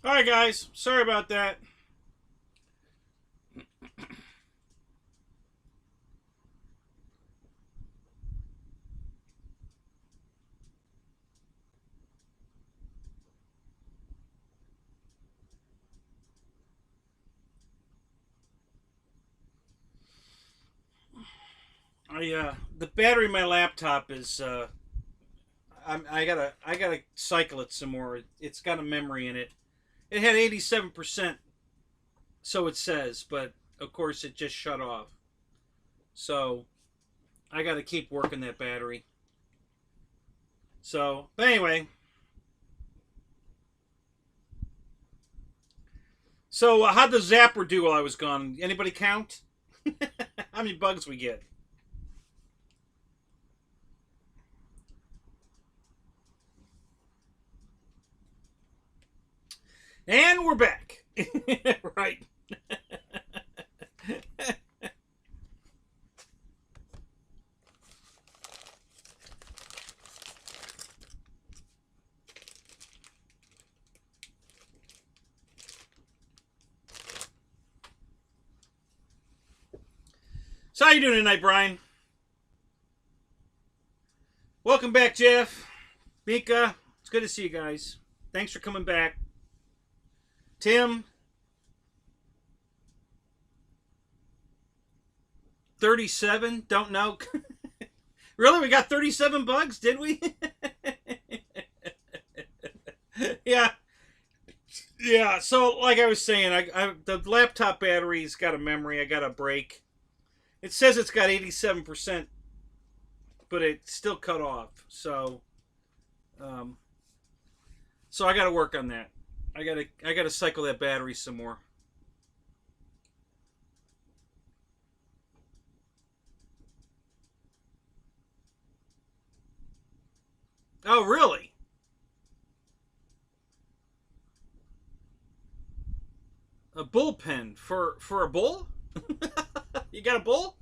Alright guys, sorry about that. The battery in my laptop is I gotta cycle it some more. It's got a memory in it. It had 87%, so it says, but of course it just shut off. So I gotta keep working that battery. So, but anyway. So how'd the zapper do while I was gone? Anybody count? How many bugs we get? And we're back. Right. So how you doing tonight, Brian? Welcome back, Jeff. Mika, it's good to see you guys. Thanks for coming back. Tim, 37, don't know. Really? We got 37 bugs, did we? Yeah. Yeah, so like I was saying, the laptop battery's got a memory, I got a break. It says it's got 87%, but it's still cut off. So I got to work on that. I gotta cycle that battery some more. Oh, really? A bullpen for a bull? You got a bull?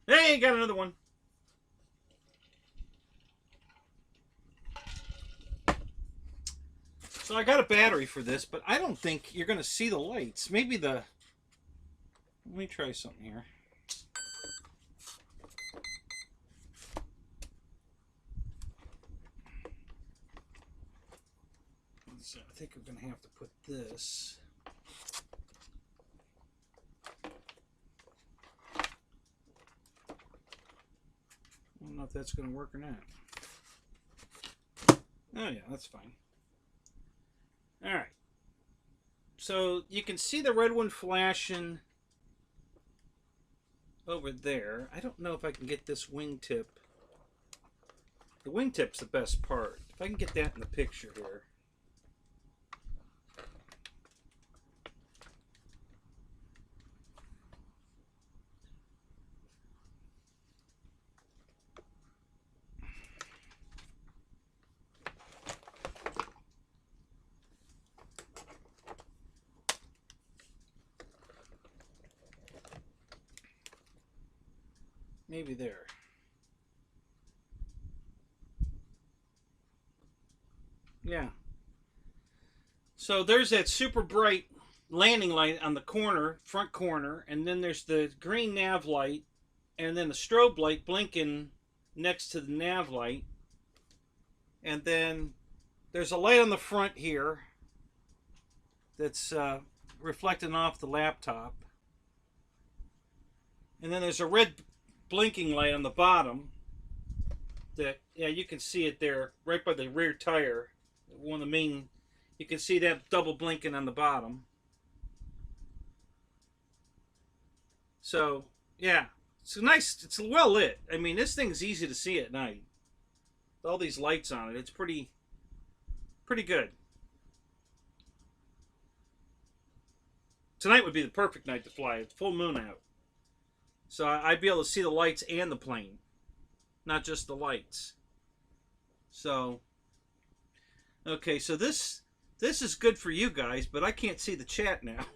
Hey, got another one. So I got a battery for this, but I don't think you're going to see the lights. Maybe the... Let me try something here. So I think we're going to have to put this... I don't know if that's going to work or not. Oh yeah, that's fine. Alright. So you can see the red one flashing over there. I don't know if I can get this wingtip. The wingtip's the best part. If I can get that in the picture here. Maybe there. Yeah. So there's that super bright landing light on the corner, front corner, and then there's the green nav light, and then the strobe light blinking next to the nav light. And then there's a light on the front here that's reflecting off the laptop. And then there's a red blinking light on the bottom that, yeah, you can see it there right by the rear tire. One of the main, you can see that double blinking on the bottom. So yeah, it's nice, it's well lit. I mean, this thing's easy to see at night. With all these lights on it, it's pretty good. Tonight would be the perfect night to fly. It's full moon out. So I'd be able to see the lights and the plane, not just the lights. So, okay, so this is good for you guys, but I can't see the chat now.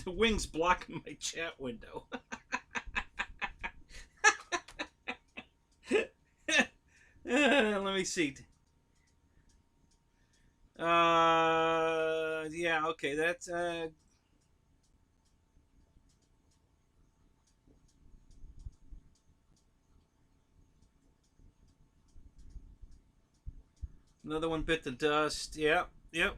The wing's blocking my chat window. Let me see. Yeah, okay, that's another one bit the dust. Yep, yep.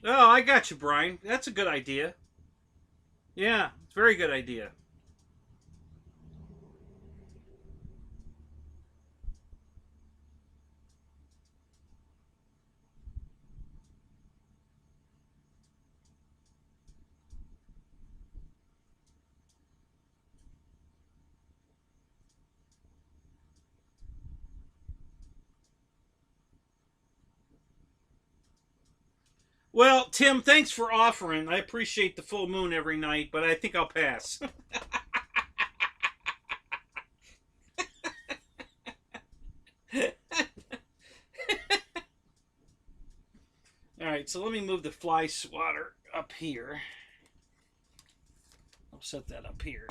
Oh, I got you, Brian. That's a good idea. Yeah, it's a very good idea. Well, Tim, thanks for offering. I appreciate the full moon every night, but I think I'll pass. All right, so let me move the fly swatter up here. I'll set that up here.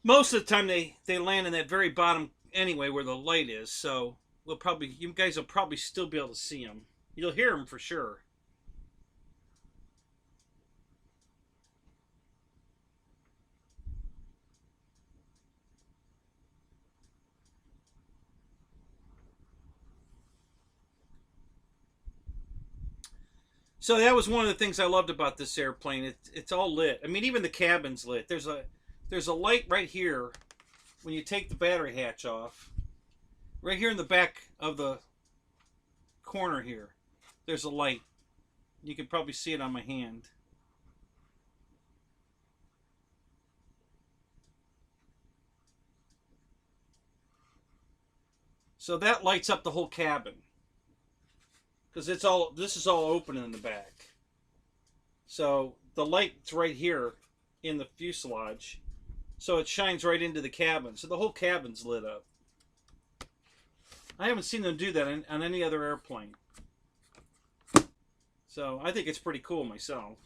Most of the time they land in that very bottom anyway where the light is, so you guys will probably still be able to see them. You'll hear them for sure. So that was one of the things I loved about this airplane. It's all lit. I mean, even the cabin's lit. There's a light right here when you take the battery hatch off. Right here in the back of the corner here, there's a light. You can probably see it on my hand. So that lights up the whole cabin because this is all open in the back. So the light's right here in the fuselage, so it shines right into the cabin. So the whole cabin's lit up. I haven't seen them do that on any other airplane. So I think it's pretty cool myself.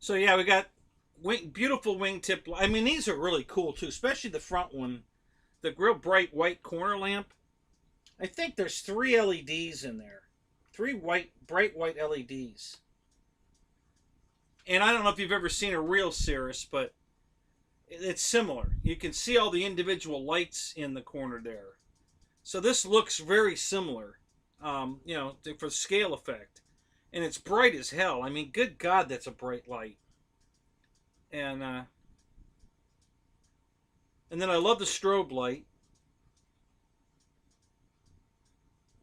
So yeah, we got beautiful wingtip. I mean, these are really cool too, especially the front one, the real bright white corner lamp. I think there's 3 LEDs in there, 3 bright white LEDs. And I don't know if you've ever seen a real Cirrus, but it's similar. You can see all the individual lights in the corner there. So this looks very similar, for scale effect. And it's bright as hell. I mean, good God, that's a bright light. And then I love the strobe light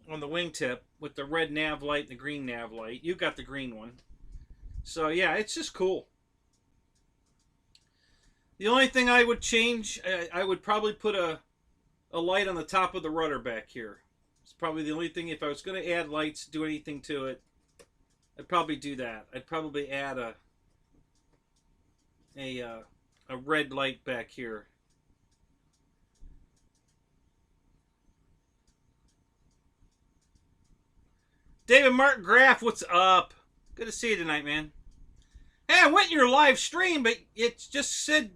on the wingtip with the red nav light and the green nav light. You got the green one. So yeah, it's just cool. The only thing I would change, I would probably put a light on the top of the rudder back here. It's probably the only thing. If I was going to add lights, do anything to it, I'd probably do that. I'd probably add a red light back here. David Martin Graff, what's up? Good to see you tonight, man. Hey, I went in your live stream, but it just said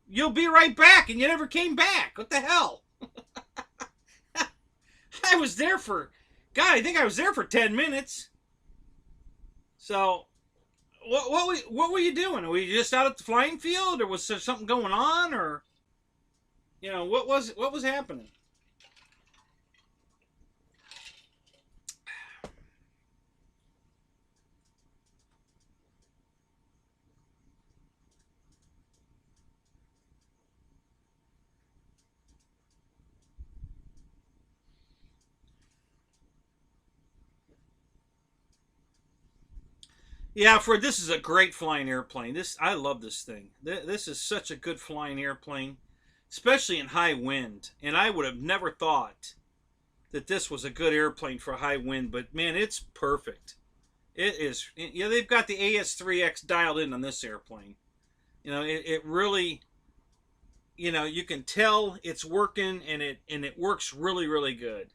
you'll be right back, and you never came back. What the hell? I was there for, God, I think I was there for 10 minutes. So, what were you doing? Were you just out at the flying field, or was there something going on, or what was happening? Yeah, for this is a great flying airplane. I love this thing. This is such a good flying airplane, especially in high wind. And I would have never thought that this was a good airplane for high wind, but man, it's perfect. It is. Yeah, they've got the AS3X dialed in on this airplane. It really, you can tell it's working, and it works really, really good.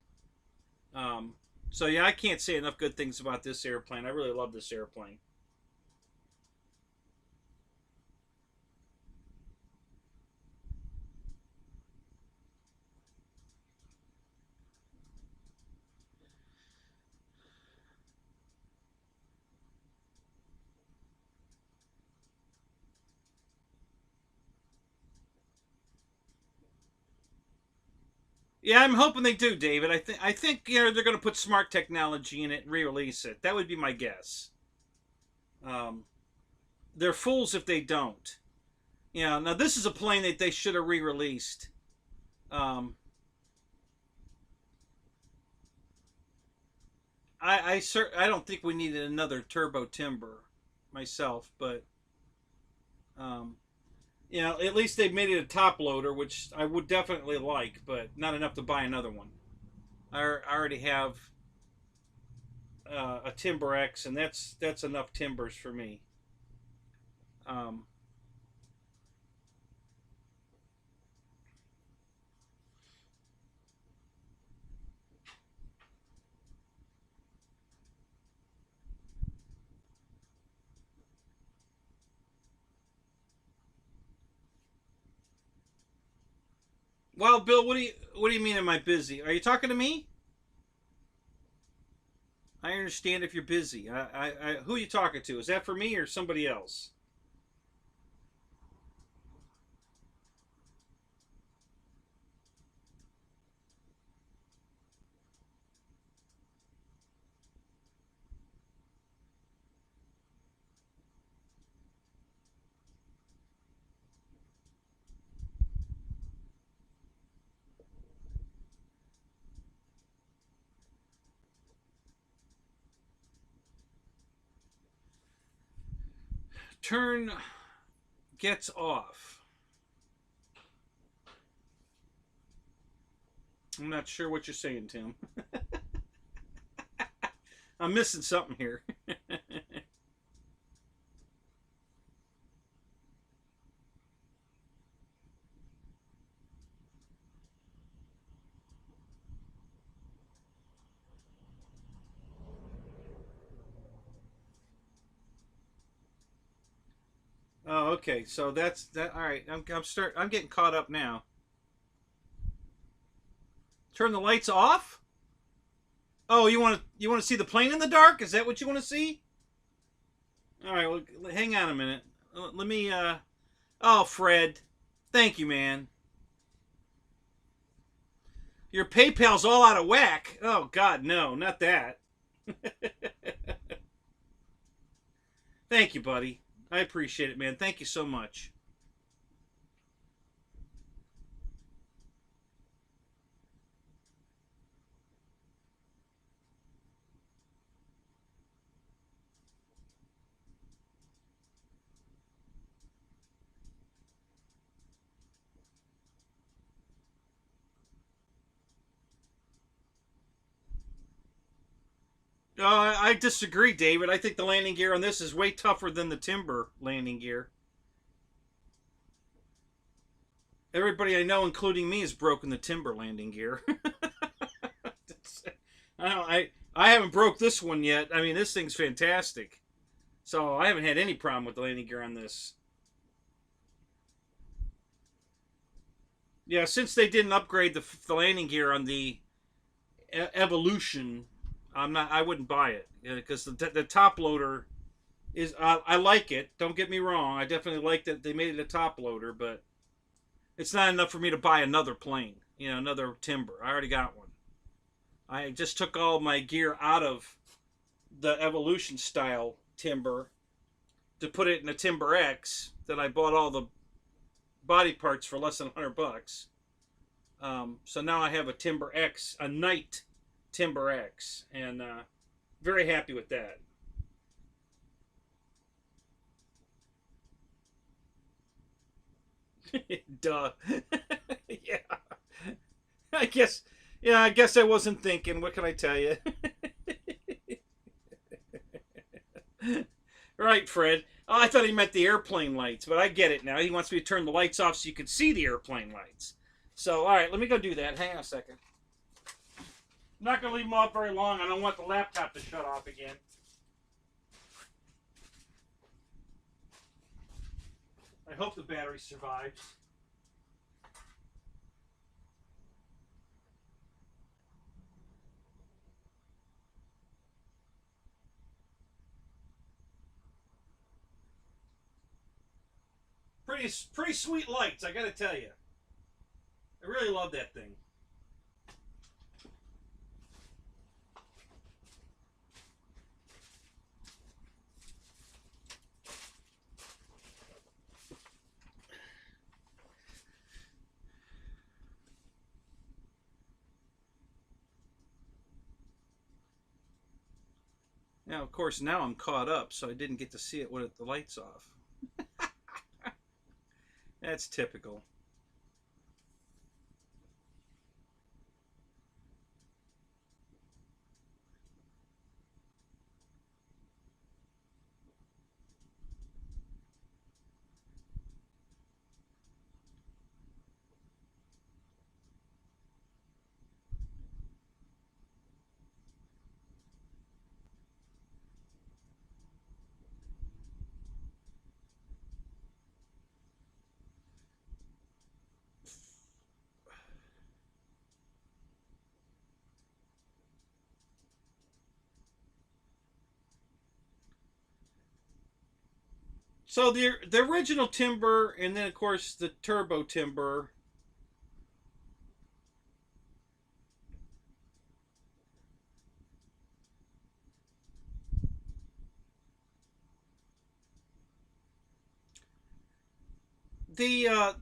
Um, so yeah, I can't say enough good things about this airplane. I really love this airplane. Yeah, I'm hoping they do, David. I think they're going to put smart technology in it and re-release it. That would be my guess. Um, they're fools if they don't. Now this is a plane that they should have re-released. Um, I don't think we needed another turbo timber myself, but um, at least they made it a top loader, which I would definitely like, but not enough to buy another one. I already have a Timber X, and that's enough timbers for me. Um, well, Bill, what do you mean? Am I busy? Are you talking to me? I understand if you're busy. Who are you talking to? Is that for me or somebody else? Turn gets off. I'm not sure what you're saying, Tim. I'm missing something here. Oh, okay. So that's that. All right. I'm getting caught up now. Turn the lights off. Oh, you want to see the plane in the dark? Is that what you want to see? All right. Well, hang on a minute. Let me. Oh, Fred. Thank you, man. Your PayPal's all out of whack. Oh God, no, not that. Thank you, buddy. I appreciate it, man. Thank you so much. I disagree, David. I think the landing gear on this is way tougher than the timber landing gear. Everybody I know, including me, has broken the timber landing gear. I haven't broke this one yet. I mean, this thing's fantastic. So I haven't had any problem with the landing gear on this. Yeah, since they didn't upgrade the landing gear on the Evolution, I wouldn't buy it because the top loader is. I like it. Don't get me wrong. I definitely like that they made it a top loader, but it's not enough for me to buy another plane. Another timber. I already got one. I just took all my gear out of the Evolution style timber to put it in a Timber X that I bought all the body parts for less than $100. So now I have a Timber X, a Night Timber X, and very happy with that. Duh. Yeah. I guess. Yeah, I guess I wasn't thinking. What can I tell you? Right, Fred. Oh, I thought he meant the airplane lights, but I get it now. He wants me to turn the lights off so you can see the airplane lights. So, all right, let me go do that. Hang on a second. I'm not going to leave them off very long. I don't want the laptop to shut off again. I hope the battery survives. Pretty sweet lights, I gotta tell you. I really love that thing. Now, of course, now I'm caught up, so I didn't get to see it with the lights off. That's typical. So the original timber, and then of course the turbo timber. The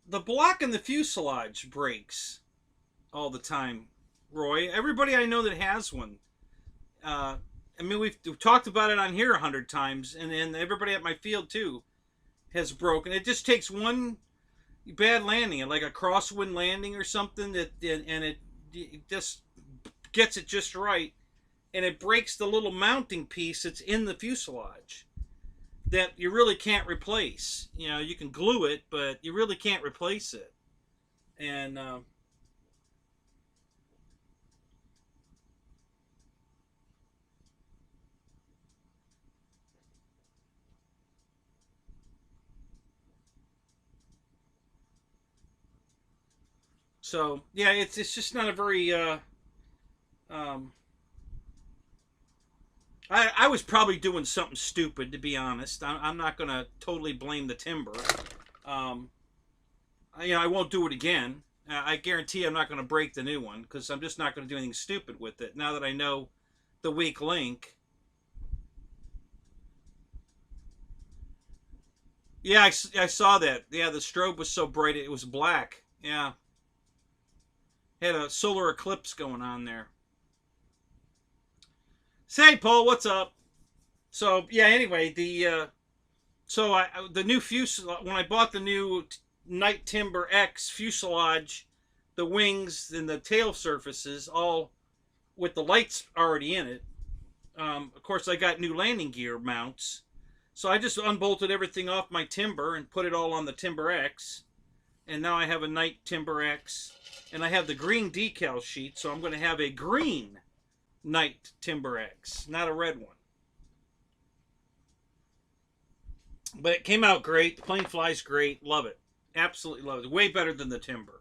the block in the fuselage breaks all the time, Roy. Everybody I know that has one. I mean, we've talked about it on here 100 times, and everybody at my field too has broken. It just takes one bad landing, like a crosswind landing or something, and it just gets it just right, and it breaks the little mounting piece that's in the fuselage that you really can't replace. You know, you can glue it, but you really can't replace it. And so yeah, it's just not a very um, I was probably doing something stupid, to be honest. I'm not going to totally blame the timber. Um, I won't do it again. I guarantee I'm not going to break the new one because I'm just not going to do anything stupid with it now that I know the weak link. Yeah, I saw that. Yeah, the strobe was so bright it was black. Yeah, had a solar eclipse going on there. Say, Paul, what's up? So yeah, anyway, the new fuselage, when I bought the new Night Timber X fuselage, the wings and the tail surfaces all with the lights already in it. Of course, I got new landing gear mounts, so I just unbolted everything off my timber and put it all on the Timber X, and now I have a Night Timber X, and I have the green decal sheet, so I'm going to have a green Night Timber X, not a red one. But it came out great. The plane flies great. Love it. Absolutely love it. Way better than the timber.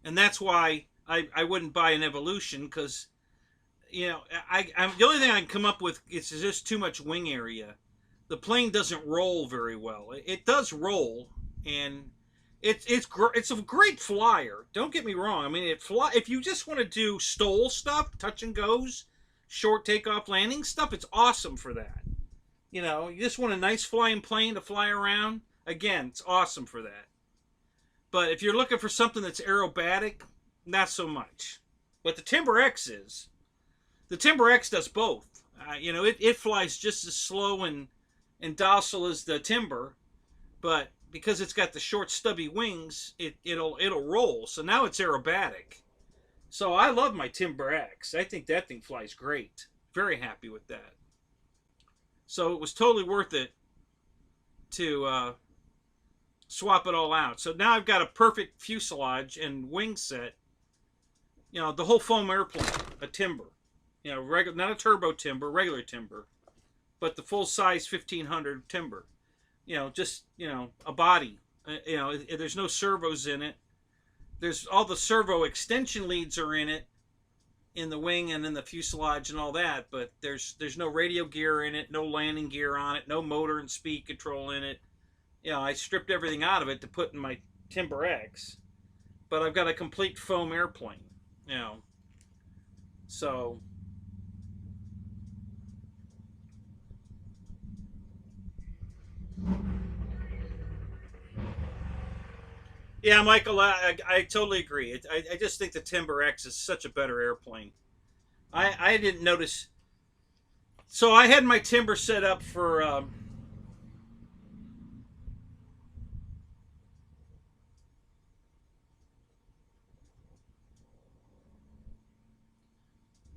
And that's why I wouldn't buy an Evolution because, I'm the only thing I can come up with is just too much wing area. The plane doesn't roll very well. It does roll, and it's a great flyer. Don't get me wrong. I mean, if you just want to do STOL stuff, touch and goes, short takeoff landing stuff, it's awesome for that. You just want a nice flying plane to fly around. Again, it's awesome for that. But if you're looking for something that's aerobatic, not so much. But the Timber X is. The Timber X does both. It flies just as slow and docile as the Timber, but because it's got the short stubby wings, it'll roll. So now it's aerobatic. So I love my Timber X. I think that thing flies great. Very happy with that. So it was totally worth it to swap it all out. So now I've got a perfect fuselage and wing set. You know, the whole foam airplane, a timber. You know, not a turbo timber, regular timber, but the full size 1500 timber. You know, just, you know, a body. You know, there's no servos in it. There's all the servo extension leads are in it, in the wing and in the fuselage and all that, but there's no radio gear in it, no landing gear on it, no motor and speed control in it. You know, I stripped everything out of it to put in my Timber X, but I've got a complete foam airplane. You know, so yeah, Michael, I totally agree. I just think the Timber X is such a better airplane. I didn't notice. So I had my Timber set up for.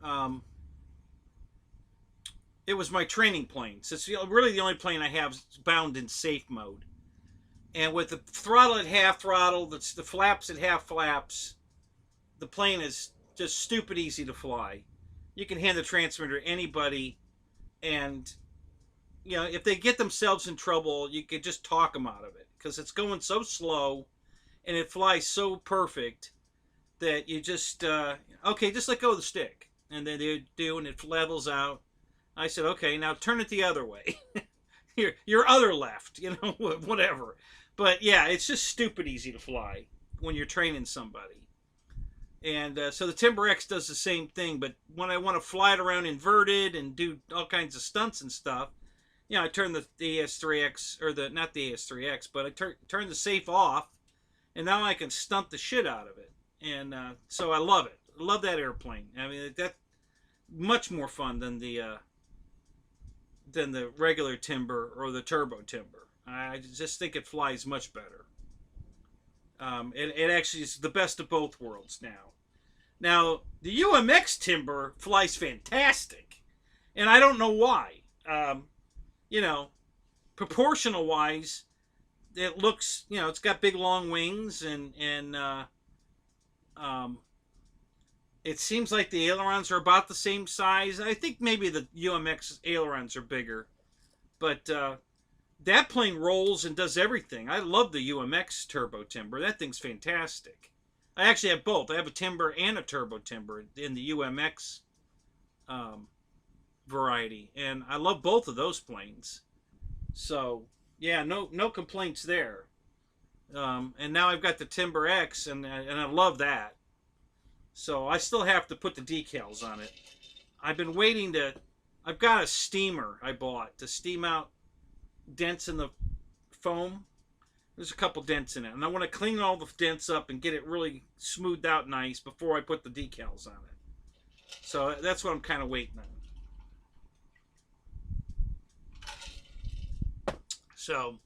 Um, it was my training plane. So it's really the only plane I have bound in safe mode. And with the throttle at half throttle, the flaps at half flaps, the plane is just stupid easy to fly. You can hand the transmitter to anybody, and you know, if they get themselves in trouble, you could just talk them out of it because it's going so slow and it flies so perfect that you just okay, just let go of the stick, and then they do, and it levels out. I said, okay, now turn it the other way. your other left, you know, whatever. But yeah, it's just stupid easy to fly when you're training somebody. And so the Timber X does the same thing, but when I want to fly it around inverted and do all kinds of stunts and stuff, you know, I turn the ES3X, or the, not the ES3X, but I turn the safe off, and now I can stunt the shit out of it. And so I love it. I love that airplane. I mean, that's much more fun than the regular Timber or the turbo Timber. I just think it flies much better. It actually is the best of both worlds now. Now, the UMX Timber flies fantastic, and I don't know why. You know, proportional wise, it looks, you know, it's got big long wings, and um, it seems like the ailerons are about the same size. I think maybe the UMX ailerons are bigger, but that plane rolls and does everything. I love the UMX Turbo Timber. That thing's fantastic. I actually have both. I have a Timber and a Turbo Timber in the UMX um, variety, and I love both of those planes. So yeah, no complaints there. And now I've got the Timber X, and I love that. So I still have to put the decals on it. I've been waiting to. I've got a steamer I bought to steam out dents in the foam. There's a couple dents in it, and I want to clean all the dents up and get it really smoothed out nice before I put the decals on it. So that's what I'm kind of waiting on. So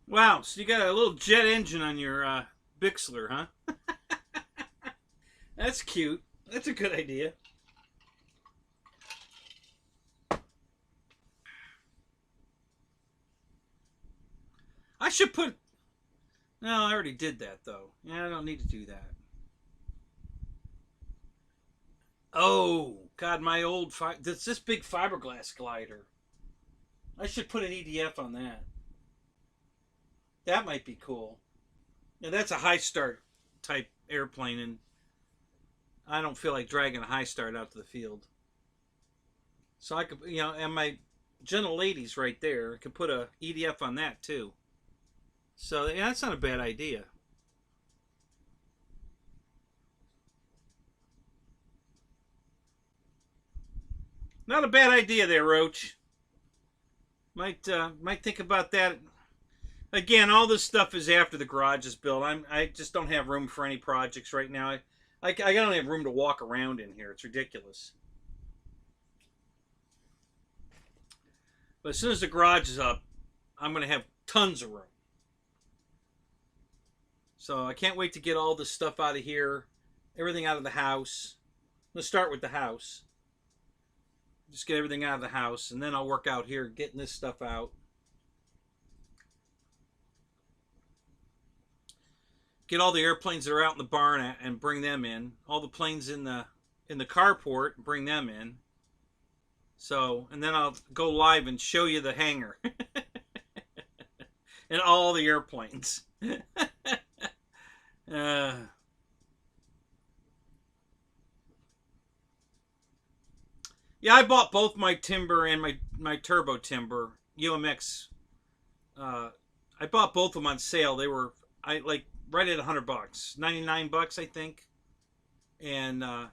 Wow, so you got a little jet engine on your Bixler, huh? That's cute. That's a good idea. I should put... No, I already did that, though. Yeah, I don't need to do that. Oh, God, my old... this big fiberglass glider. I should put an EDF on that. That might be cool. Yeah, that's a high start type airplane, and I don't feel like dragging a high start out to the field. So I could, and my gentle ladies right there, I could put a EDF on that too. So yeah, that's not a bad idea. Not a bad idea there, Roach. Might think about that. Again, all this stuff is after the garage is built. I just don't have room for any projects right now. I don't have room to walk around in here. It's ridiculous. But as soon as the garage is up, I'm going to have tons of room. So I can't wait to get all this stuff out of here, everything out of the house. Let's start with the house. Just get everything out of the house, and then I'll work out here getting this stuff out. Get all the airplanes that are out in the barn and bring them in. All the planes in the carport, bring them in. So, and then I'll go live and show you the hangar and all the airplanes. Yeah, I bought both my timber and my turbo timber UMX. I bought both of them on sale. They were right at $100, $99 I think, and that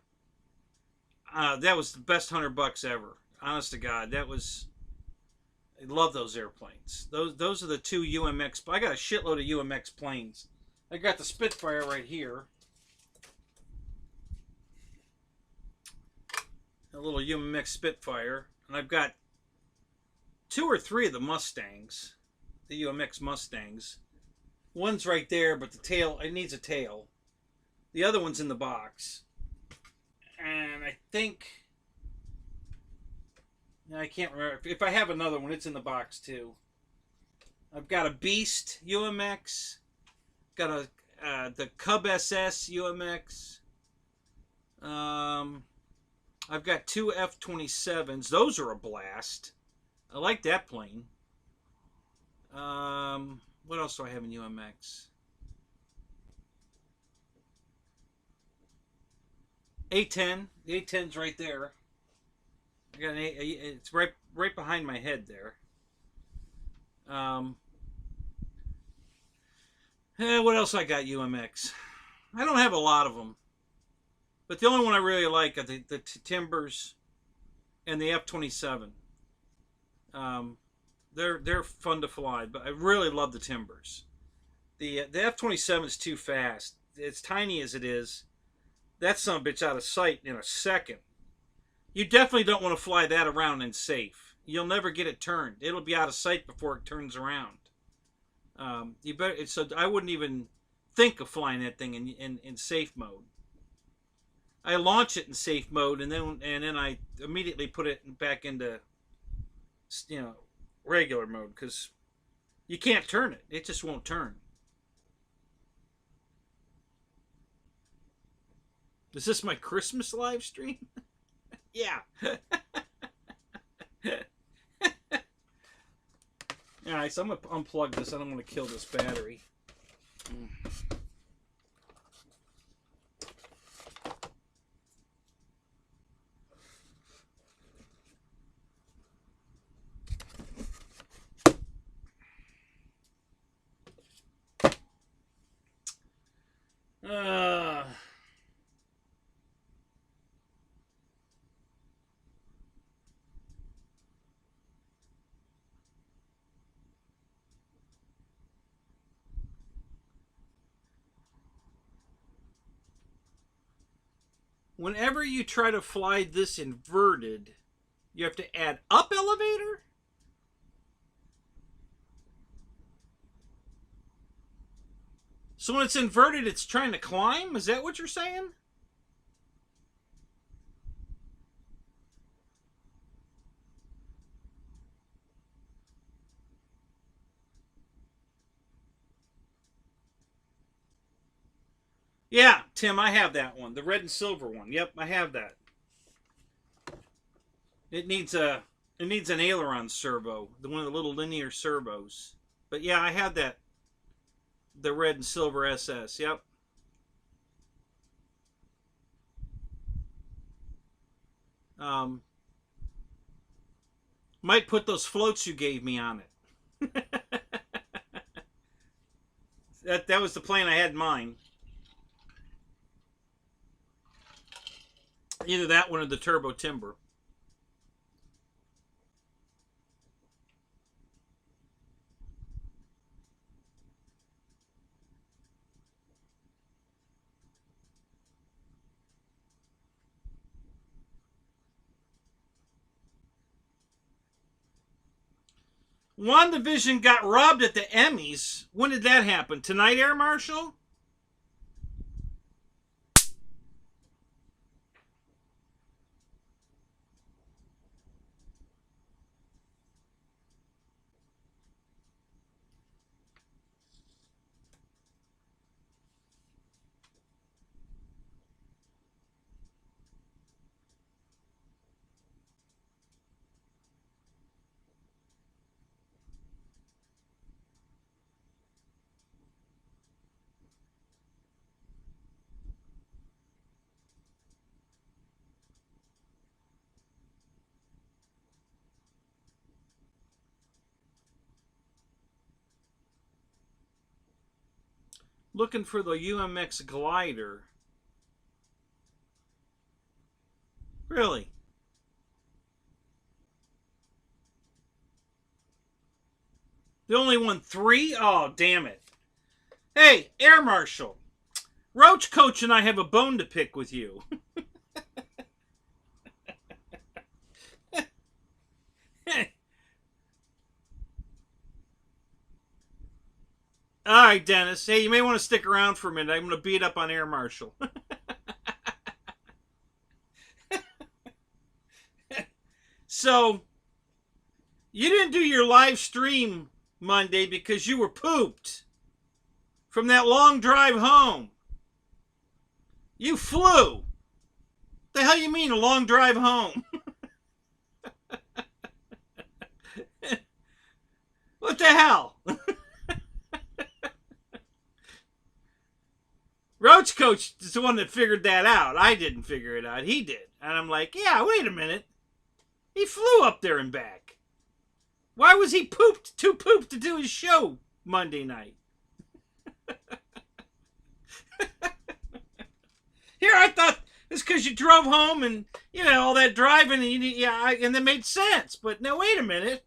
was the best $100 ever. Honest to God, that was. I love those airplanes. Those are the two UMX. I got a shitload of UMX planes. I got the Spitfire right here. A little UMX Spitfire. And I've got 2 or 3 of the Mustangs. The UMX Mustangs. One's right there, but the tail, it needs a tail. The other one's in the box. And I think... I can't remember. If I have another one, it's in the box too. I've got a Beast UMX. Got the Cub SS UMX. I've got 2 F-27s. Those are a blast. I like that plane. What else do I have in UMX? A-10. The A-10's right there. I got it's right behind my head there. What else I got UMX? I don't have a lot of them. But the only one I really like are the Timbers and the F-27. They're fun to fly, but I really love the Timbers. The F-27 is too fast. As tiny as it is, that son of a bitch out of sight in a second. You definitely don't want to fly that around in safe. You'll never get it turned. It'll be out of sight before it turns around. You better. So I wouldn't even think of flying that thing in safe mode. I launch it in safe mode, and then I immediately put it back into regular mode because you can't turn it. It just won't turn. Is this my Christmas live stream? Yeah. Alright, so I'm going to unplug this. I don't want to kill this battery. Whenever you try to fly this inverted, you have to add up elevator? So when it's inverted, it's trying to climb? Is that what you're saying? Yeah, Tim, I have that one. The red and silver one. Yep, I have that. It needs an aileron servo, one of the little linear servos. But yeah, I had that. The red and silver SS. Yep. Um, might put those floats you gave me on it. that was the plan I had in mind. Either that one or the turbo timber. WandaVision got robbed at the Emmys. When did that happen? Tonight, Air Marshal? Looking for the UMX glider. Really? They only won 3? Oh, damn it. Hey, Air Marshal. Roach Coach and I have a bone to pick with you. All right, Dennis. Hey, you may want to stick around for a minute. I'm going to beat up on Air Marshal. So, you didn't do your live stream Monday because you were pooped from that long drive home. You flew. The hell you mean a long drive home? What the hell? Roach Coach is the one that figured that out. I didn't figure it out. He did. And I'm like, yeah, wait a minute. He flew up there and back. Why was he too pooped to do his show Monday night? Here, I thought it's because you drove home and, all that driving and and that made sense. But now, wait a minute.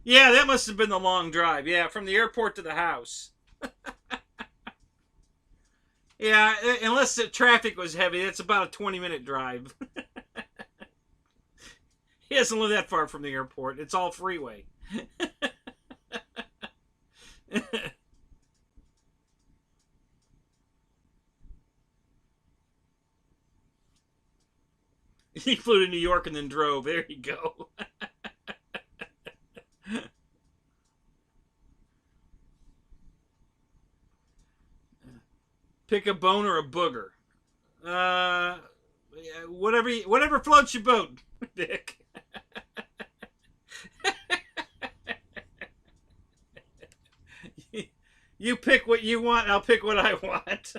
Yeah, that must have been the long drive. Yeah, from the airport to the house. Yeah, unless the traffic was heavy, that's about a 20-minute drive. He doesn't live that far from the airport. It's all freeway. He flew to New York and then drove. There you go. Pick a bone or a booger. Whatever floats your boat, Dick. You pick what you want, I'll pick what I want.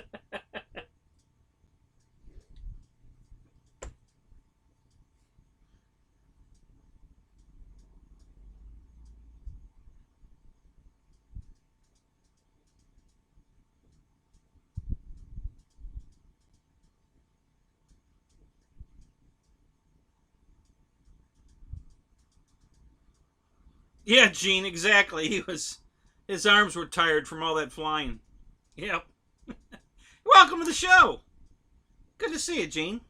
Yeah, Gene, exactly. His arms were tired from all that flying. Yep. Welcome to the show. Good to see you, Gene.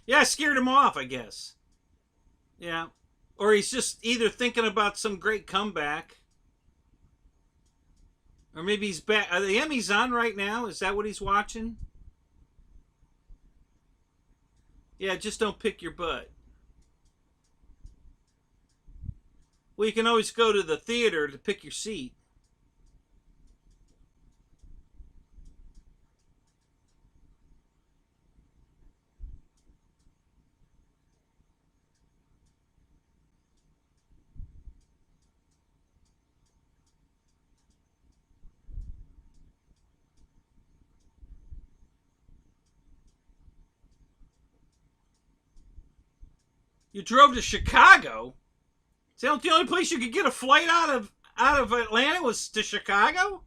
Yeah, I scared him off, I guess. Yeah. Or he's just either thinking about some great comeback, or maybe he's back. Are the Emmys on right now? Is that what he's watching? Yeah, just don't pick your butt. Well, you can always go to the theater to pick your seat. You drove to Chicago? Is that the only place you could get a flight out of Atlanta was to Chicago?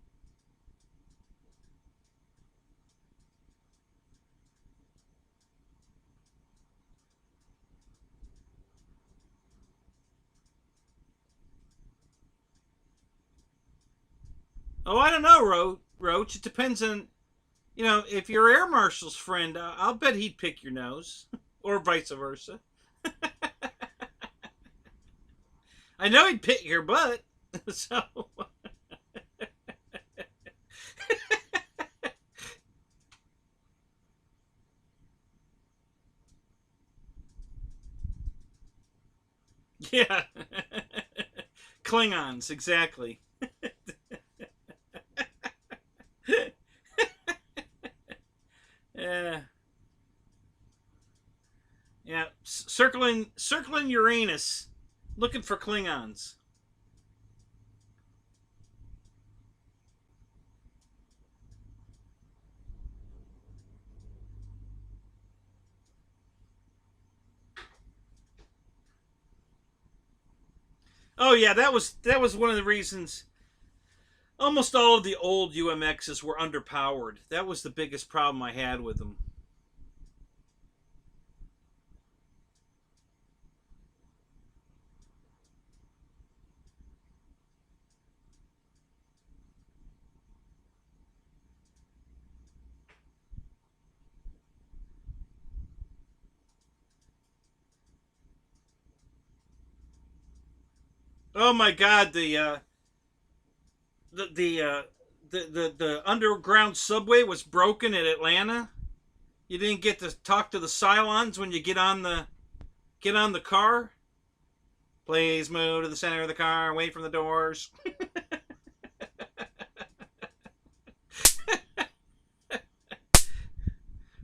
Oh, I don't know, Roach. It depends on, if you're Air Marshal's friend, I'll bet he'd pick your nose, or vice versa. I know he'd pick your butt, so. Yeah. Klingons, exactly. Yeah. Yeah. Circling Uranus, looking for Klingons. Oh yeah, that was one of the reasons. Almost all of the old UMXs were underpowered. That was the biggest problem I had with them. Oh my God, the underground subway was broken at Atlanta. You didn't get to talk to the Cylons when you get on the car. Please move to the center of the car, away from the doors.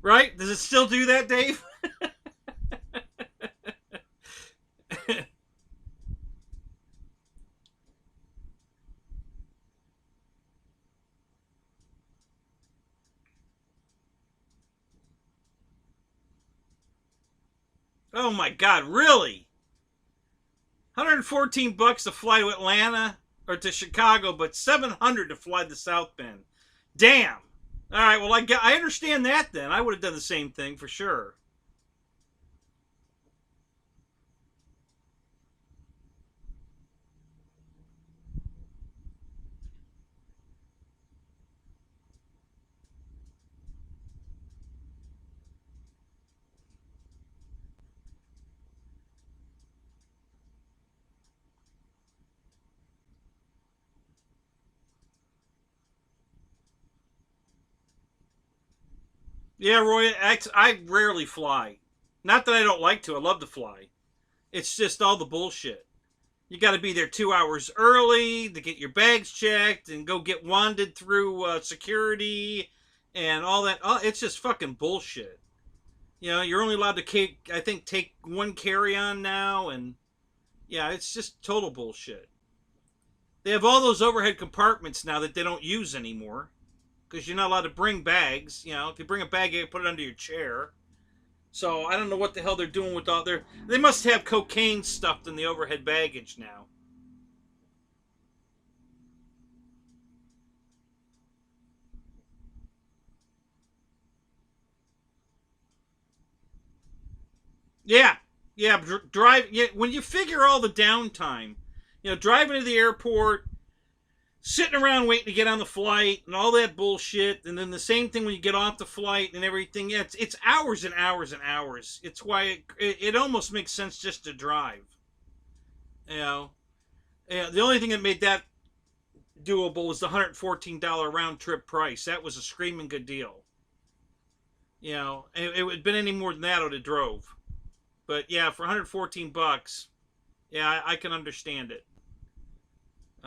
Right? Does it still do that, Dave? Oh my God, really? $114 to fly to Atlanta or to Chicago, but $700 to fly to South Bend. Damn. All right, well I understand that then. I would have done the same thing for sure. Yeah, Roy, I rarely fly. Not that I don't like to. I love to fly. It's just all the bullshit. You got to be there 2 hours early to get your bags checked and go get wanded through security and all that. Oh, it's just fucking bullshit. You're only allowed to, I think, take one carry-on now, and yeah, it's just total bullshit. They have all those overhead compartments now that they don't use anymore because you're not allowed to bring bags. If you bring a bag, you put it under your chair. So I don't know what the hell they're doing with all their. They must have cocaine stuffed in the overhead baggage now. Yeah, yeah. Drive. Yeah, when you figure all the downtime, driving to the airport, sitting around waiting to get on the flight and all that bullshit. And then the same thing when you get off the flight and everything. Yeah, it's hours and hours and hours. It's why it almost makes sense just to drive. You know, yeah, the only thing that made that doable was the $114 round trip price. That was a screaming good deal. You know, it would have been any more than that, I would have drove. But yeah, for 114 bucks, yeah, I can understand it.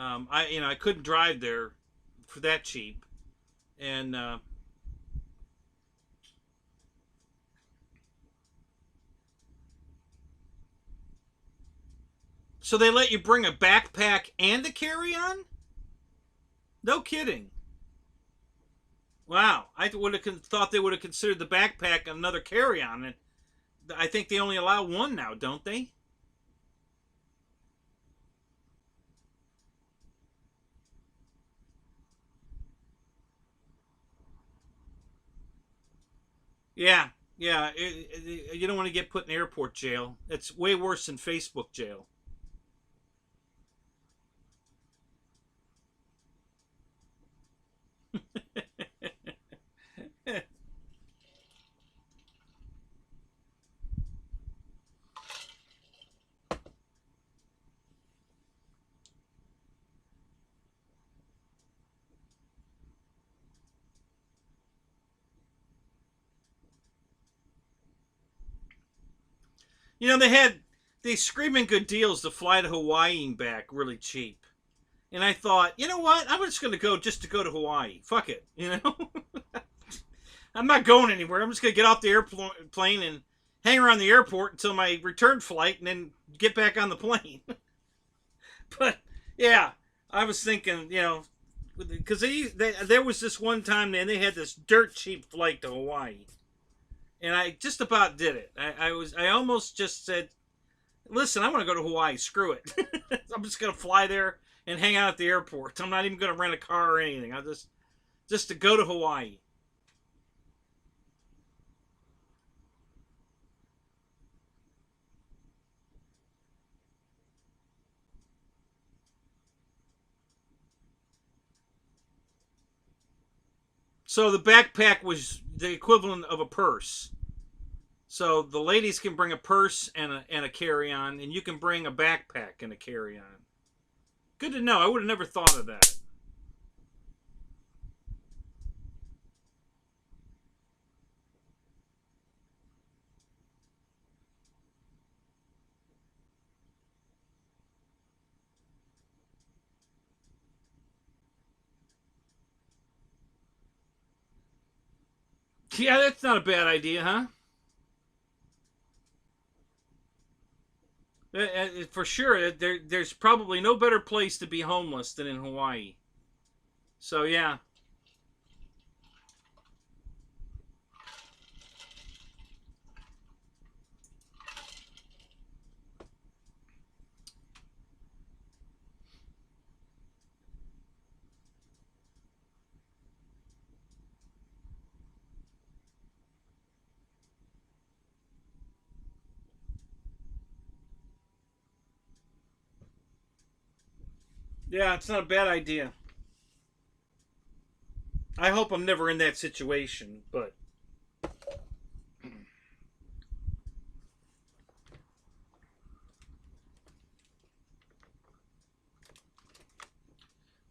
I couldn't drive there for that cheap, and so they let you bring a backpack and a carry-on. No kidding. Wow, I would have thought they would have considered the backpack another carry-on. And I think they only allow one now, don't they? Yeah, yeah. You don't want to get put in airport jail. It's way worse than Facebook jail. They had these screaming good deals to fly to Hawaii and back really cheap. And I thought, you know what? I'm just going to go just to go to Hawaii. Fuck it, I'm not going anywhere. I'm just going to get off the airplane and hang around the airport until my return flight and then get back on the plane. But yeah, I was thinking, because there was this one time and they had this dirt cheap flight to Hawaii, and I just about did it. I almost just said, listen, I want to go to Hawaii. Screw it. I'm just gonna fly there and hang out at the airport. I'm not even gonna rent a car or anything. I just to go to Hawaii. So the backpack was the equivalent of a purse. So the ladies can bring a purse and a carry on, and you can bring a backpack and a carry on. Good to know. I would have never thought of that. Yeah, that's not a bad idea, huh? For sure, there's probably no better place to be homeless than in Hawaii. So yeah, yeah, it's not a bad idea. I hope I'm never in that situation, but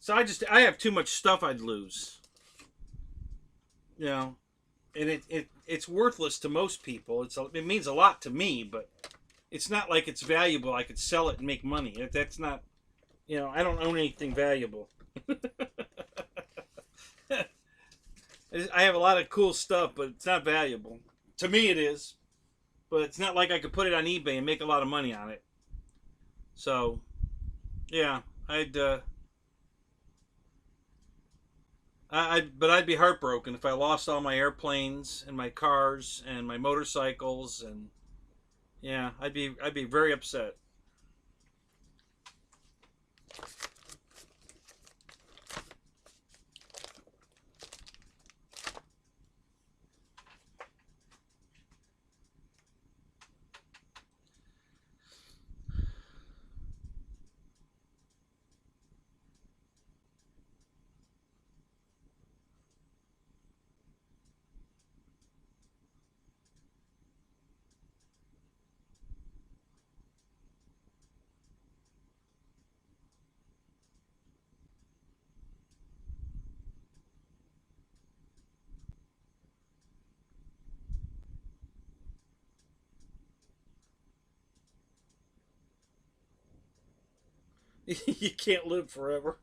so I have too much stuff I'd lose, you know, and it's worthless to most people. It means a lot to me, but it's not like it's valuable. I could sell it and make money. That's not, I don't own anything valuable. I have a lot of cool stuff, but it's not valuable. To me, it is, but it's not like I could put it on eBay and make a lot of money on it. So, yeah, but I'd be heartbroken if I lost all my airplanes and my cars and my motorcycles, and yeah, I'd be very upset. You can't live forever.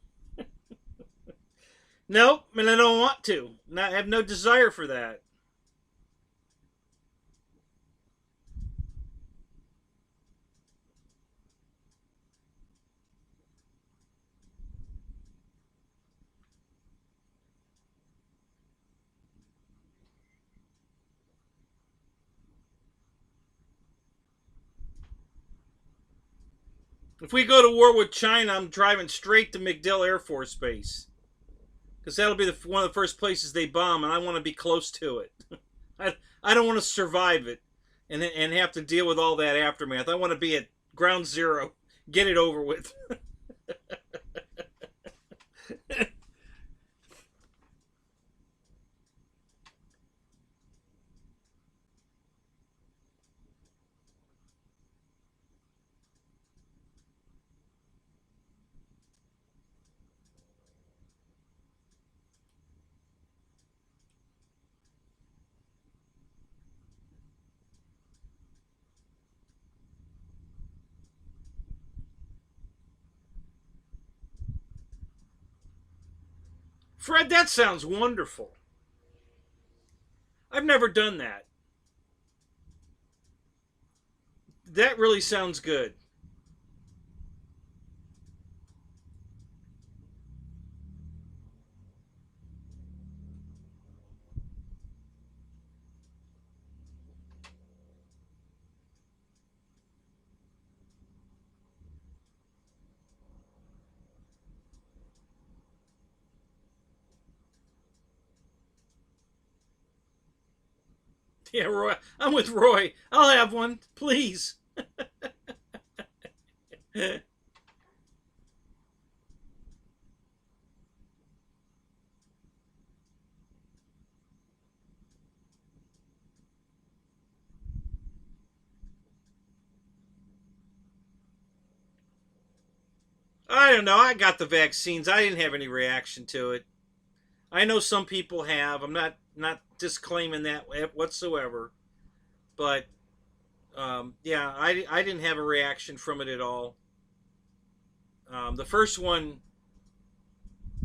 Nope, and I don't want to. I have no desire for that. If we go to war with China, I'm driving straight to MacDill Air Force Base because that'll be one of the first places they bomb, and I want to be close to it. I don't want to survive it and have to deal with all that aftermath. I want to be at ground zero, get it over with. Fred, that sounds wonderful. I've never done that. That really sounds good. Yeah, Roy. I'm with Roy. I'll have one, please. I don't know. I got the vaccines. I didn't have any reaction to it. I know some people have. I'm not disclaiming that whatsoever. But yeah, I didn't have a reaction from it at all. Um, the first one,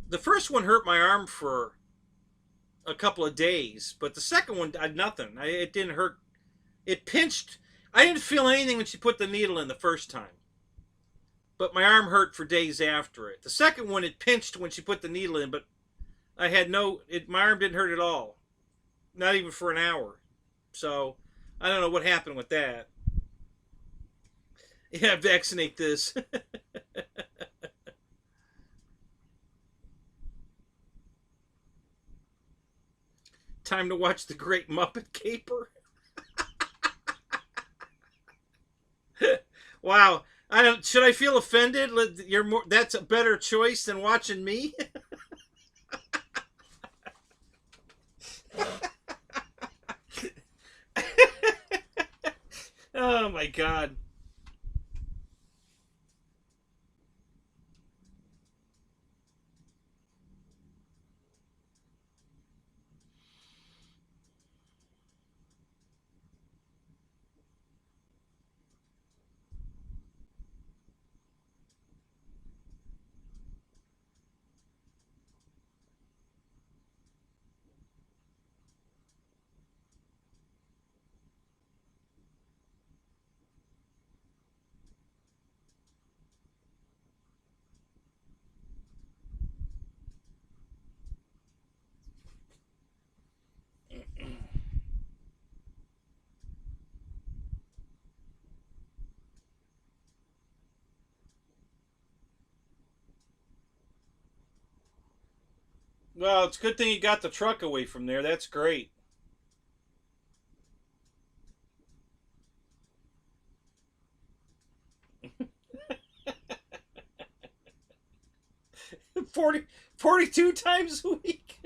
the first one hurt my arm for a couple of days, but the second one I had nothing. It didn't hurt. It pinched. I didn't feel anything when she put the needle in the first time, but my arm hurt for days after it. The second one it pinched when she put the needle in, but I had no. My arm didn't hurt at all, not even for an hour. So I don't know what happened with that. Yeah, vaccinate this. Time to watch the Great Muppet Caper. Wow. I don't. Should I feel offended? You're more. That's a better choice than watching me. Oh my God. Well, it's a good thing you got the truck away from there. That's great. 40, 42 times a week.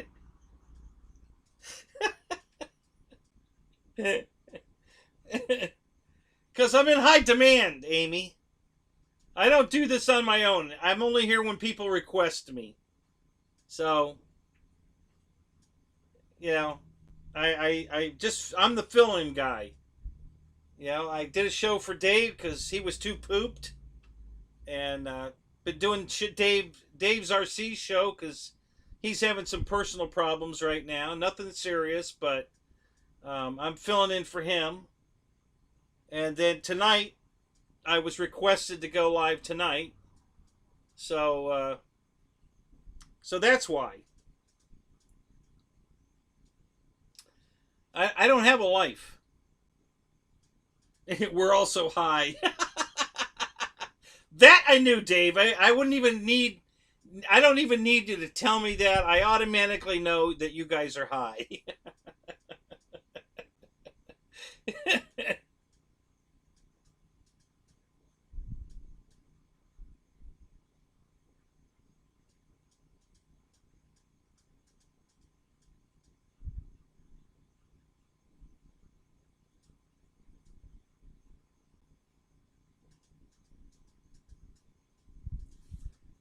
Because I'm in high demand, Amy. I don't do this on my own. I'm only here when people request me. So, you know, I'm the fill-in guy. You know, I did a show for Dave because he was too pooped, and been doing Dave's RC show because he's having some personal problems right now. Nothing serious, but I'm filling in for him. And then tonight, I was requested to go live tonight, so so that's why. I don't have a life. We're also high. That I knew, Dave. I wouldn't even need. I don't even need you to tell me that. I automatically know that you guys are high.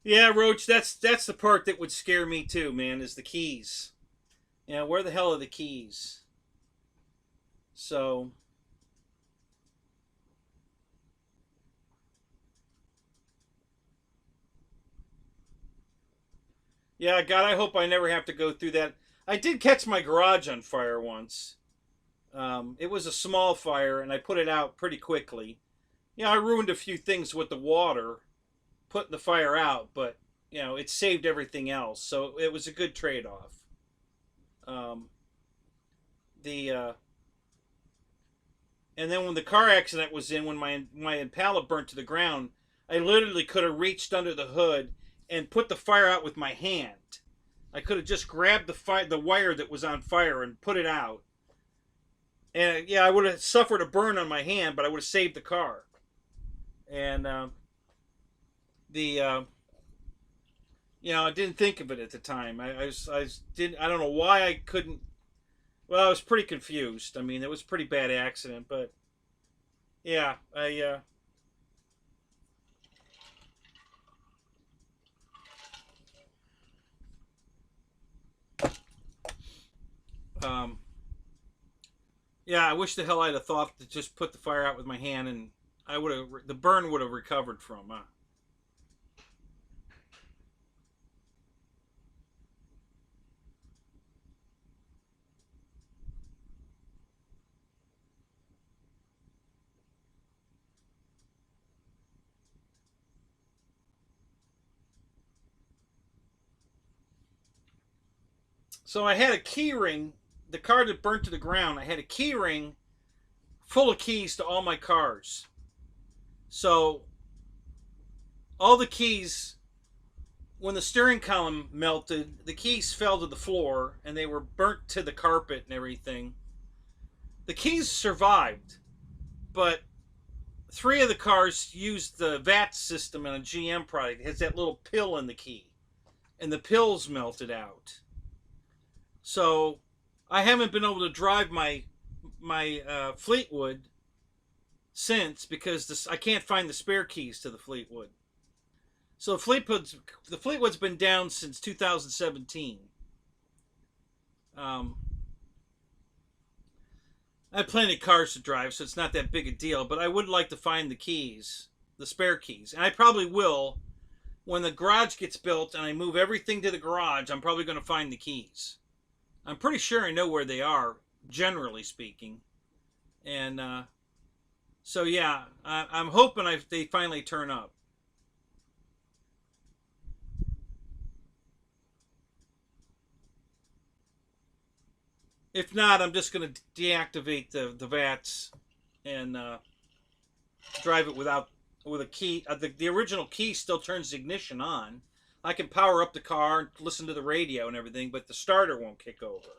Yeah, Roach. That's the part that would scare me too, man. Is the keys. Yeah, where the hell are the keys? So yeah, God, I hope I never have to go through that. I did catch my garage on fire once. It was a small fire, and I put it out pretty quickly. Yeah, I ruined a few things with the water, putting the fire out, but it saved everything else, so it was a good trade-off. Um, the and then when the car accident was in, when my Impala burnt to the ground, I literally could have reached under the hood and put the fire out with my hand. I could have just grabbed the wire that was on fire and put it out. And yeah, I would have suffered a burn on my hand, but I would have saved the car. And the I didn't think of it at the time. I didn't. I don't know why I couldn't. Well, I was pretty confused. I mean, it was a pretty bad accident, but yeah, um, yeah, I wish the hell I'd have thought to just put the fire out with my hand, and I would have the burn would have recovered from. So I had a key ring. The car that burnt to the ground, I had a key ring full of keys to all my cars. So all the keys, when the steering column melted, the keys fell to the floor and they were burnt to the carpet and everything. The keys survived, but three of the cars used the VAT system in a GM product. It has that little pill in the key, and the pills melted out. So I haven't been able to drive my Fleetwood since because I can't find the spare keys to the Fleetwood. So the Fleetwood's been down since 2017. Um, I have plenty of cars to drive, so it's not that big a deal. But I would like to find the keys, the spare keys, and I probably will when the garage gets built and I move everything to the garage. I'm probably going to find the keys. I'm pretty sure I know where they are, generally speaking, and so yeah, I'm hoping they finally turn up. If not, I'm just going to deactivate the VATs and drive it with a key. The original key still turns the ignition on. I can power up the car and listen to the radio and everything, but the starter won't kick over.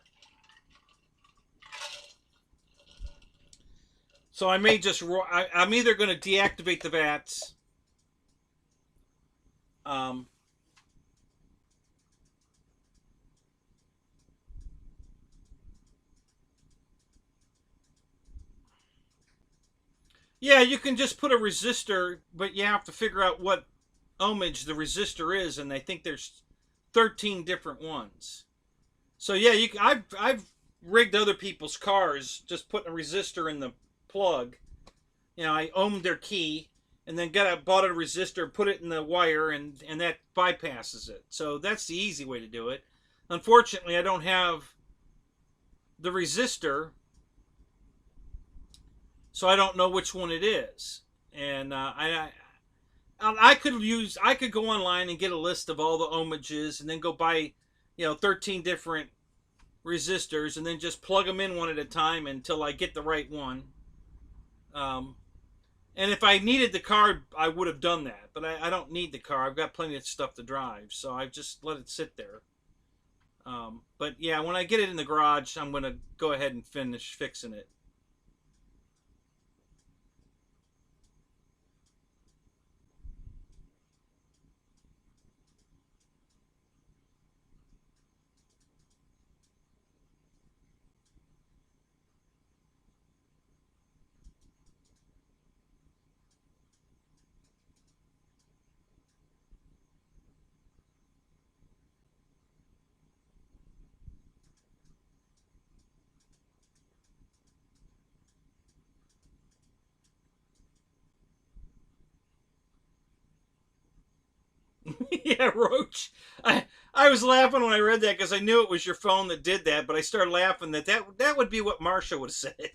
So I may just I'm either going to deactivate the VATs. Yeah, you can just put a resistor, but you have to figure out what ohmage the resistor is, and I think there's 13 different ones. So yeah, I've rigged other people's cars just putting a resistor in the plug. I ohmed their key, and then bought a resistor, put it in the wire, and that bypasses it. So that's the easy way to do it. Unfortunately, I don't have the resistor, so I don't know which one it is. And I could go online and get a list of all the ohmages, and then go buy 13 different resistors, and then just plug them in one at a time until I get the right one. Um, and if I needed the car, I would have done that. But I don't need the car. I've got plenty of stuff to drive, so I've just let it sit there. But yeah, when I get it in the garage, I'm going to go ahead and finish fixing it. Yeah, Roach. I was laughing when I read that because I knew it was your phone that did that, but I started laughing that would be what Marsha would have said.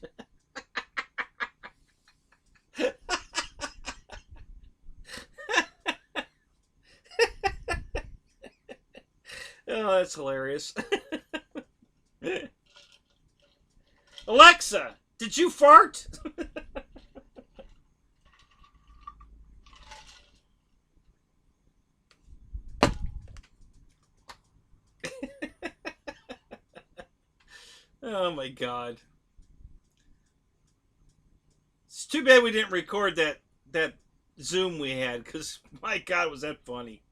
Oh, that's hilarious. Alexa, did you fart? Oh my god. It's too bad we didn't record that Zoom we had, because my god, was that funny.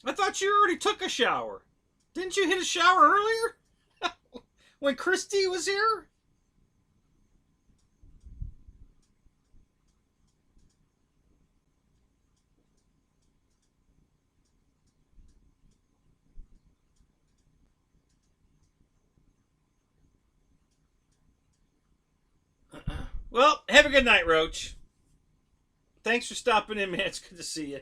I thought you already took a shower. Didn't you hit a shower earlier? When Christy was here? Well, have a good night, Roach. Thanks for stopping in, man. It's good to see you.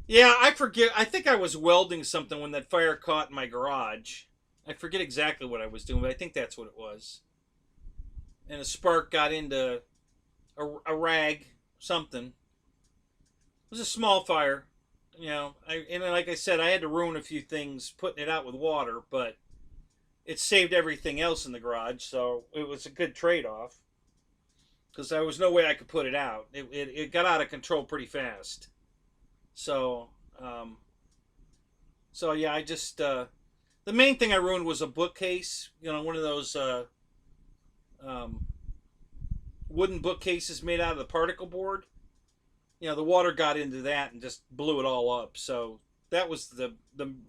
Yeah, I forget. I think I was welding something when that fire caught in my garage. I forget exactly what I was doing, but I think that's what it was. And a spark got into a rag, something. It was a small fire. And like I said, I had to ruin a few things putting it out with water, but it saved everything else in the garage, so it was a good trade off. Because there was no way I could put it out. It got out of control pretty fast. So, um, so yeah, I just the main thing I ruined was a bookcase. One of those um, wooden bookcases made out of the particle board. The water got into that and just blew it all up. So that was the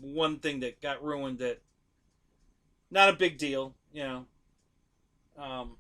one thing that got ruined. That not a big deal. Um,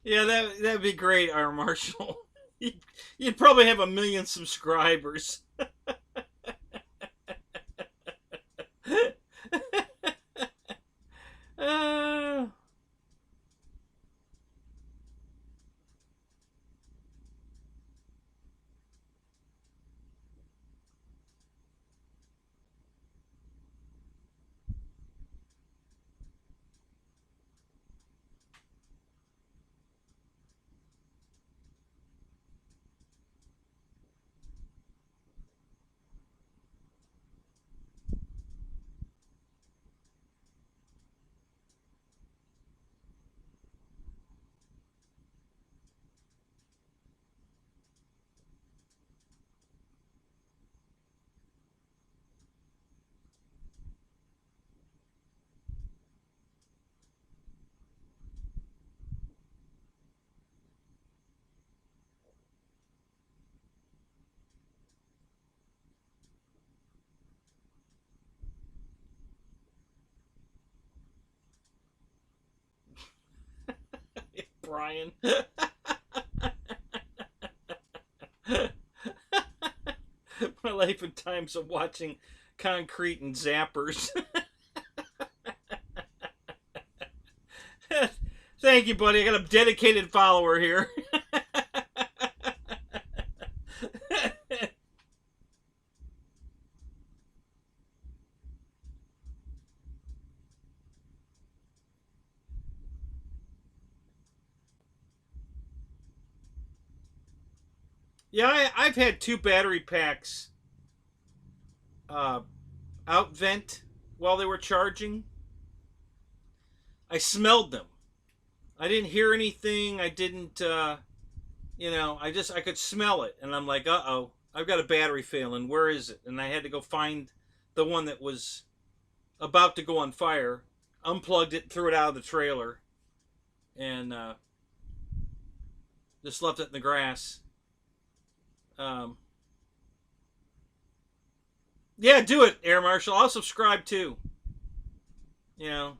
Yeah, that'd be great, our Marshall. You'd probably have 1 million subscribers. uh, Brian. My life and times of watching concrete and zappers. Thank you, buddy. I got a dedicated follower here. Yeah, I've had 2 battery packs uh, out vent while they were charging. I smelled them. I didn't hear anything. I didn't, I could smell it. And I'm like, uh-oh, I've got a battery failing. Where is it? And I had to go find the one that was about to go on fire, unplugged it, threw it out of the trailer, and just left it in the grass. Um, yeah, do it, Air Marshal. I'll subscribe too. You know,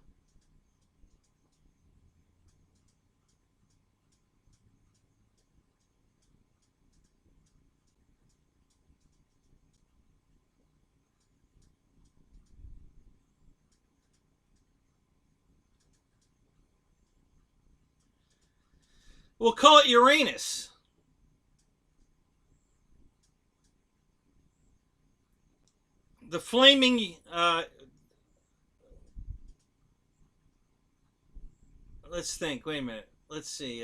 we'll call it Uranus. The flaming. Let's think. Wait a minute. Let's see.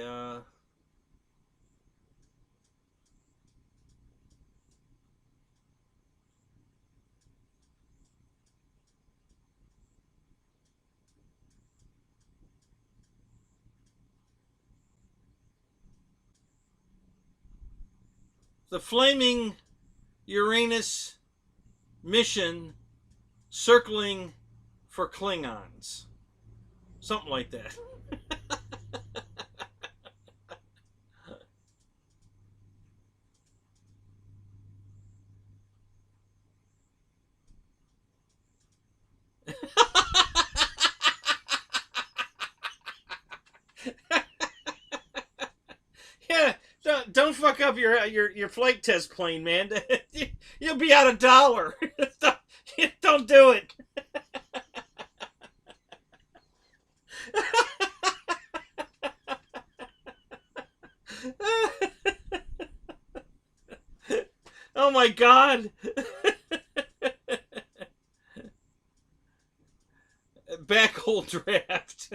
The flaming Uranus mission circling for Klingons. Something like that. Yeah, don't fuck up your flight test plane, man. You'll be out $1. Don't do it. Oh my god. Backhole draft.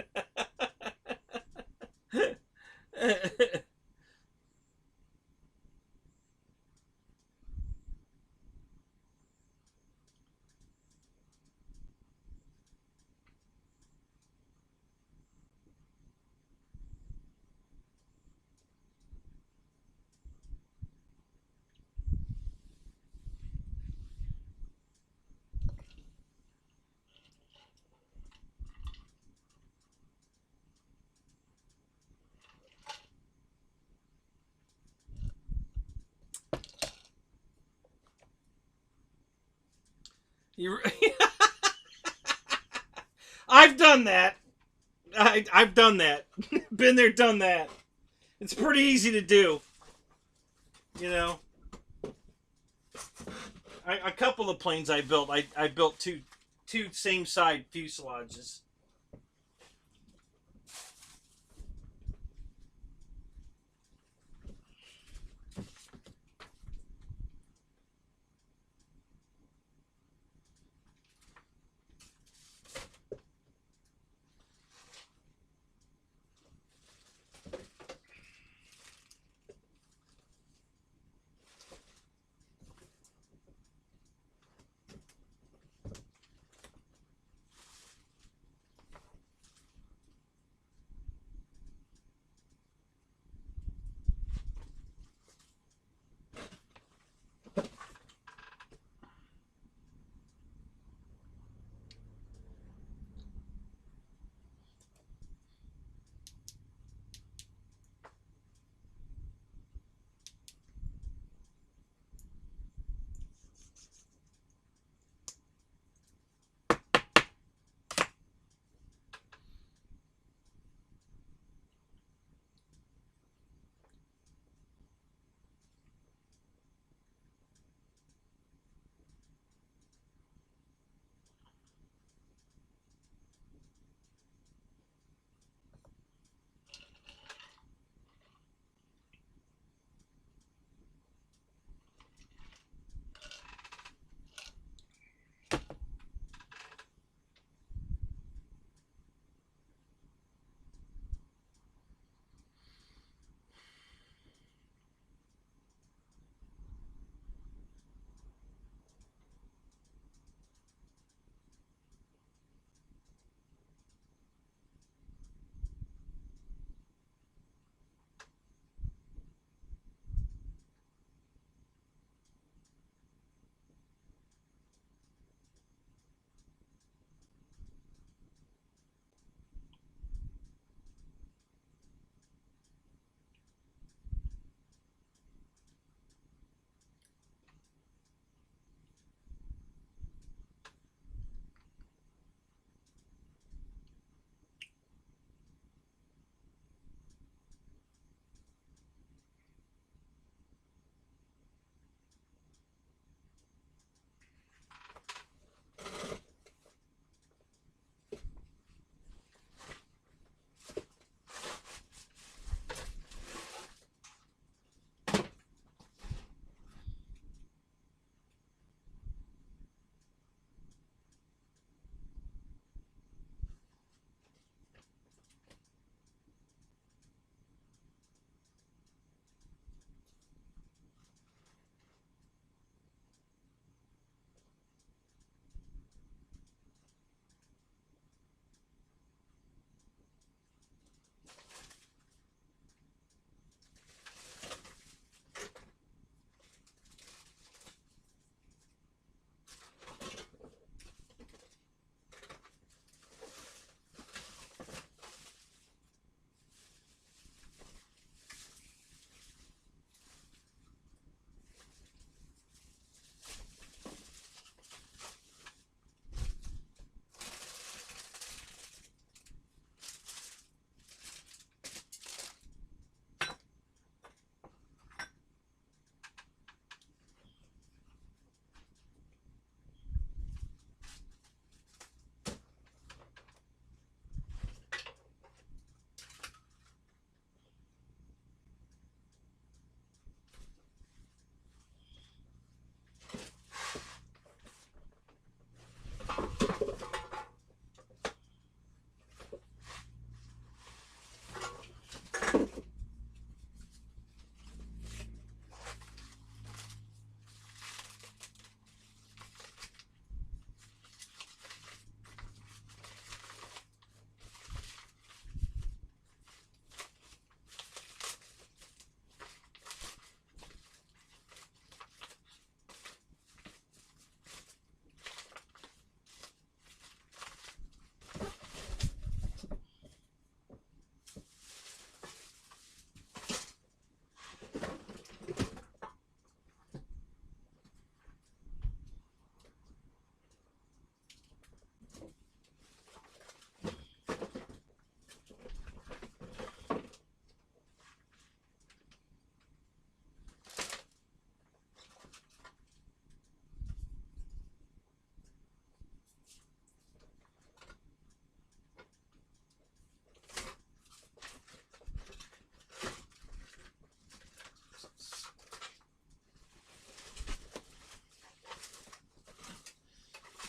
You, I've done that. I've done that. Been there, done that. It's pretty easy to do. You know, a couple of planes I built, I built two same side fuselages.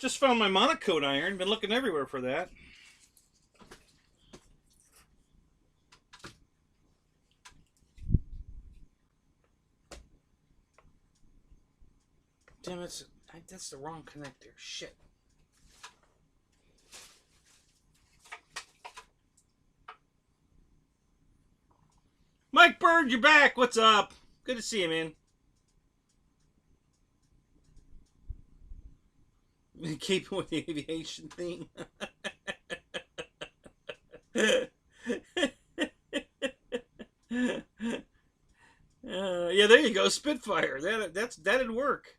Just found my monocoat iron. Been looking everywhere for that. Damn, that's the wrong connector. Shit. Mike Bird, you're back. What's up? Good to see you, man. Keep with the aviation theme. Yeah, there you go, Spitfire. That'd work.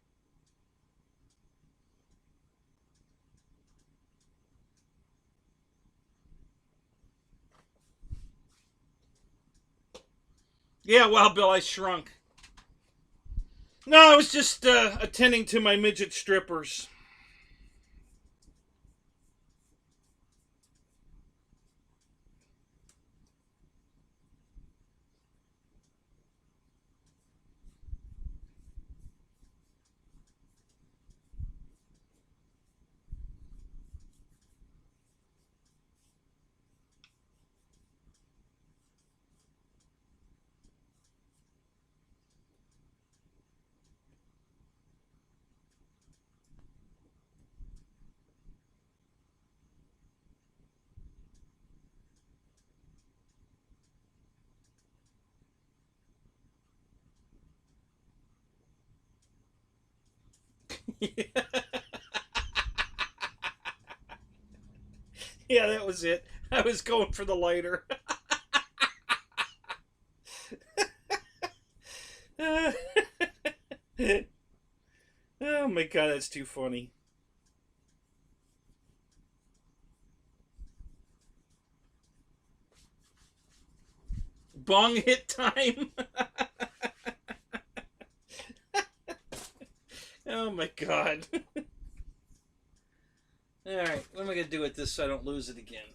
Yeah, Wild Bill, I shrunk. No, I was just attending to my midget strippers. Yeah, that was it. I was going for the lighter. Oh my god, that's too funny. Bong hit time. Oh my god. Alright, what am I going to do with this so I don't lose it again?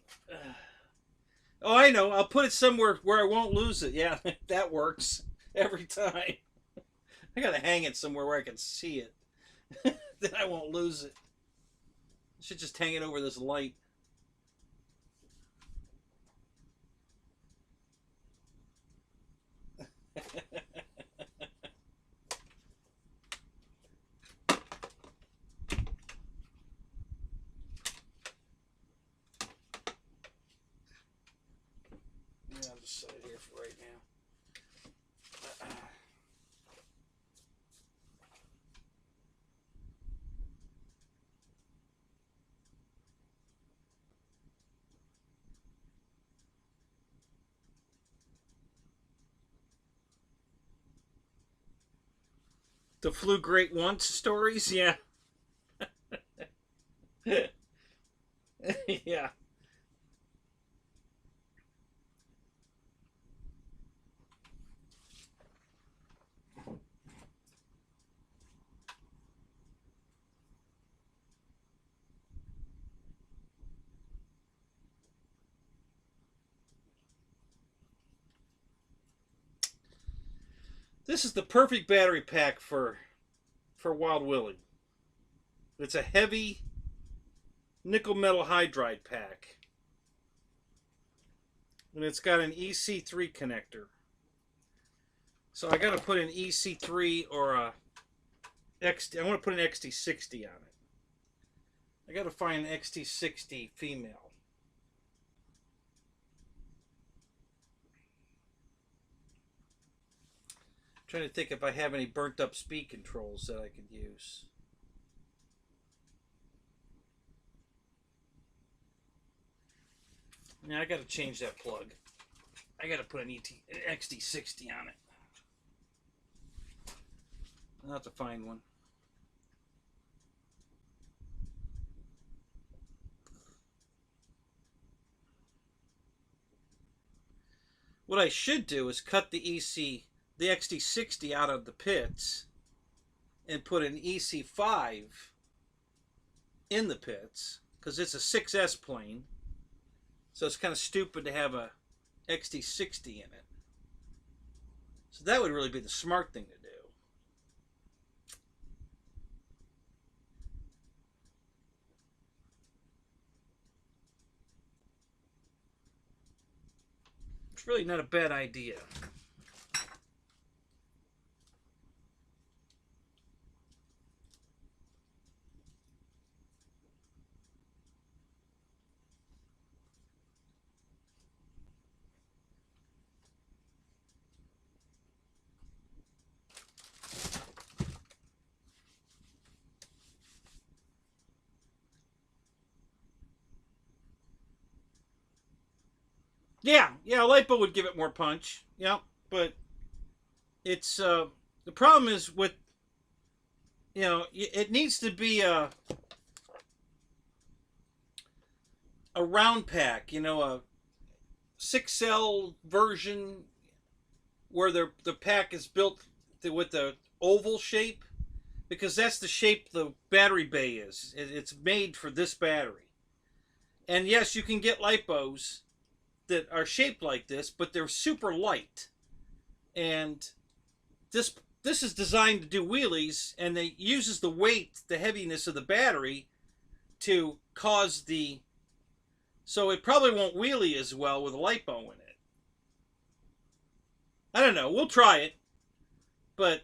Oh, I know. I'll put it somewhere where I won't lose it. Yeah, that works every time. I got to hang it somewhere where I can see it. Then I won't lose it. I should just hang it over this light. I'll just set it here for right now. The flew great once stories, yeah. Yeah. This is the perfect battery pack for Wild Willie. It's a heavy nickel metal hydride pack. And it's got an EC3 connector. So I got to put an EC3 or a XT. I want to put an XT60 on it. I got to find an XT60 female. I'm trying to think if I have any burnt up speed controls that I could use. Now I got to change that plug. I got to put an XT60 on it. I'll have to find one. What I should do is cut the XT60 out of the pits and put an EC5 in the pits because it's a 6S plane. So it's kind of stupid to have a XT60 in it. So that would really be the smart thing to do. It's really not a bad idea. Yeah, lipo would give it more punch. Yeah, but it's the problem is with, it needs to be a round pack, a 6 cell version where the pack is built with the oval shape, because that's the shape the battery bay is. It's made for this battery. And yes, you can get lipos that are shaped like this, but they're super light. And this is designed to do wheelies, and it uses the weight, the heaviness of the battery to cause the... So it probably won't wheelie as well with a lipo in it. I don't know. We'll try it. But,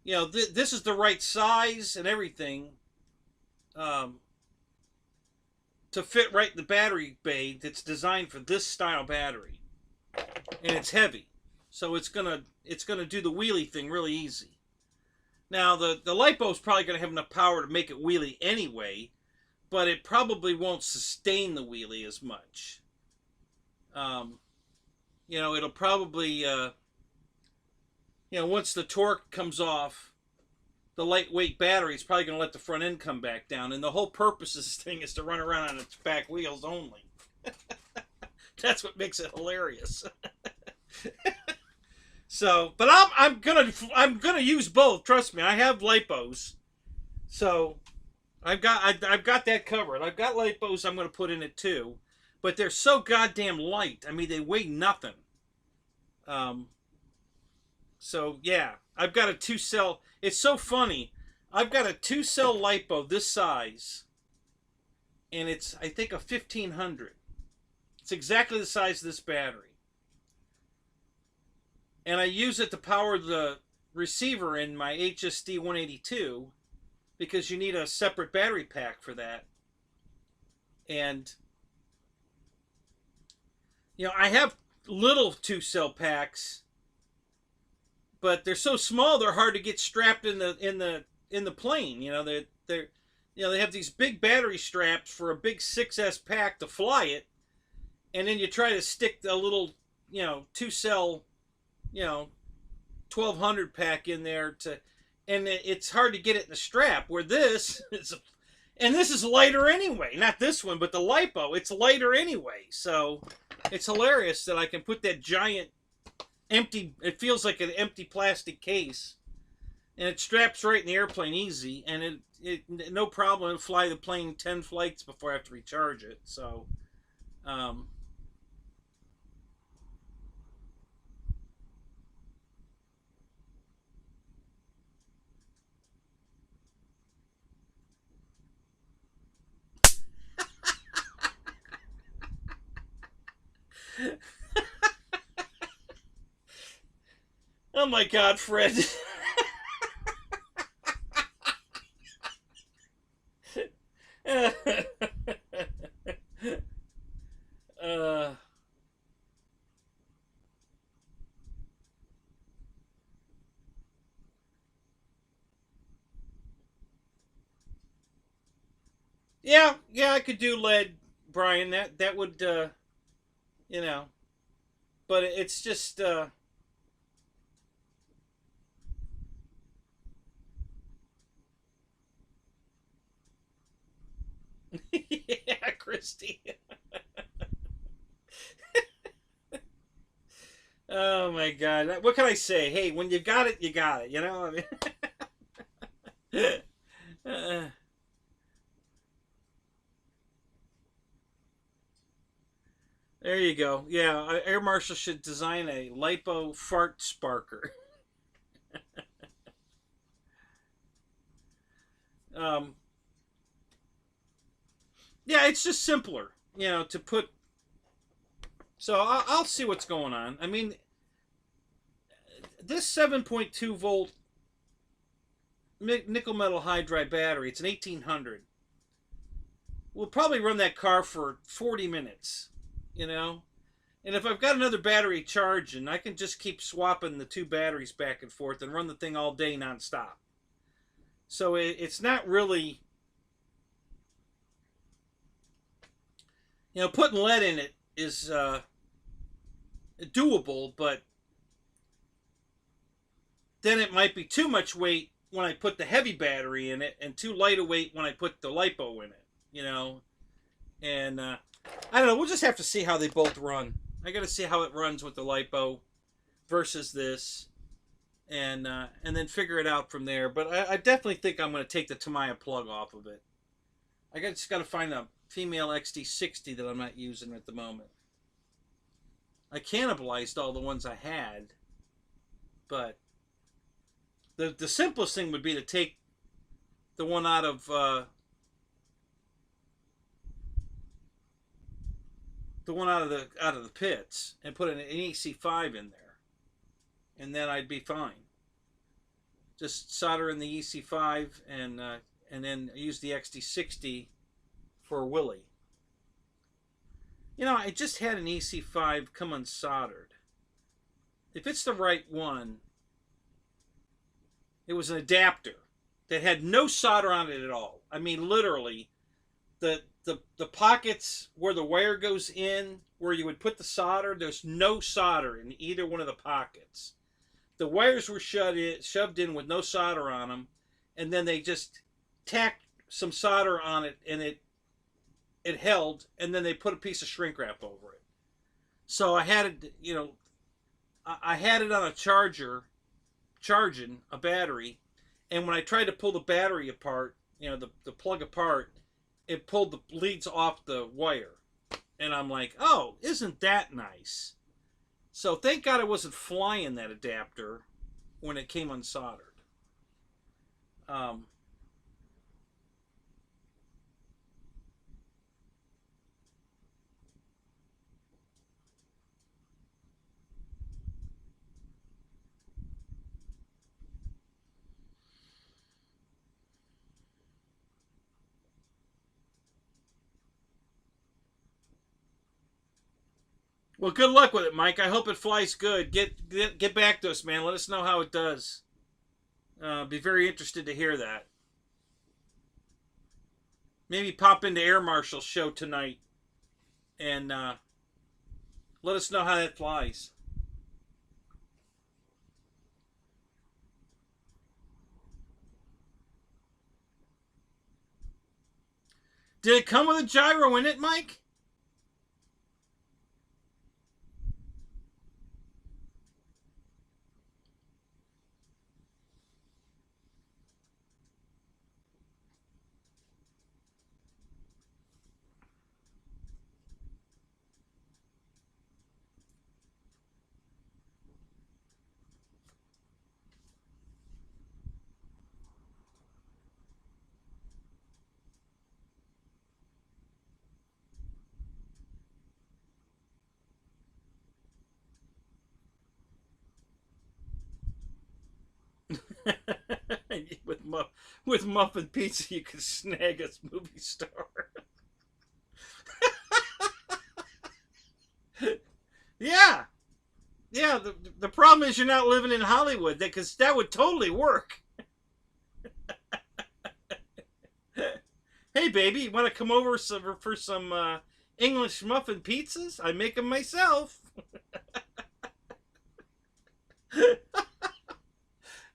this is the right size and everything to fit right in the battery bay that's designed for this style battery. And it's heavy. So it's gonna do the wheelie thing really easy. Now, the lipo is probably going to have enough power to make it wheelie anyway, but it probably won't sustain the wheelie as much. It'll probably... once the torque comes off, the lightweight battery is probably going to let the front end come back down. And the whole purpose of this thing is to run around on its back wheels only. That's what makes it hilarious. So, but I'm gonna use both. Trust me, I have lipos, so I've got that covered. I've got lipos I'm gonna put in it too, but they're so goddamn light. I mean, they weigh nothing. So yeah, I've got a 2-cell. It's so funny. I've got a 2-cell lipo this size, and it's, I think, a 1500. It's exactly the size of this battery. And I use it to power the receiver in my HSD 182 because you need a separate battery pack for that. And, I have little 2-cell packs, but they're so small they're hard to get strapped in the plane. They have these big battery straps for a big 6S pack to fly it, and then you try to stick a little 2-cell 1200 pack in there and it's hard to get it in the strap, where this is lighter anyway. Not this one, but the lipo, it's lighter anyway. So it's hilarious that I can put that giant empty, it feels like an empty plastic case, and it straps right in the airplane easy, and it no problem. It'll fly the plane 10 flights before I have to recharge it. So oh my God, Fred. Yeah, I could do lead, Brian. That would, but it's just, yeah, Christy. Oh my God, what can I say? Hey, when you got it, you got it. I mean, there you go. Yeah, Air Marshal should design a lipo fart sparker. um, yeah, it's just simpler, to put So I'll see what's going on. I mean, this 7.2 volt nickel metal hydride battery, it's an 1800. We'll probably run that car for 40 minutes, you know? And if I've got another battery charging, I can just keep swapping the two batteries back and forth and run the thing all day nonstop. So it's not really, putting lead in it is doable, but then it might be too much weight when I put the heavy battery in it and too light a weight when I put the lipo in it, And I don't know. We'll just have to see how they both run. I got to see how it runs with the lipo versus this, and then figure it out from there. But I definitely think I'm going to take the Tamiya plug off of it. I just got to find a female XT60 that I'm not using at the moment. I cannibalized all the ones I had, but the simplest thing would be to take the one out of the pits and put an EC5 in there, and then I'd be fine. Just solder in the EC5 and then use the XT60 for a Willy. I just had an EC5 come unsoldered. If it's the right one, it was an adapter that had no solder on it at all. I mean, literally, the pockets where the wire goes in, where you would put the solder, there's no solder in either one of the pockets. The wires were shoved in with no solder on them, and then they just tacked some solder on it, and it held, and then they put a piece of shrink wrap over it. So I had it, I had it on a charger, charging a battery, and when I tried to pull the battery apart, the plug apart, it pulled the leads off the wire. And I'm like, oh, isn't that nice? So thank God I wasn't flying that adapter when it came unsoldered. Well, good luck with it, Mike. I hope it flies good. Get back to us, man. Let us know how it does. Be very interested to hear that. Maybe pop into Air Marshal's show tonight and let us know how that flies. Did it come with a gyro in it, Mike? with muffin pizza, you could snag a movie star. Yeah, yeah. The problem is you're not living in Hollywood, because that would totally work. Hey, baby, you want to come over for some English muffin pizzas? I make them myself.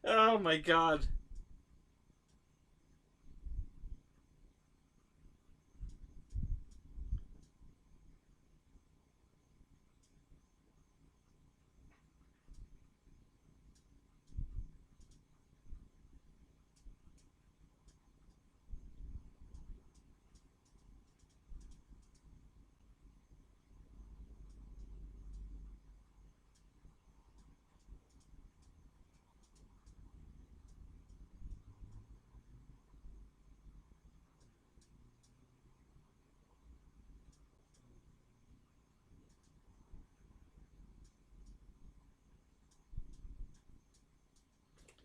Oh my God.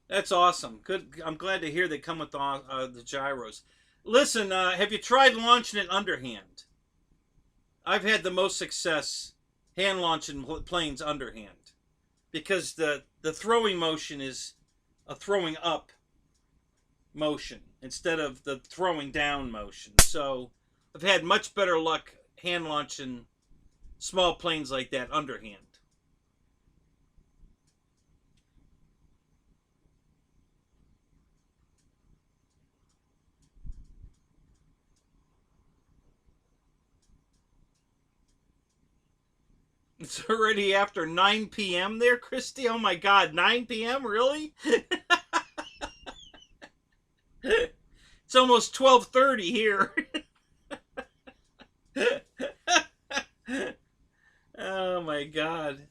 That's awesome. Good. I'm glad to hear they come with the gyros. Listen, have you tried launching it underhand? I've had the most success hand launching planes underhand because the throwing motion is a throwing up motion instead of the throwing down motion. So I've had much better luck hand launching small planes like that underhand. It's already after 9 p.m. there, Christy. Oh my God, 9 p.m. Really? It's almost 12:30 here. Oh my God.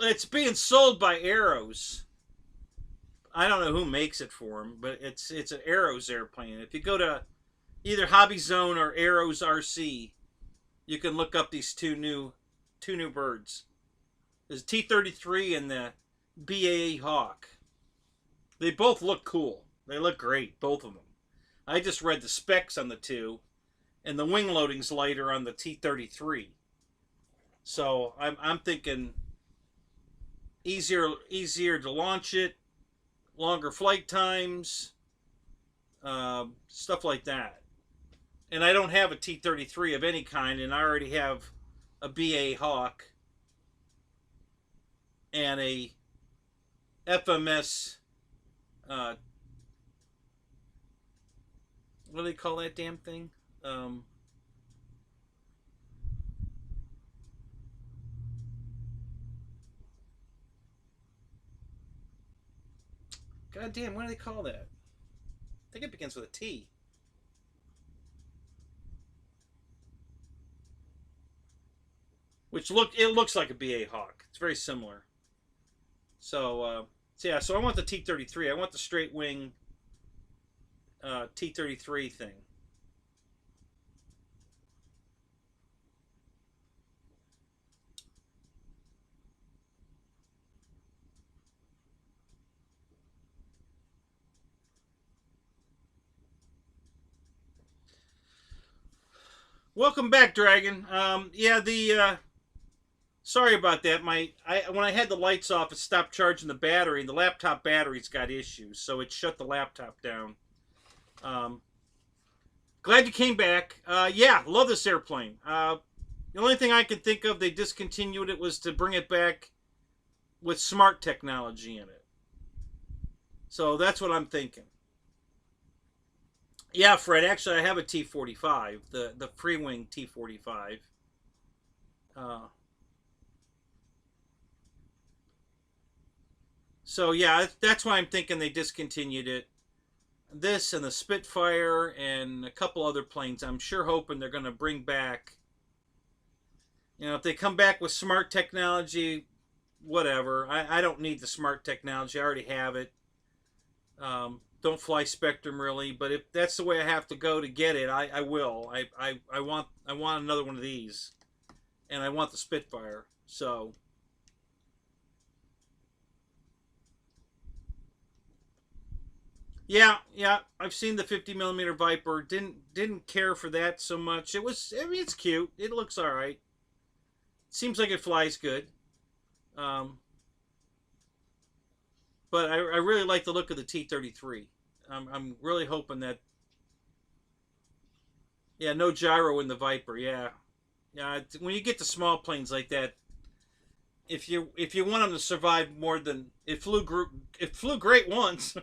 It's being sold by Arrows. I don't know who makes it for them, but it's an Arrows airplane. If you go to either Hobby Zone or Arrows RC, you can look up these two new birds. There's T-33 and the BAE Hawk. They both look cool. They look great, both of them. I just read the specs on the two, and the wing loading's lighter on the T-33. So I'm thinking easier to launch it, longer flight times, stuff like that. And I don't have a T-33 of any kind, and I already have a BA Hawk and a FMS. What do they call that damn thing? God damn, what do they call that? I think it begins with a T. Which looks like a BA Hawk. It's very similar. So yeah, so I want the T-33. I want the straight wing T-33 thing. Welcome back, Dragon. Yeah, the sorry about that. When I had the lights off, it stopped charging the battery, and the laptop battery's got issues, so it shut the laptop down. Um, Glad you came back. Yeah, love this airplane. The only thing I could think of they discontinued it was to bring it back with smart technology in it. So that's what I'm thinking. Yeah, Fred. Actually, I have a T-45, the free wing T-45. Uh, so yeah, that's why I'm thinking they discontinued it. This and the Spitfire and a couple other planes. I'm sure hoping they're going to bring back. If they come back with smart technology, whatever. I don't need the smart technology. I already have it. Don't fly Spectrum really, but if that's the way I have to go to get it, I will. I want another one of these, and I want the Spitfire. So yeah, I've seen the 50 millimeter Viper. Didn't care for that so much. I mean, it's cute. It looks all right. Seems like it flies good. Um, but I really like the look of the T-33. I'm really hoping that. Yeah, no gyro in the Viper. Yeah, yeah. When you get to small planes like that, if you want them to survive more than it flew great once,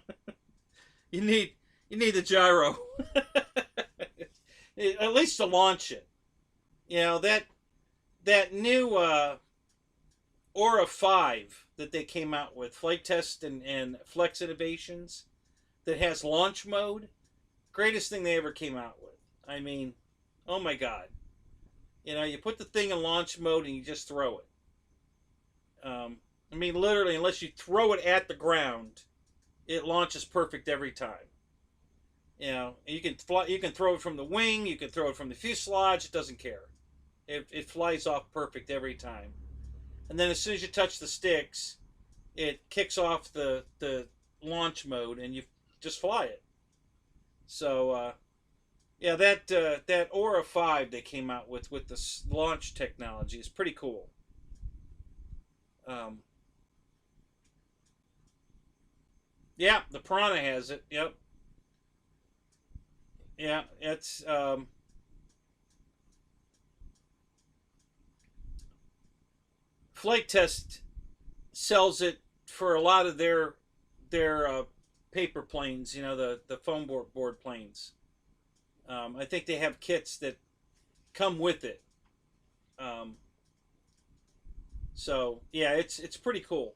you need you need the gyro at least to launch it. That new Aura 5 that they came out with, Flight Test and Flex Innovations, that has launch mode. Greatest thing they ever came out with. I mean, oh my God. You put the thing in launch mode and you just throw it. I mean, literally, unless you throw it at the ground, it launches perfect every time. You know, you can fly, you can throw it from the wing, you can throw it from the fuselage. It doesn't care. It flies off perfect every time. And then as soon as you touch the sticks, it kicks off the launch mode, and you just fly it. So yeah, that Aura 5 they came out with the launch technology is pretty cool. Um, yeah, the Piranha has it. Yep. Yeah, it's Flight Test sells it for a lot of their paper planes. You know, the foam board planes. I think they have kits that come with it. Um, so yeah, it's pretty cool.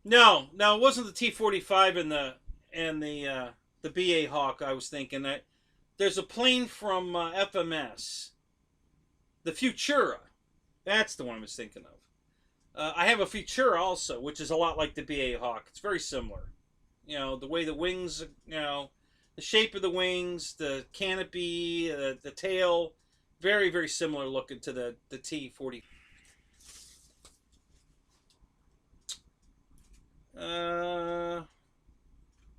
No, no, it wasn't the T-45 and the BA Hawk. I was thinking that there's a plane from FMS, the Futura. That's the one I was thinking of. I have a Futura also, which is a lot like the BA Hawk. It's very similar. You know, the way the wings, you know, the shape of the wings, the canopy, the tail, very very similar looking to the T-40. Uh,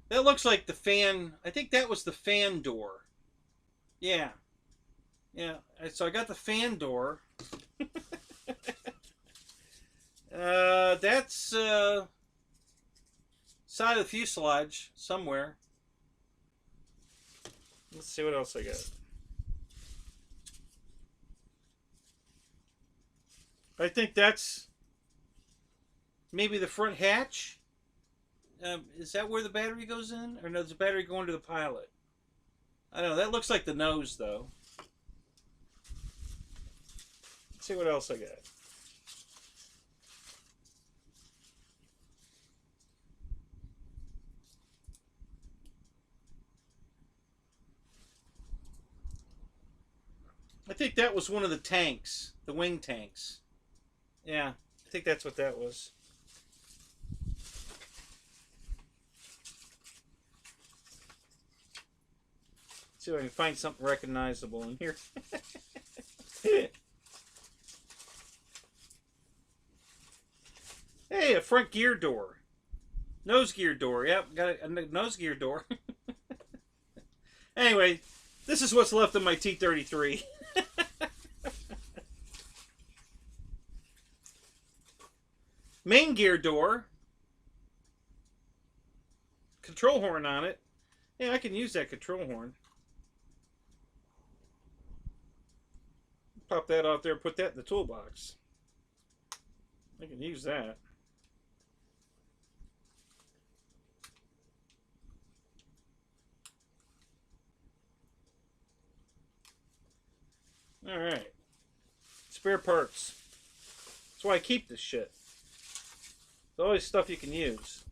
that looks like the fan. I think that was the fan door. Yeah, yeah. So I got the fan door. That's side of the fuselage somewhere. Let's see what else I got. I think that's maybe the front hatch. Is that where the battery goes in, or no? Does the battery go into the pilot? I don't know. That looks like the nose, though. Let's see what else I got. I think that was one of the tanks, the wing tanks. Yeah, I think that's what that was. Let's see if I can find something recognizable in here. Hey, a front gear door. Nose gear door. Yep, got a nose gear door. Anyway, this is what's left of my T-33. Main gear door. Control horn on it. Yeah, I can use that control horn. Pop that off there, put that in the toolbox. I can use that. Alright. Spare parts. That's why I keep this shit. There's always stuff you can use.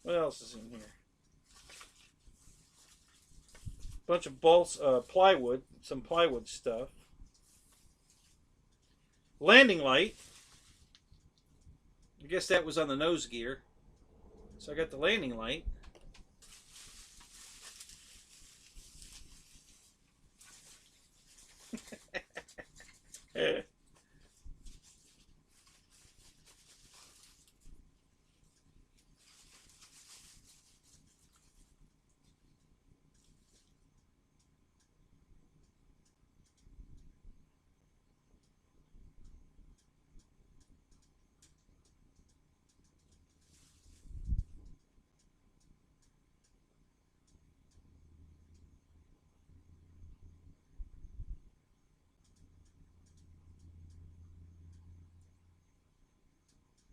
What else is in here? Bunch of bolts, plywood, some plywood stuff. Landing light. I guess that was on the nose gear. So I got the landing light.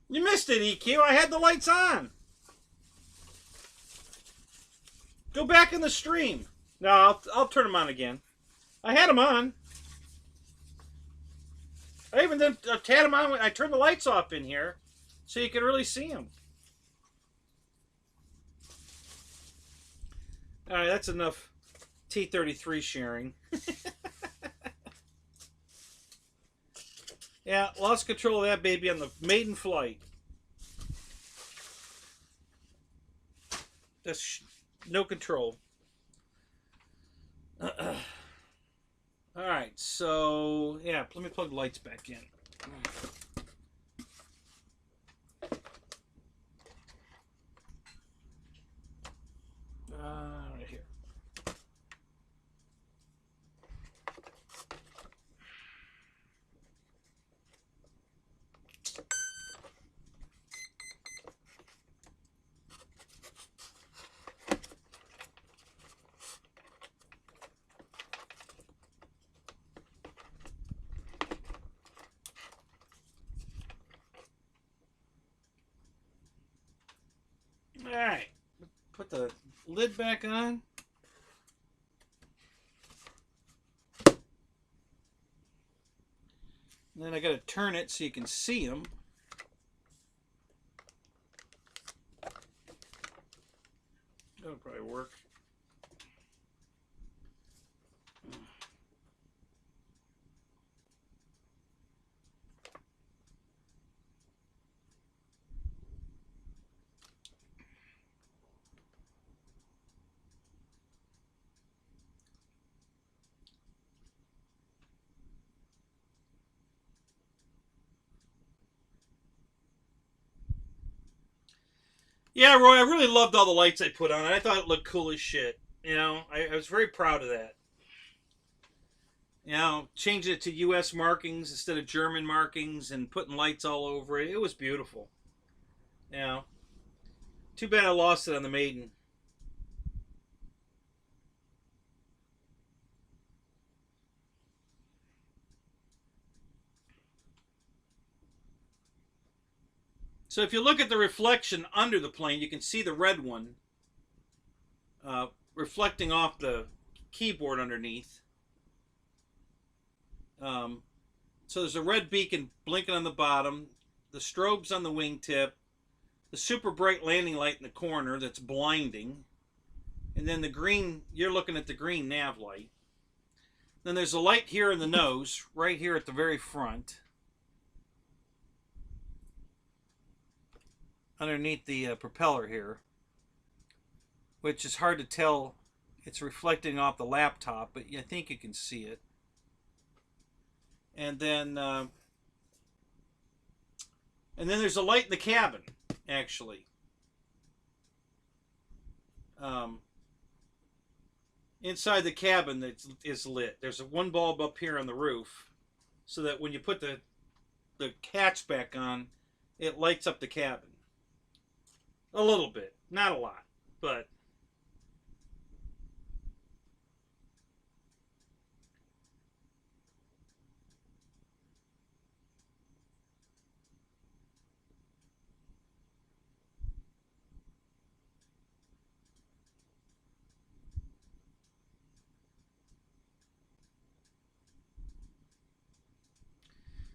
You missed it, EQ. I had the lights on. Go back in the stream. No, I'll turn them on again. I had them on. I even then had them on when I turned the lights off in here. so you can really see them. All right, that's enough T-33 sharing. Yeah, lost control of that baby on the maiden flight. That's no control. All right, so yeah, let me plug the lights back in. Right here. All right, put the lid back on. And then I got to turn it so you can see them. That'll probably work. Yeah, Roy, I really loved all the lights I put on it. I thought it looked cool as shit. You know, I was very proud of that. You know, changing it to U.S. markings instead of German markings and putting lights all over it. It was beautiful. You know, too bad I lost it on the maiden. So if you look at the reflection under the plane, you can see the red one reflecting off the keyboard underneath. So there's a red beacon blinking on the bottom, the strobes on the wingtip, the super bright landing light in the corner that's blinding, and then the green, you're looking at the green nav light. Then there's a light here in the nose, right here at the very front, underneath the propeller here, which is hard to tell. It's reflecting off the laptop, but I think you can see it. And then there's a light in the cabin, actually. Inside the cabin that is lit. There's one bulb up here on the roof, so that when you put the catch back on, it lights up the cabin. A little bit, not a lot, but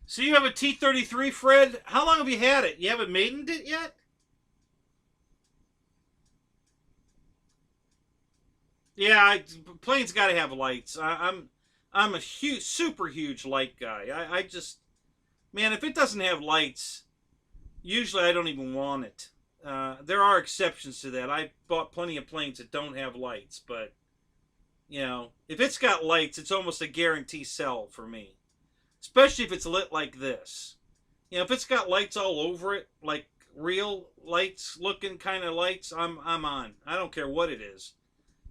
so you have a T-33, Fred. How long have you had it? You haven't maidened it yet? Yeah, planes got to have lights. I'm a huge, super huge light guy. I just, man, if it doesn't have lights, usually I don't even want it. There are exceptions to that. I bought plenty of planes that don't have lights, but you know, if it's got lights, it's almost a guarantee sell for me. Especially if it's lit like this. You know, if it's got lights all over it, like real lights looking kind of lights, I'm on. I don't care what it is.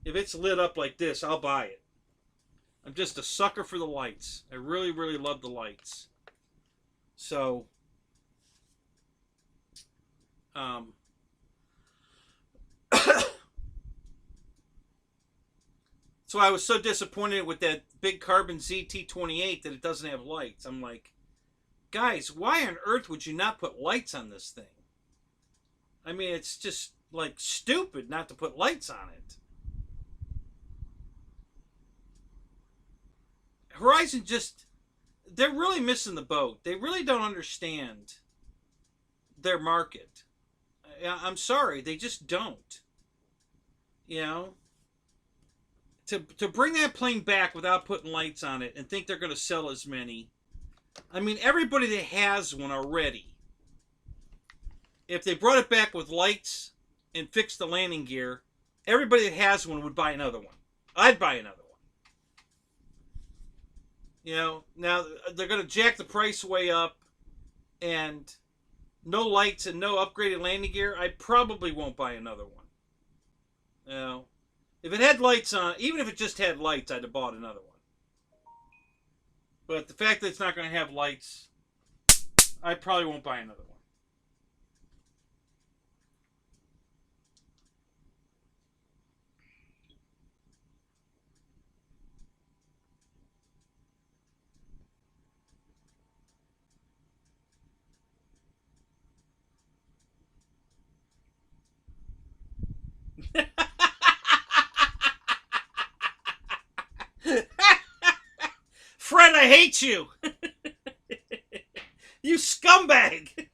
If it's lit up like this, I'll buy it. I'm just a sucker for the lights. I really, really love the lights. So, so I was so disappointed with that big carbon ZT-28 that it doesn't have lights. I'm like, guys, why on earth would you not put lights on this thing? I mean, it's just like stupid not to put lights on it. Horizon just, they're really missing the boat. They really don't understand their market. I'm sorry, they just don't. You know, to bring that plane back without putting lights on it and think they're going to sell as many. I mean, everybody that has one already, if they brought it back with lights and fixed the landing gear, everybody that has one would buy another one. I'd buy another one. You know, now they're going to jack the price way up, and no lights and no upgraded landing gear, I probably won't buy another one. You know, if it had lights on, even if it just had lights, I'd have bought another one. But the fact that it's not going to have lights, I probably won't buy another one. Fred, I hate you. You scumbag.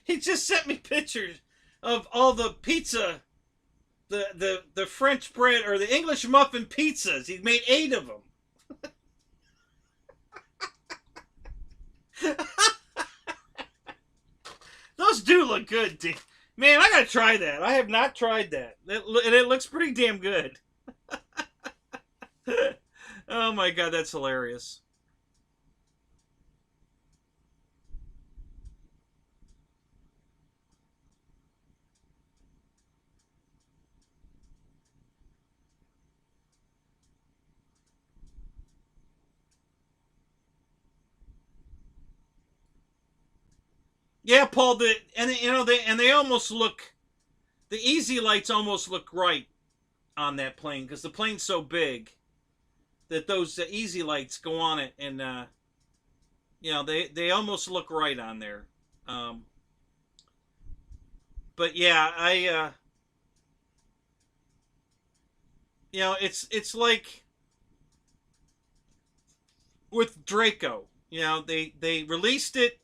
He just sent me pictures of all the pizza, the French bread or the English muffin pizzas. He made 8 of them. Those do look good, dude. Man, I gotta try that. I have not tried that. And it looks pretty damn good. Oh my god, that's hilarious. Yeah, Paul, they almost look, the easy lights almost look right on that plane because the plane's so big that those easy lights go on it, and they almost look right on there. Um, but yeah, it's like with Draco. They released it.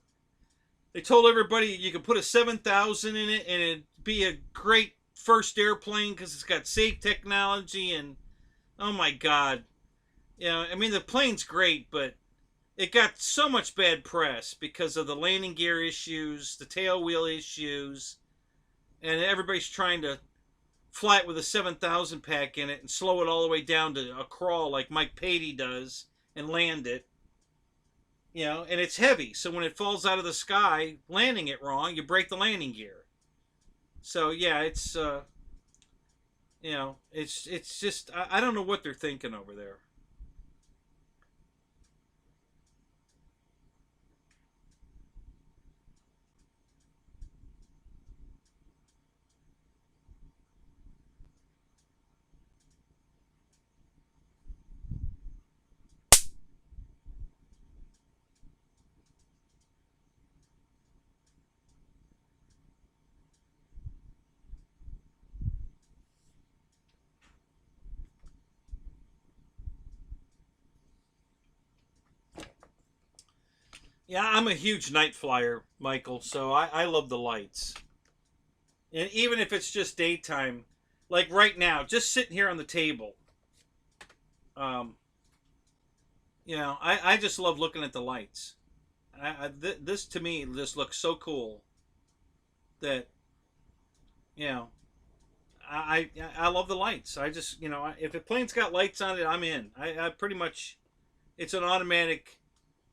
They told everybody you could put a 7,000 in it and it'd be a great first airplane because it's got safe technology, and oh my god, I mean the plane's great, but it got so much bad press because of the landing gear issues, the tail wheel issues, and everybody's trying to fly it with a 7,000 pack in it and slow it all the way down to a crawl like Mike Patey does and land it. And it's heavy, so when it falls out of the sky, landing it wrong, you break the landing gear. So yeah, it's just I don't know what they're thinking over there. Yeah, I'm a huge night flyer, Michael, so I love the lights. And even if it's just daytime, like right now, just sitting here on the table, um, I just love looking at the lights. This to me just looks so cool that you know I love the lights. I just if a plane's got lights on it, I'm in. I pretty much, it's an automatic.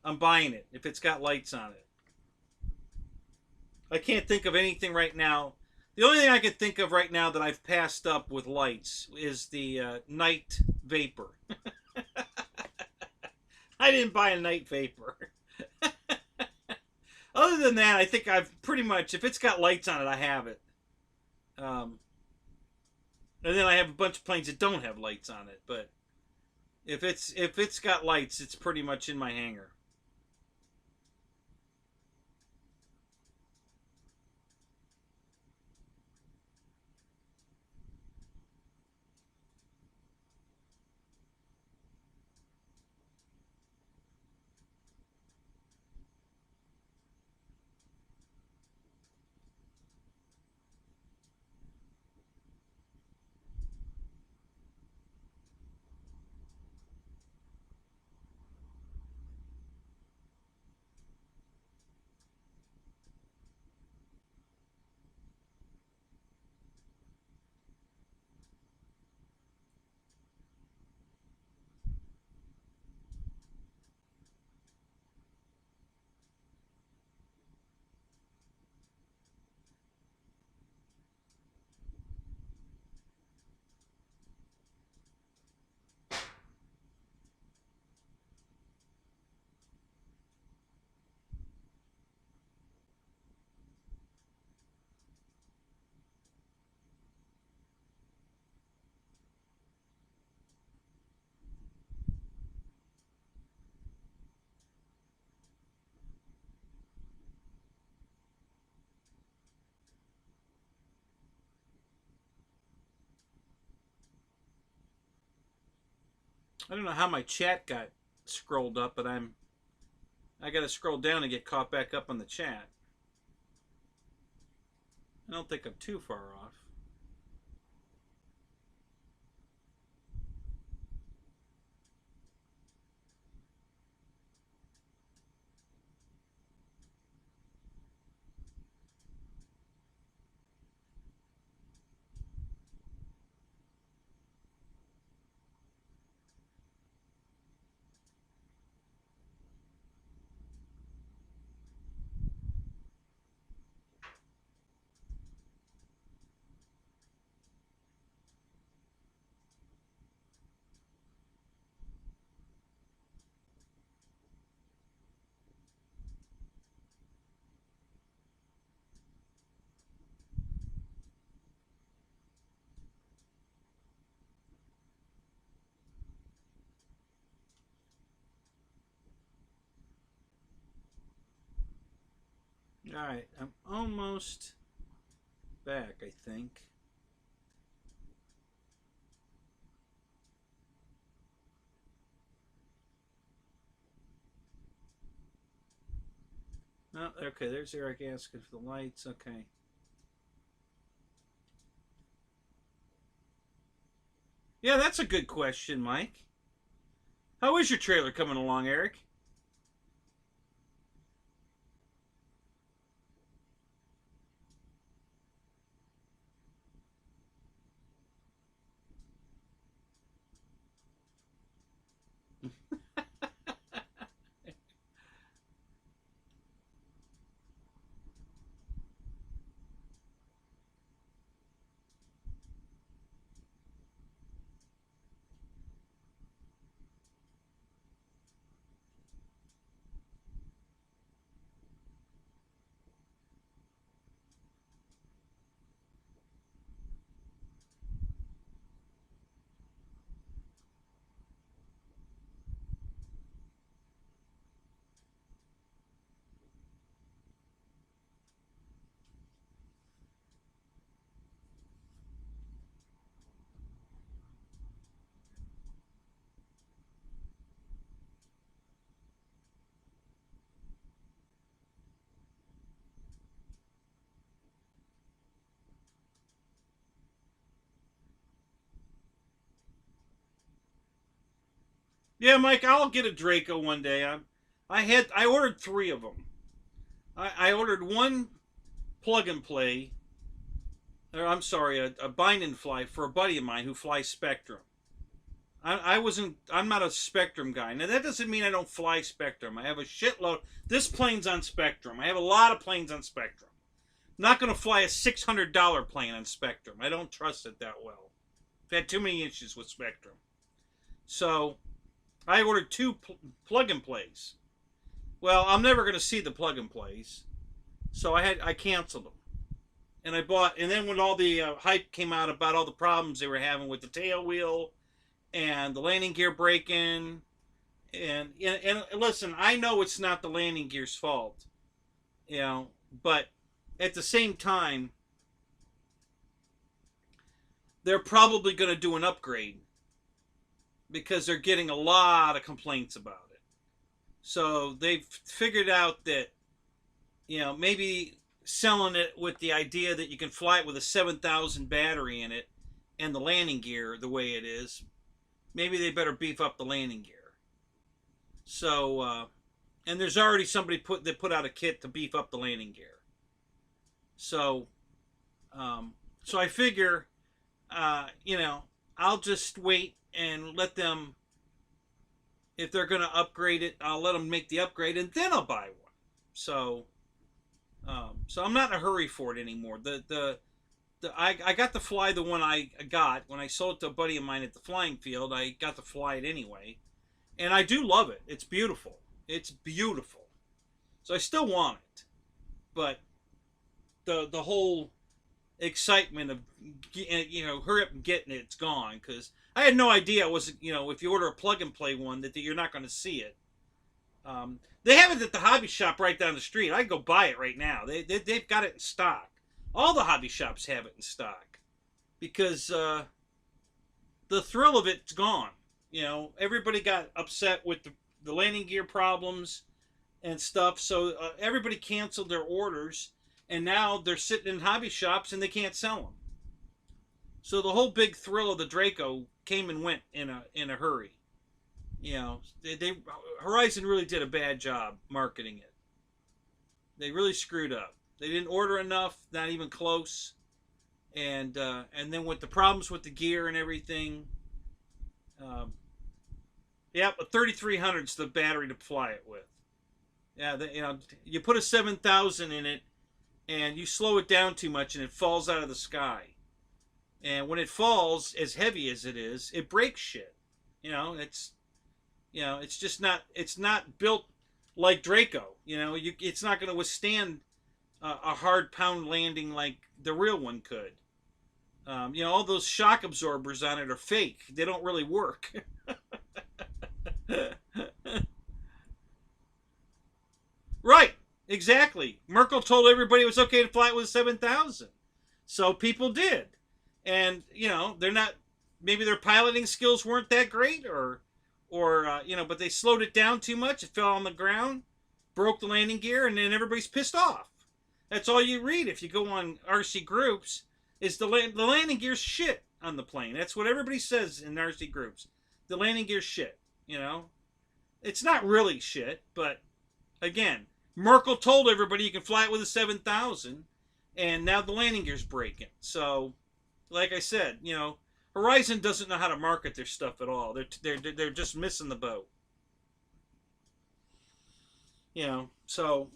I'm buying it if it's got lights on it. I can't think of anything right now. The only thing I can think of right now that I've passed up with lights is the night vapor. I didn't buy a night vapor. Other than that, I think I've pretty much, if it's got lights on it, I have it. Um, and then I have a bunch of planes that don't have lights on it. But if it's got lights, it's pretty much in my hangar. I don't know how my chat got scrolled up, but I got to scroll down and get caught back up on the chat. I don't think I'm too far off. All right, I'm almost back, I think. Oh, okay, there's Eric asking for the lights. Okay. Yeah, that's a good question, Mike. How is your trailer coming along, Eric? Yeah, Mike, I'll get a Draco one day. I ordered 3 of them. I ordered one plug and play, or I'm sorry, a bind and fly for a buddy of mine who flies Spectrum. I'm not a Spectrum guy. Now that doesn't mean I don't fly Spectrum. I have a shitload. This plane's on Spectrum. I have a lot of planes on Spectrum. I'm not going to fly a $600 plane on Spectrum. I don't trust it that well. I've had too many issues with Spectrum. So I ordered 2 plug and plays. Well, I'm never going to see the plug and plays, so I canceled them. And I bought, and then when all the hype came out about all the problems they were having with the tail wheel and the landing gear breaking, and listen, I know it's not the landing gear's fault, but at the same time, they're probably going to do an upgrade because they're getting a lot of complaints about it. So they've figured out that, maybe selling it with the idea that you can fly it with a 7,000 battery in it and the landing gear the way it is, maybe they better beef up the landing gear. So, and there's already somebody that put out a kit to beef up the landing gear. So, so I figure, I'll just wait and let them, if they're going to upgrade it, I'll let them make the upgrade and then I'll buy one. So, so I'm not in a hurry for it anymore. I got to fly the one I got when I sold it to a buddy of mine at the flying field. I got to fly it anyway, and I do love it. It's beautiful. It's beautiful. So I still want it, but the whole excitement of hurry up and getting it, it's gone, because I had no idea it was, if you order a plug and play one that you're not going to see it. They have it at the hobby shop right down the street. I can go buy it right now. They've got it in stock. All the hobby shops have it in stock because the thrill of it's gone. You know, everybody got upset with the landing gear problems and stuff, so everybody canceled their orders, and now they're sitting in hobby shops and they can't sell them. So the whole big thrill of the Draco came and went in a hurry. You know, Horizon really did a bad job marketing it. They really screwed up. They didn't order enough, not even close, and then with the problems with the gear and everything. Yeah, a 3300 is the battery to fly it with. Yeah, you know, you put a 7000 in it, and you slow it down too much, and it falls out of the sky. And when it falls, as heavy as it is, it breaks shit. You know, it's just not. It's not built like Draco. You know, it's not going to withstand a hard pound landing like the real one could. You know, all those shock absorbers on it are fake. They don't really work. Right, exactly. Merkel told everybody it was okay to fly it with 7000. So people did. And, you know, they're not, maybe their piloting skills weren't that great, or you know, but they slowed it down too much. It fell on the ground, broke the landing gear, and then everybody's pissed off. That's all you read if you go on RC groups, is the landing gear's shit on the plane. That's what everybody says in RC groups. The landing gear's shit, you know. It's not really shit, but again, Merkel told everybody you can fly it with a 7000, and now the landing gear's breaking. So, like I said, you know, Horizon doesn't know how to market their stuff at all. They're just missing the boat. You know, so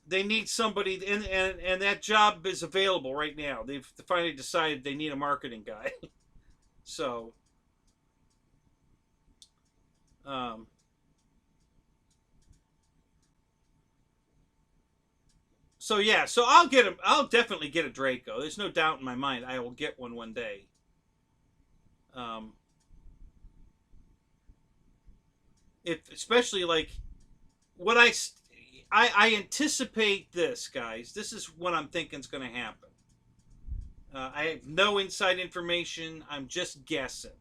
they need somebody, and that job is available right now. They've finally decided they need a marketing guy. So, um, so yeah, so I'll get him. I'll definitely get a Draco. There's no doubt in my mind I will get one day. Um, if especially like what I anticipate this, guys. This is what I'm thinking is going to happen. I have no inside information. I'm just guessing.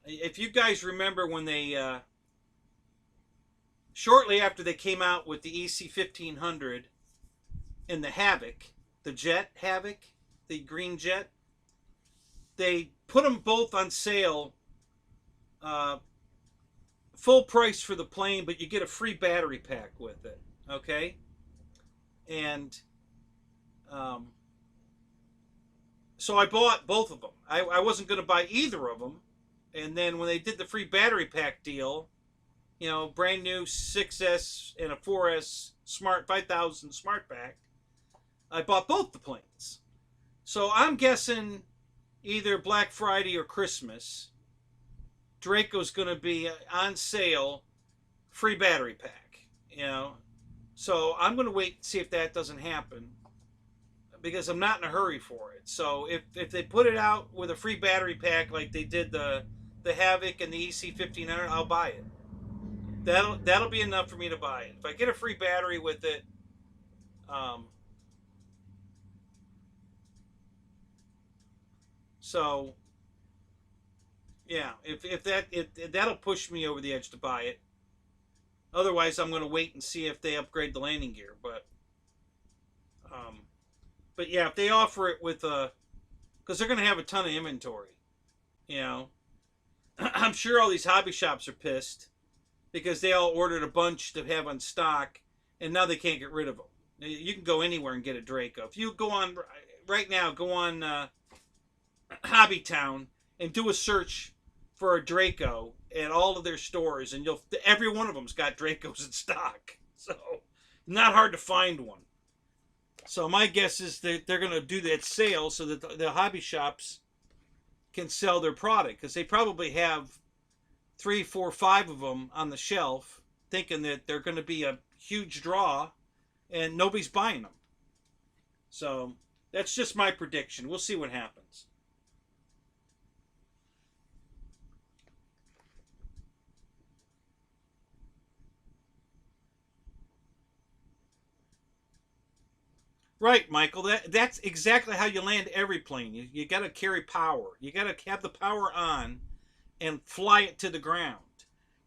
If you guys remember when they shortly after they came out with the EC 1500 and the Havoc, the Jet Havoc, the green jet, they put them both on sale, full price for the plane, but you get a free battery pack with it. Okay, and so I bought both of them. I wasn't going to buy either of them, and then when they did the free battery pack deal, you know, brand new 6S and a 4S Smart 5000 Smart Pack, I bought both the planes. So I'm guessing either Black Friday or Christmas, Draco's going to be on sale, free battery pack, you know. So I'm going to wait and see if that doesn't happen, because I'm not in a hurry for it. So if they put it out with a free battery pack like they did the Havoc and the EC 1500, I'll buy it. That'll be enough for me to buy it. If I get a free battery with it, so yeah, if that'll push me over the edge to buy it. Otherwise, I'm going to wait and see if they upgrade the landing gear. But yeah, if they offer it with because they're going to have a ton of inventory, you know, I'm sure all these hobby shops are pissed because they all ordered a bunch to have on stock, and now they can't get rid of them. You can go anywhere and get a Draco. If you go on right now, go on Hobby Town and do a search for a Draco at all of their stores, and every one of them's got Dracos in stock. So not hard to find one. So my guess is that they're going to do that sale so that the hobby shops can sell their product, because they probably have 3, 4, 5 of them on the shelf, thinking that they're going to be a huge draw, and nobody's buying them. So that's just my prediction. We'll see what happens. Right, Michael. That's exactly how you land every plane. You got to carry power. You got to have the power on, and fly it to the ground.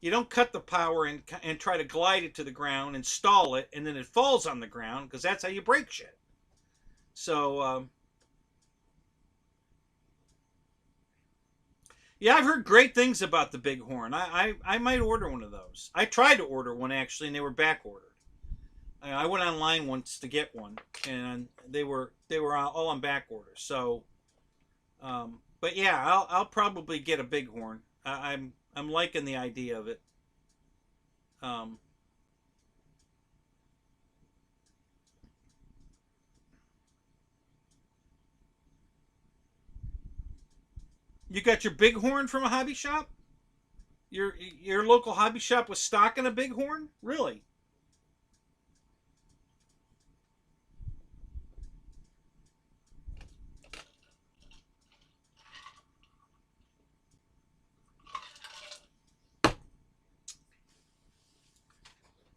You don't cut the power and try to glide it to the ground and stall it, and then it falls on the ground, because that's how you break shit. So, yeah, I've heard great things about the Bighorn. I might order one of those. I tried to order one, actually, and they were back ordered. I went online once to get one, and they were all on back order. So, but yeah, I'll probably get a Bighorn. I'm liking the idea of it. Um, you got your Bighorn from a hobby shop? Your local hobby shop was stocking a Bighorn? Really?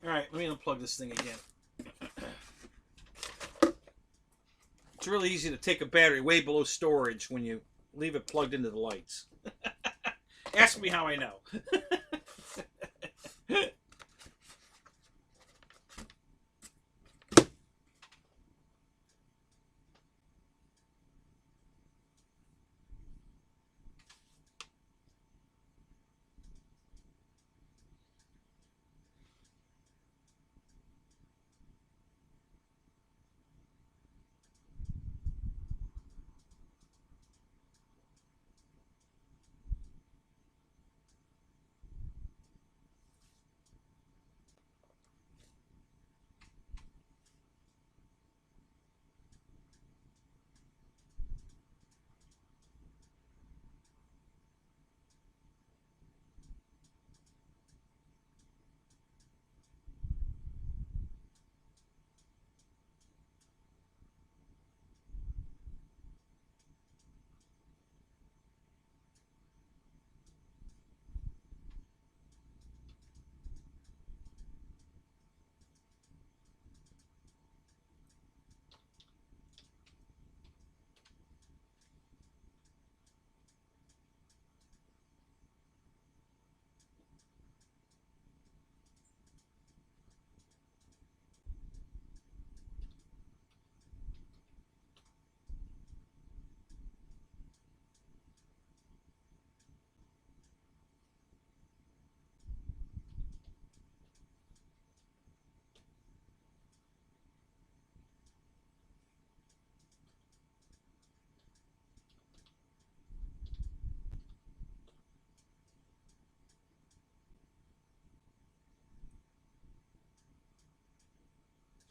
All right, let me unplug this thing again. It's really easy to take a battery way below storage when you leave it plugged into the lights. Ask me how I know.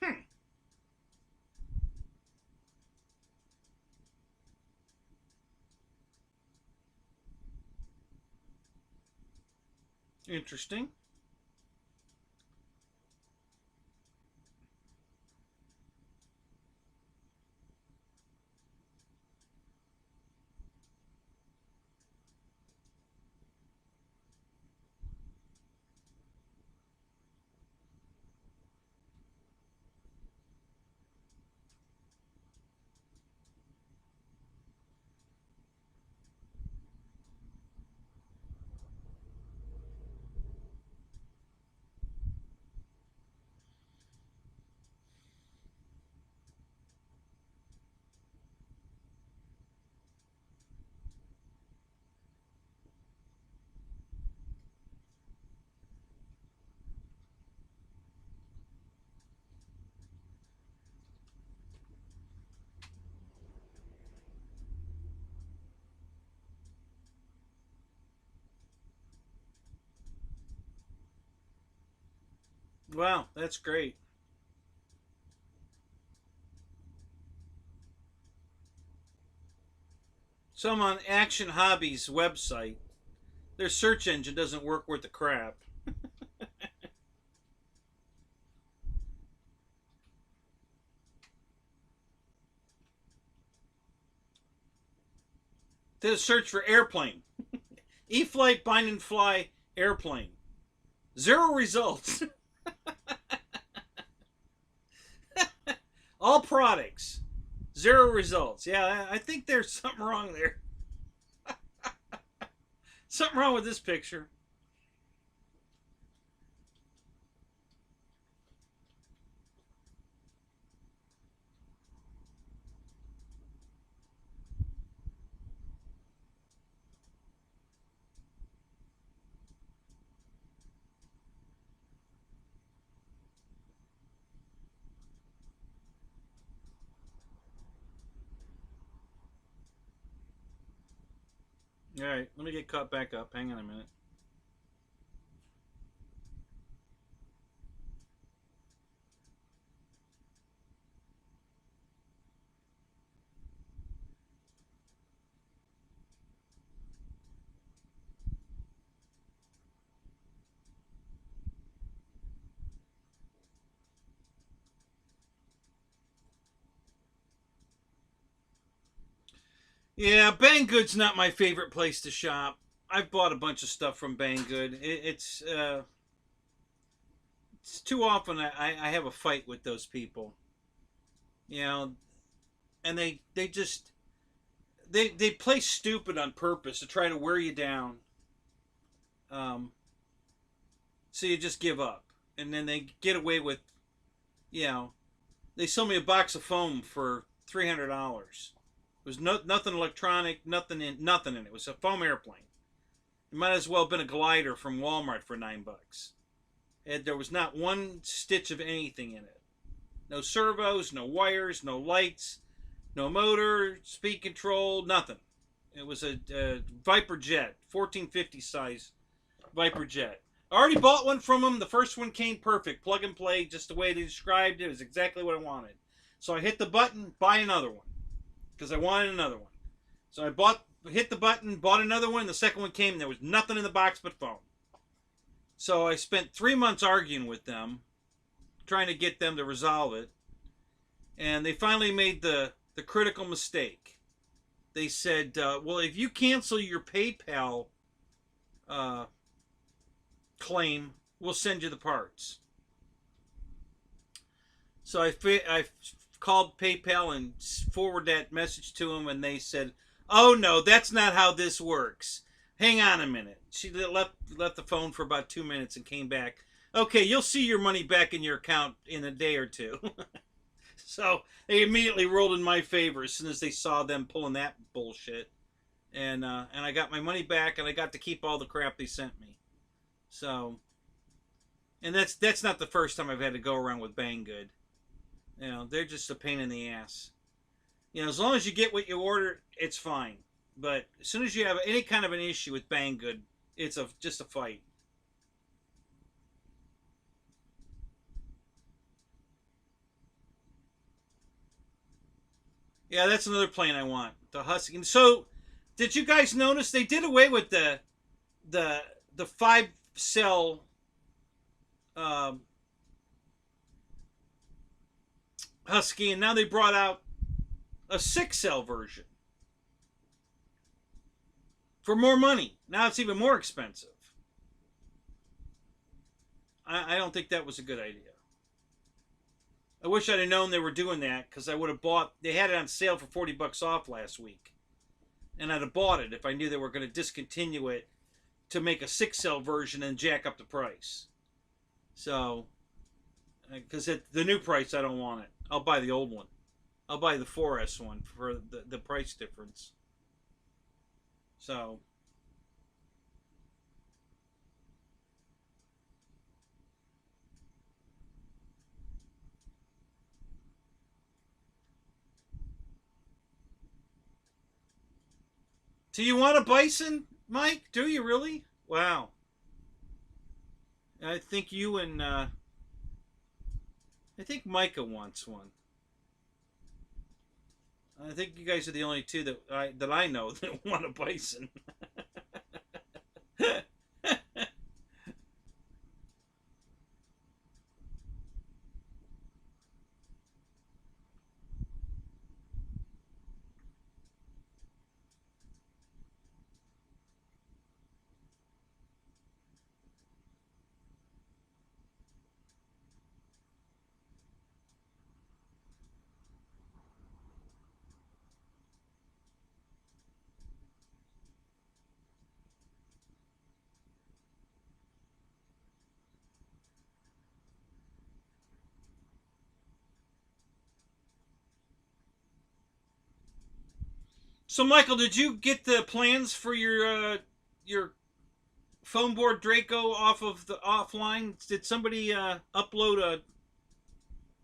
Hmm. Interesting. Wow, that's great. So I'm on Action Hobbies website. Their search engine doesn't work worth a crap. Did a search for airplane. E-Flight Bind and Fly airplane. Zero results. All products. Zero results. Yeah, I think there's something wrong there. Something wrong with this picture. All right, let me get caught back up. Hang on a minute. Yeah, Banggood's not my favorite place to shop. I've bought a bunch of stuff from Banggood. It's too often I have a fight with those people. You know, and they just they play stupid on purpose to try to wear you down. Um, so you just give up, and then they get away with, you know, they sold me a box of foam for $300. It was nothing electronic, nothing in it. It was a foam airplane. It might as well have been a glider from Walmart for $9. And there was not one stitch of anything in it. No servos, no wires, no lights, no motor, speed control, nothing. It was a Viper Jet, 1450 size Viper Jet. I already bought one from them. The first one came perfect, plug and play, just the way they described it. It was exactly what I wanted. So I hit the button, buy another one, because I wanted another one. So hit the button, bought another one. The second one came, and there was nothing in the box but foam. So I spent 3 months arguing with them, trying to get them to resolve it. And they finally made the critical mistake. They said, well, if you cancel your PayPal uh, claim, we'll send you the parts. So I called PayPal and forwarded that message to them, and they said, oh, no, that's not how this works. Hang on a minute. She left the phone for about 2 minutes and came back. Okay, you'll see your money back in your account in a day or two. So they immediately rolled in my favor as soon as they saw them pulling that bullshit, and I got my money back, and I got to keep all the crap they sent me. So, and that's not the first time I've had to go around with Banggood. You know, they're just a pain in the ass. You know, as long as you get what you ordered, it's fine. But as soon as you have any kind of an issue with Banggood, it's just a fight. Yeah, that's another plane I want. The Husky. And so, did you guys notice they did away with the the 5 cell um, Husky, and now they brought out a 6 cell version for more money. Now it's even more expensive. I don't think that was a good idea. I wish I'd have known they were doing that, because I would have bought. They had it on sale for $40 off last week, and I'd have bought it if I knew they were going to discontinue it to make a 6 cell version and jack up the price. So, because at the new price, I don't want it. I'll buy the old one. I'll buy the 4S one for the price difference. So, do you want a bison, Mike? Do you really? Wow. I think you and I think Micah wants one. I think you guys are the only two that I know that want a bison. So, Michael, did you get the plans for your foam board Draco off of the offline? Did somebody upload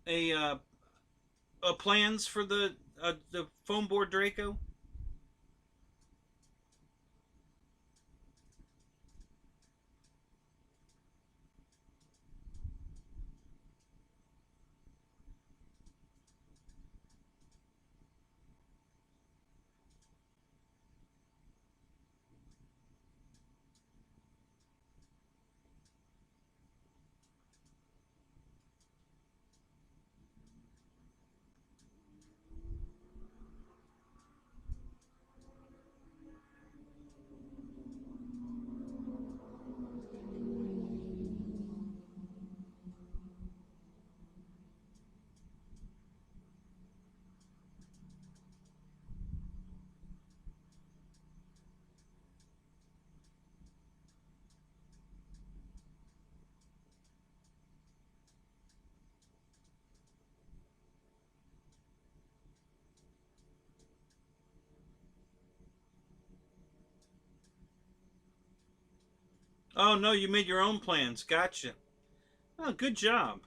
a plans for the foam board Draco? Oh no, you made your own plans. Gotcha. Oh, good job.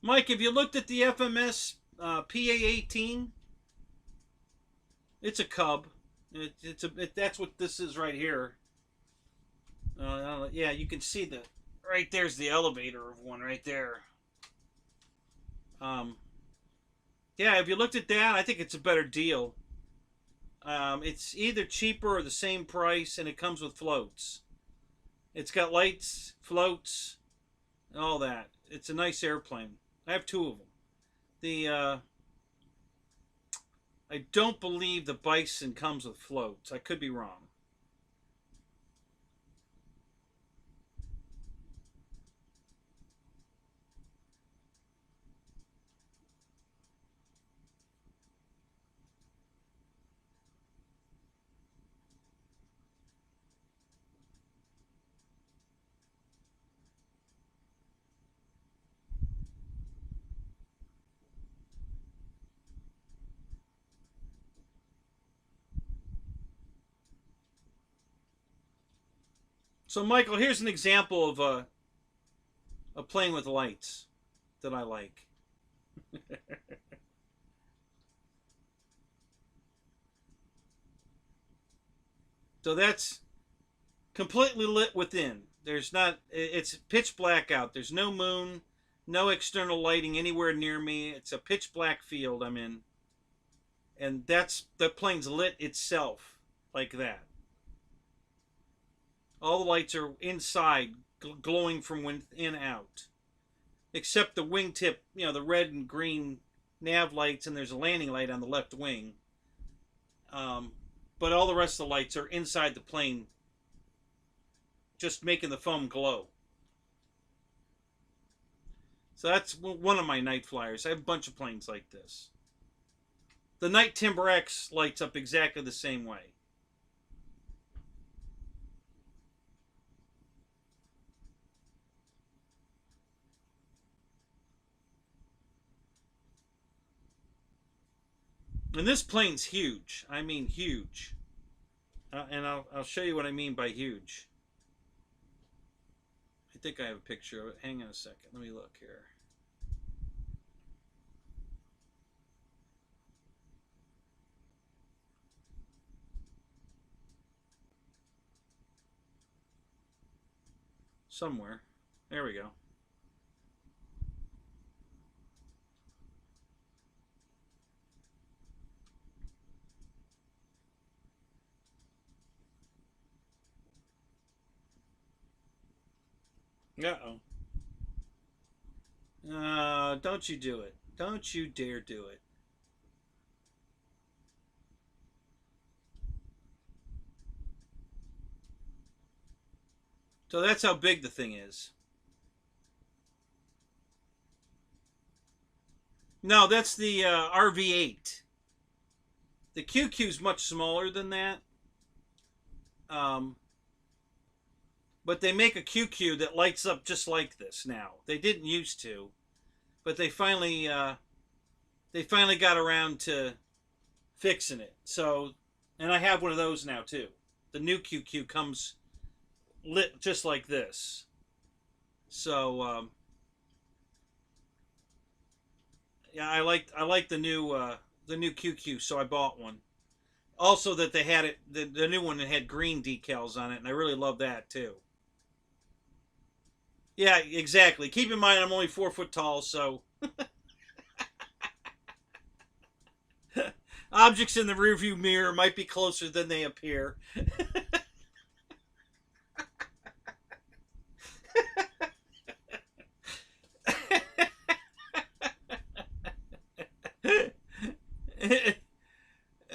Mike, have you looked at the FMS PA18? It's a Cub. That's what this is right here. Yeah, you can see the right there's the elevator of one right there. Um, yeah, have you looked at that? I think it's a better deal. It's either cheaper or the same price, and it comes with floats. It's got lights, floats, and all that. It's a nice airplane. I have two of them. The I don't believe the Bison comes with floats. I could be wrong. So, Michael, here's an example of playing with lights that I like. So that's completely lit within. There's not. It's pitch black out. There's no moon, no external lighting anywhere near me. It's a pitch black field I'm in, and that's the plane's lit itself like that. All the lights are inside, glowing from within out, except the wingtip. You know, the red and green nav lights, and there's a landing light on the left wing. Um, but all the rest of the lights are inside the plane, just making the foam glow. So that's one of my night flyers. I have a bunch of planes like this. The Night Timber X lights up exactly the same way. And this plane's huge. I mean huge. And I'll show you what I mean by huge. I think I have a picture of it. Hang on a second. Let me look here. Somewhere. There we go. Uh-oh. Don't you do it. Don't you dare do it. So that's how big the thing is. No, that's the RV8. The QQ is much smaller than that. Um, but they make a QQ that lights up just like this now. They didn't used to, but they finally got around to fixing it. So, and I have one of those now too. The new QQ comes lit just like this. So, yeah, I like the new QQ, so I bought one. Also, that they had it, the new one that had green decals on it, and I really love that too. Yeah, exactly. Keep in mind, I'm only 4 foot tall, so objects in the rearview mirror might be closer than they appear.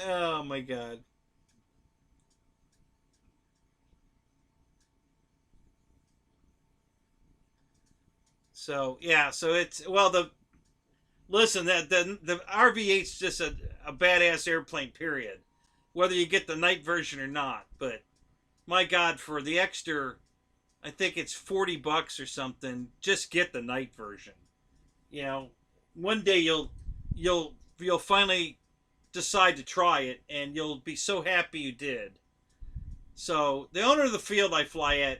Oh my god. So yeah, so it's well the listen that the RV8's just a badass airplane. Period. Whether you get the night version or not, but my God, for the extra, I think it's $40 or something. Just get the night version. You know, one day you'll finally decide to try it, and you'll be so happy you did. So the owner of the field I fly at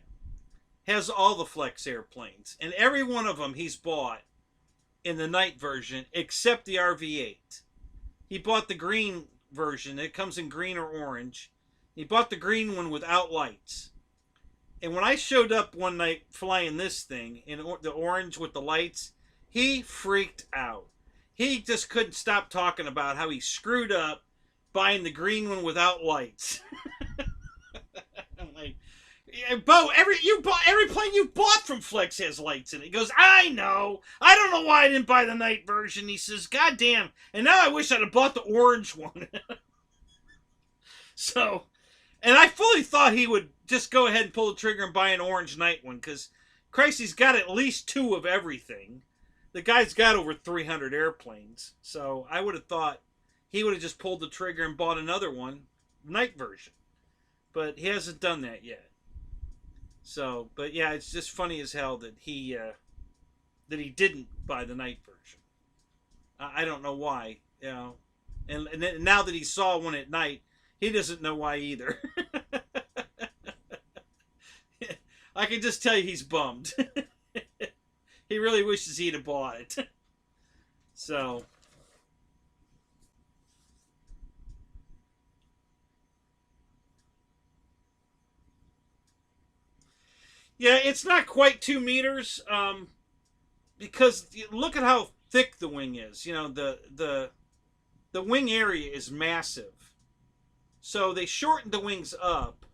has all the Flex airplanes, and every one of them he's bought in the night version except the RV8. He bought the green version. It comes in green or orange. He bought the green one without lights. And when I showed up one night flying this thing in the orange with the lights, he freaked out. He just couldn't stop talking about how he screwed up buying the green one without lights. I'm like, yeah, Bo, every plane you bought from Flex has lights in it. He goes, I know. I don't know why I didn't buy the night version. He says, God damn. And now I wish I'd have bought the orange one. So, and I fully thought he would just go ahead and pull the trigger and buy an orange night one, because Christ, he's got at least two of everything. The guy's got over 300 airplanes. So I would have thought he would have just pulled the trigger and bought another one, night version. But he hasn't done that yet. So, but yeah, it's just funny as hell that he didn't buy the night version. I don't know why, you know. And now that he saw one at night, he doesn't know why either. I can just tell you he's bummed. He really wishes he'd have bought it. So, yeah, it's not quite 2 meters. Because look at how thick the wing is. You know, the wing area is massive. So they shortened the wings up.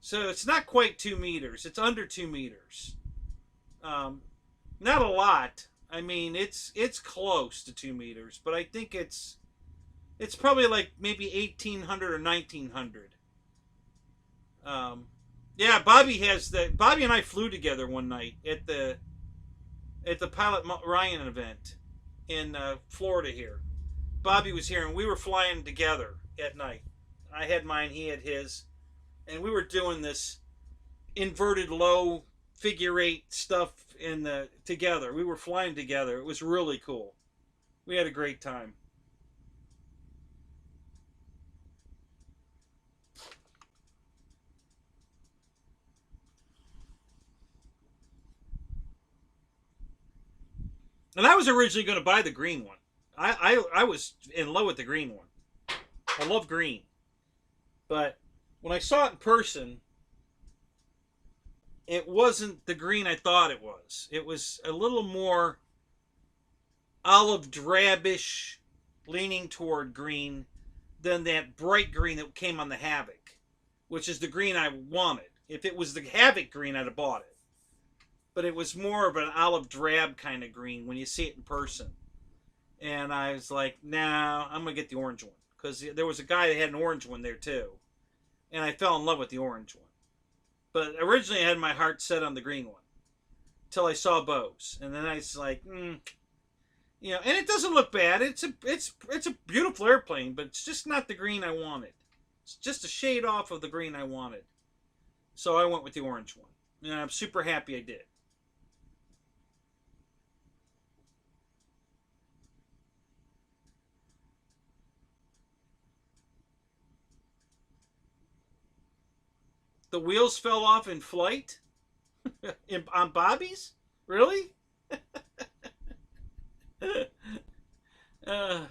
So it's not quite 2 meters. It's under 2 meters. Um, Not a lot. I mean, it's close to 2 meters, but I think it's probably like maybe 1800 or 1900. Yeah, Bobby and I flew together one night at the Pilot Ryan event in Florida here. Bobby was here, and we were flying together at night. I had mine, he had his, and we were doing this inverted low figure eight stuff in the together. We were flying together. It was really cool. We had a great time. And I was originally going to buy the green one. I was in love with the green one. I love green. But when I saw it in person, it wasn't the green I thought it was. It was a little more olive drabish, leaning toward green, than that bright green that came on the Havoc, which is the green I wanted. If it was the Havoc green, I'd have bought it. But it was more of an olive drab kind of green when you see it in person. And I was like, nah, I'm going to get the orange one. Because there was a guy that had an orange one there too. And I fell in love with the orange one. But originally I had my heart set on the green one. Until I saw Bose. And then I was like, you know, and it doesn't look bad. It's a beautiful airplane, but it's just not the green I wanted. It's just a shade off of the green I wanted. So I went with the orange one. And I'm super happy I did. The wheels fell off in flight? On Bobby's? Really? uh,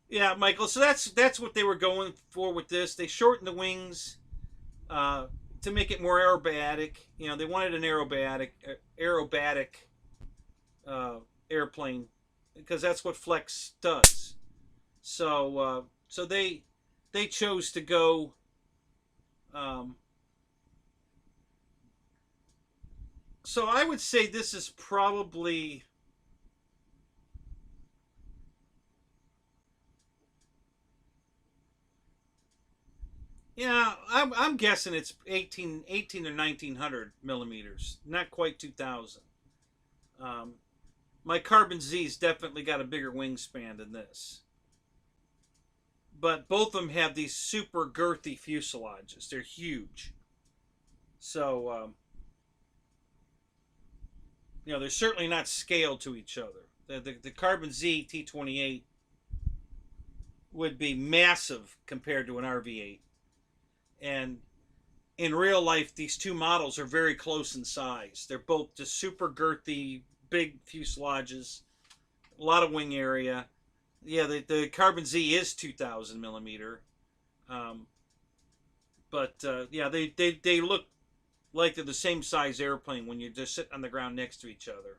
yeah, Michael. So that's what they were going for with this. They shortened the wings uh, to make it more aerobatic. You know, they wanted an aerobatic uh, airplane because that's what Flex does. So they chose to go. Um, so I would say this is probably, yeah, I'm guessing it's 18 or 1900 millimeters, not quite 2000. Um, my Carbon Z's definitely got a bigger wingspan than this. But both of them have these super girthy fuselages. They're huge. So, you know, they're certainly not scaled to each other. The Carbon Z T28 would be massive compared to an RV8. And in real life, these two models are very close in size. They're both just super girthy, big fuselages, a lot of wing area. Yeah, the Carbon Z is 2,000 millimeter. Um, but yeah, they look like they're the same size airplane when you just sit on the ground next to each other.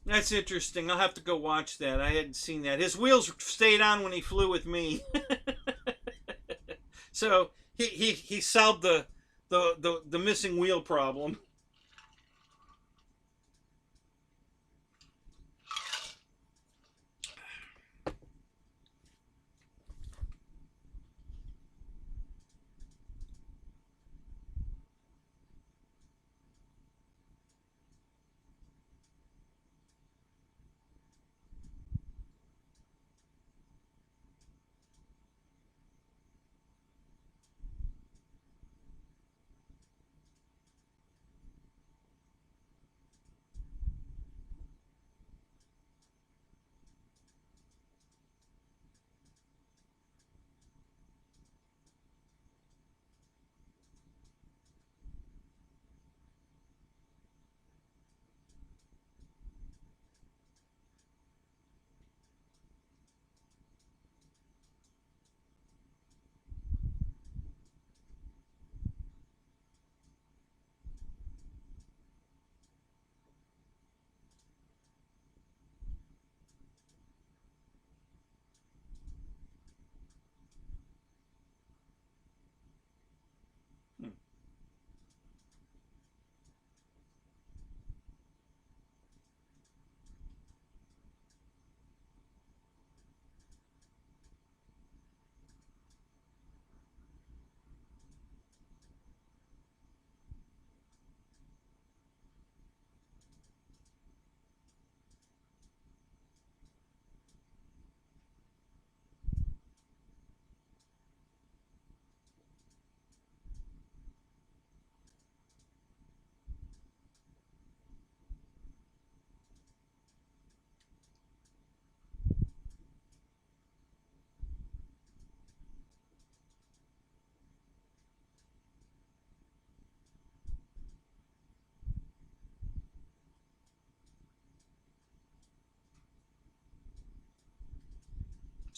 That's interesting. I'll have to go watch that. I hadn't seen that. His wheels stayed on when he flew with me. So he solved the missing wheel problem.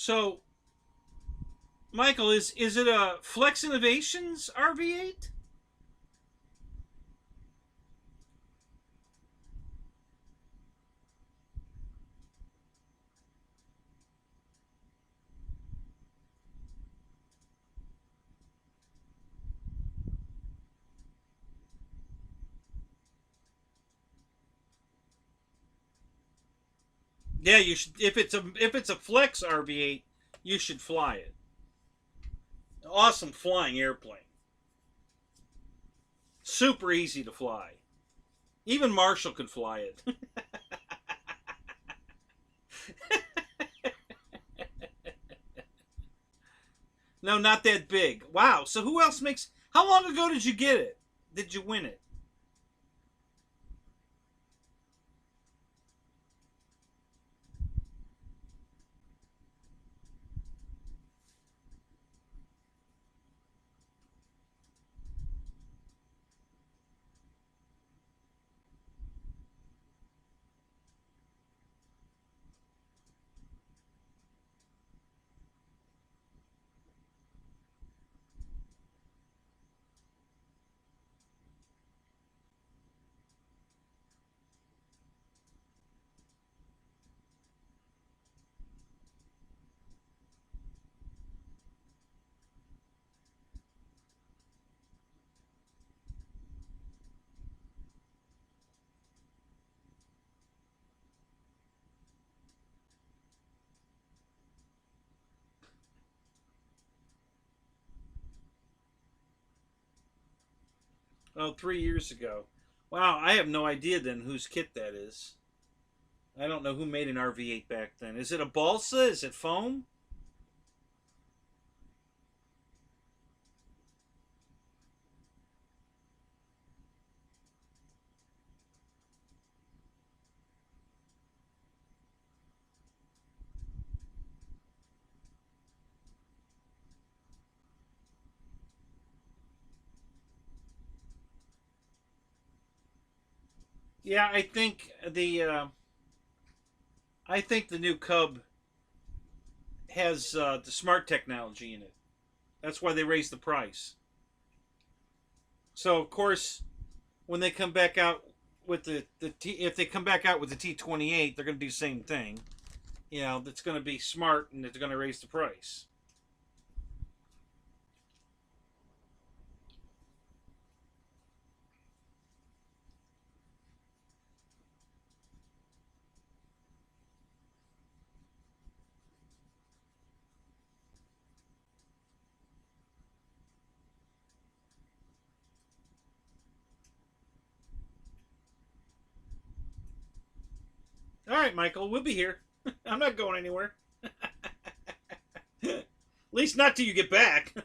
So, Michael, is it a Flex Innovations RV8? Yeah, you should. If it's a Flex RV8, you should fly it. Awesome flying airplane. Super easy to fly. Even Marshall could fly it. No, not that big. Wow. So who else makes? How long ago did you get it? Did you win it? Oh, 3 years ago. Wow, I have no idea then whose kit that is. I don't know who made an RV8 back then. Is it a balsa? Is it foam? Yeah, I think the new Cub has the smart technology in it. That's why they raised the price. So of course, when they come back out with if they come back out with the T28, they're going to do the same thing. You know, it's going to be smart and it's going to raise the price. All right, Michael, we'll be here. I'm not going anywhere. At least not till you get back.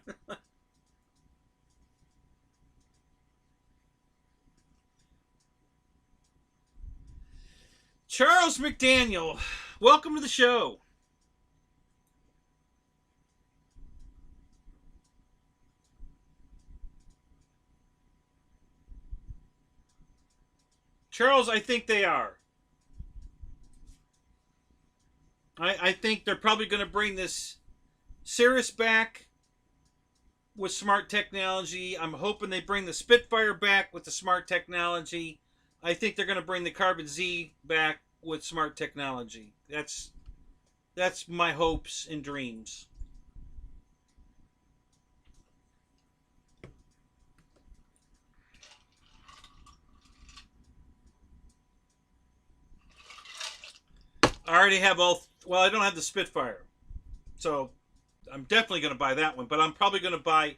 Charles McDaniel, welcome to the show. Charles, I think they are. I think they're probably going to bring this Cirrus back with smart technology. I'm hoping they bring the Spitfire back with the smart technology. I think they're going to bring the Carbon Z back with smart technology. That's my hopes and dreams. I already have all. Well, I don't have the Spitfire, so I'm definitely going to buy that one. But I'm probably going to buy,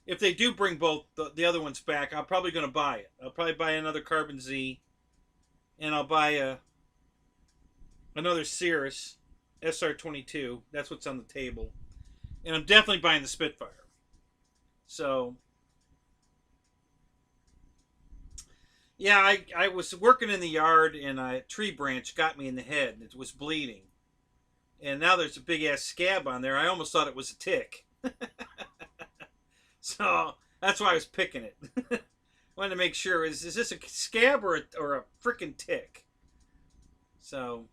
if they do bring both the other ones back, I'm probably going to buy it. I'll probably buy another Carbon Z, and I'll buy another Cirrus SR22. That's what's on the table, and I'm definitely buying the Spitfire. So yeah, I was working in the yard, and a tree branch got me in the head, and it was bleeding. And now there's a big ass scab on there. I almost thought it was a tick. So that's why I was picking it. Wanted to make sure, is this a scab or a freaking tick? So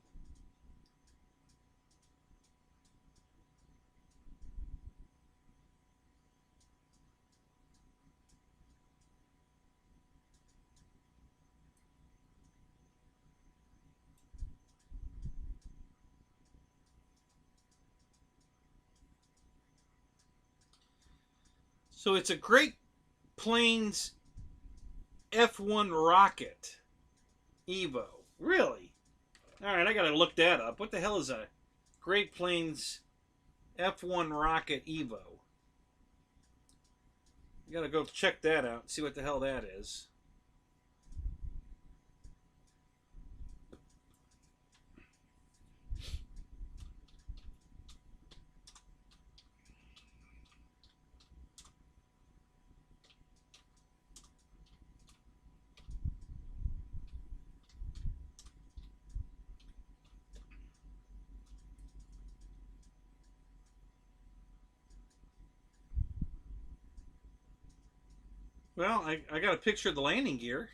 So it's a Great Plains F1 rocket Evo. Really? All right, I gotta look that up. What the hell is a Great Plains F1 rocket Evo? You gotta go check that out and see what the hell that is. Well, I got a picture of the landing gear.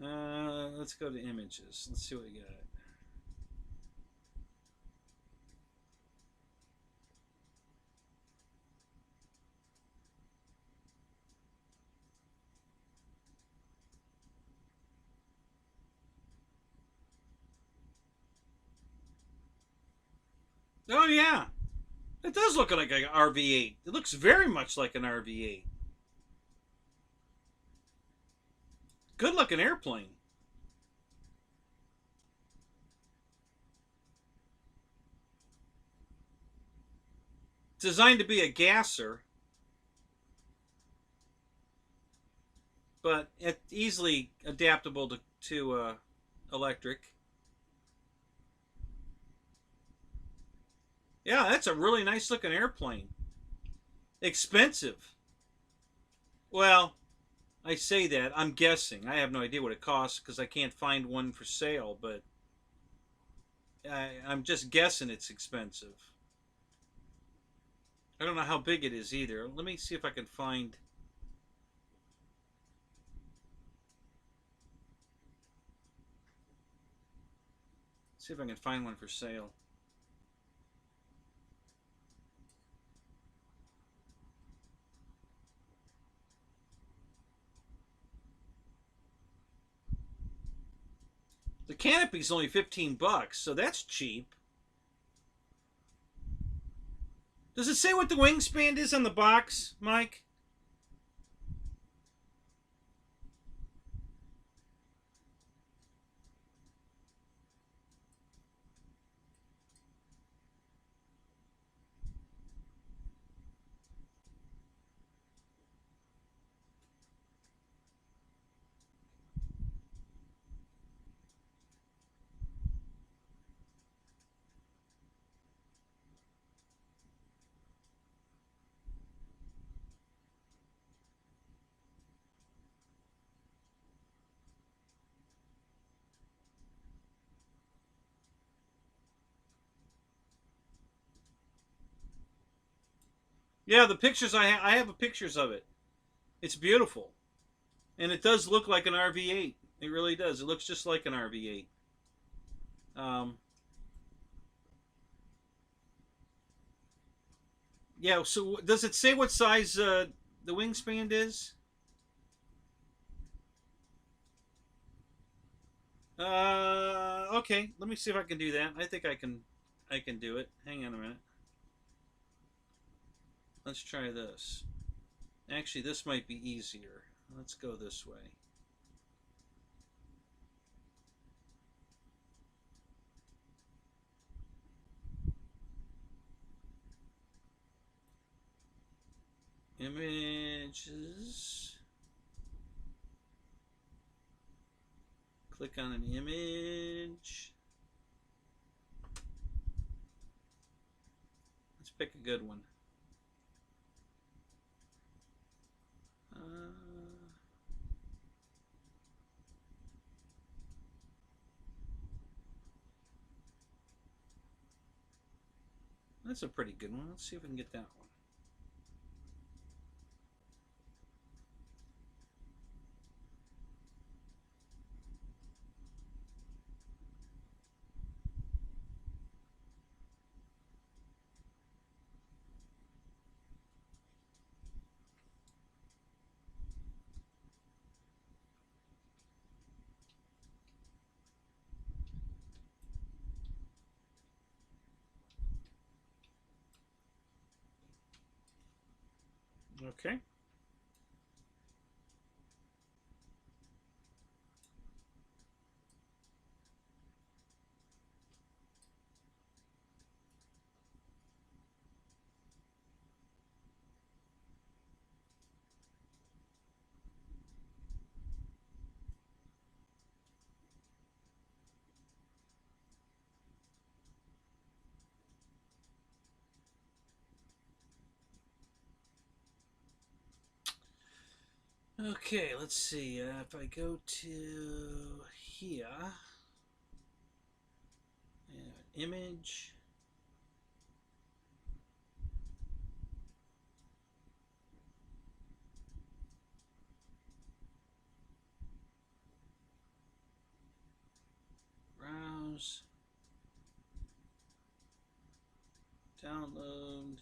Let's go to images. Let's see what we got. Oh yeah, it does look like an RV-8. It looks very much like an RV-8. Good looking airplane. Designed to be a gasser, but it's easily adaptable to electric. Yeah, that's a really nice looking airplane. Expensive. Well, I say that. I'm guessing. I have no idea what it costs because I can't find one for sale, but I'm just guessing it's expensive. I don't know how big it is either. Let me see if I can find. See if I can find one for sale. The canopy's only $15, so that's cheap. Does it say what the wingspan is on the box, Mike? Yeah, the pictures I have pictures of it. It's beautiful, and it does look like an RV-8. It really does. It looks just like an RV-8. Um, yeah. So does it say what size the wingspan is? Okay. Let me see if I can do that. I think I can. I can do it. Hang on a minute. Let's try this. Actually, this might be easier. Let's go this way. Images. Click on an image. Let's pick a good one. That's a pretty good one. Let's see if we can get that one. Okay. Okay, let's see. If I go to here, image. Browse. Download.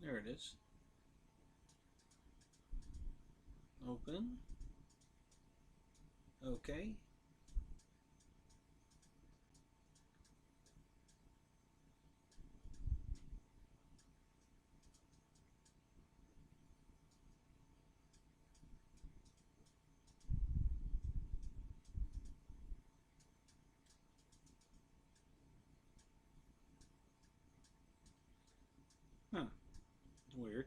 There it is. Open. Okay. Huh. Weird.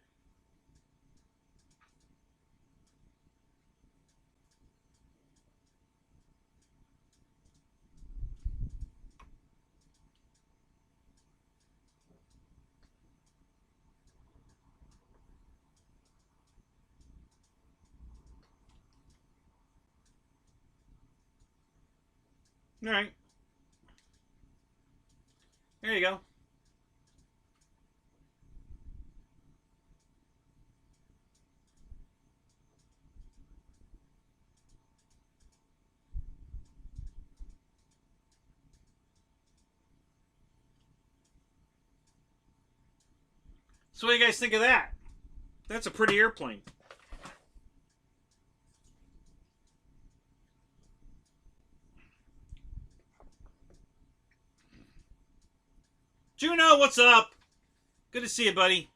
All right. There you go. So what do you guys think of that? That's a pretty airplane. Juno, what's up? Good to see you, buddy.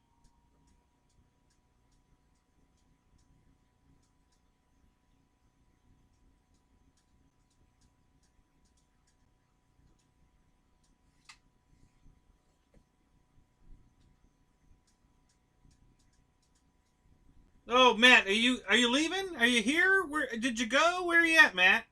Oh, Matt, are you leaving? Are you here? Where did you go? Where are you at, Matt?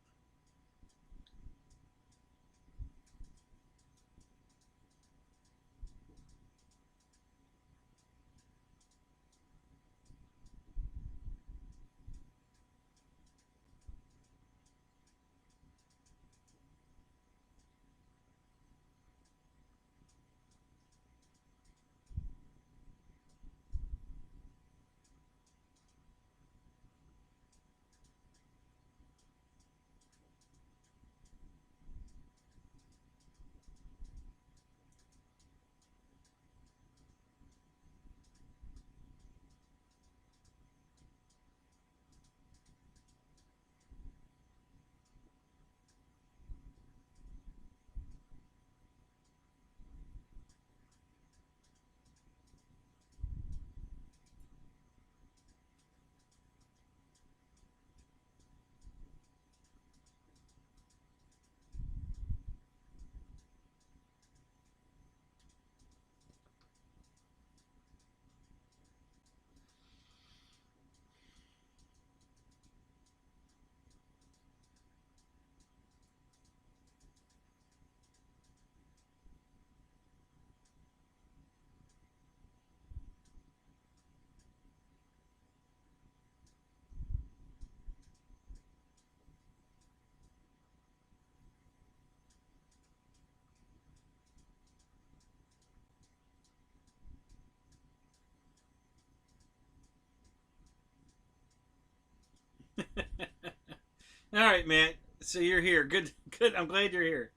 All right, Matt. So you're here. Good, good. I'm glad you're here.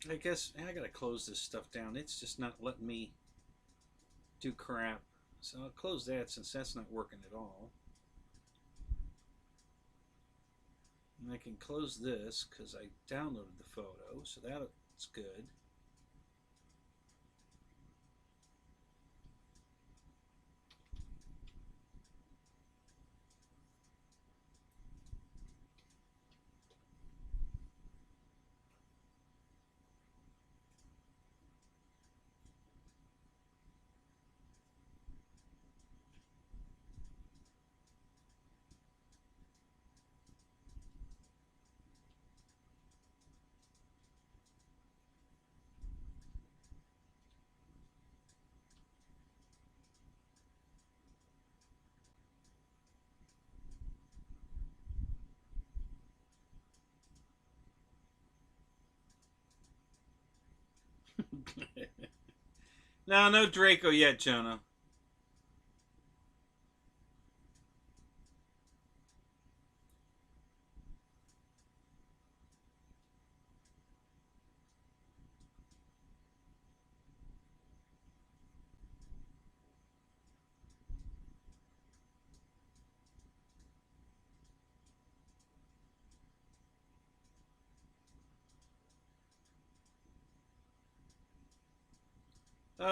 I guess I gotta close this stuff down. It's just not letting me do crap. So I'll close that since that's not working at all. And I can close this because I downloaded the photo, so that's good. No, no Draco yet, Jonah.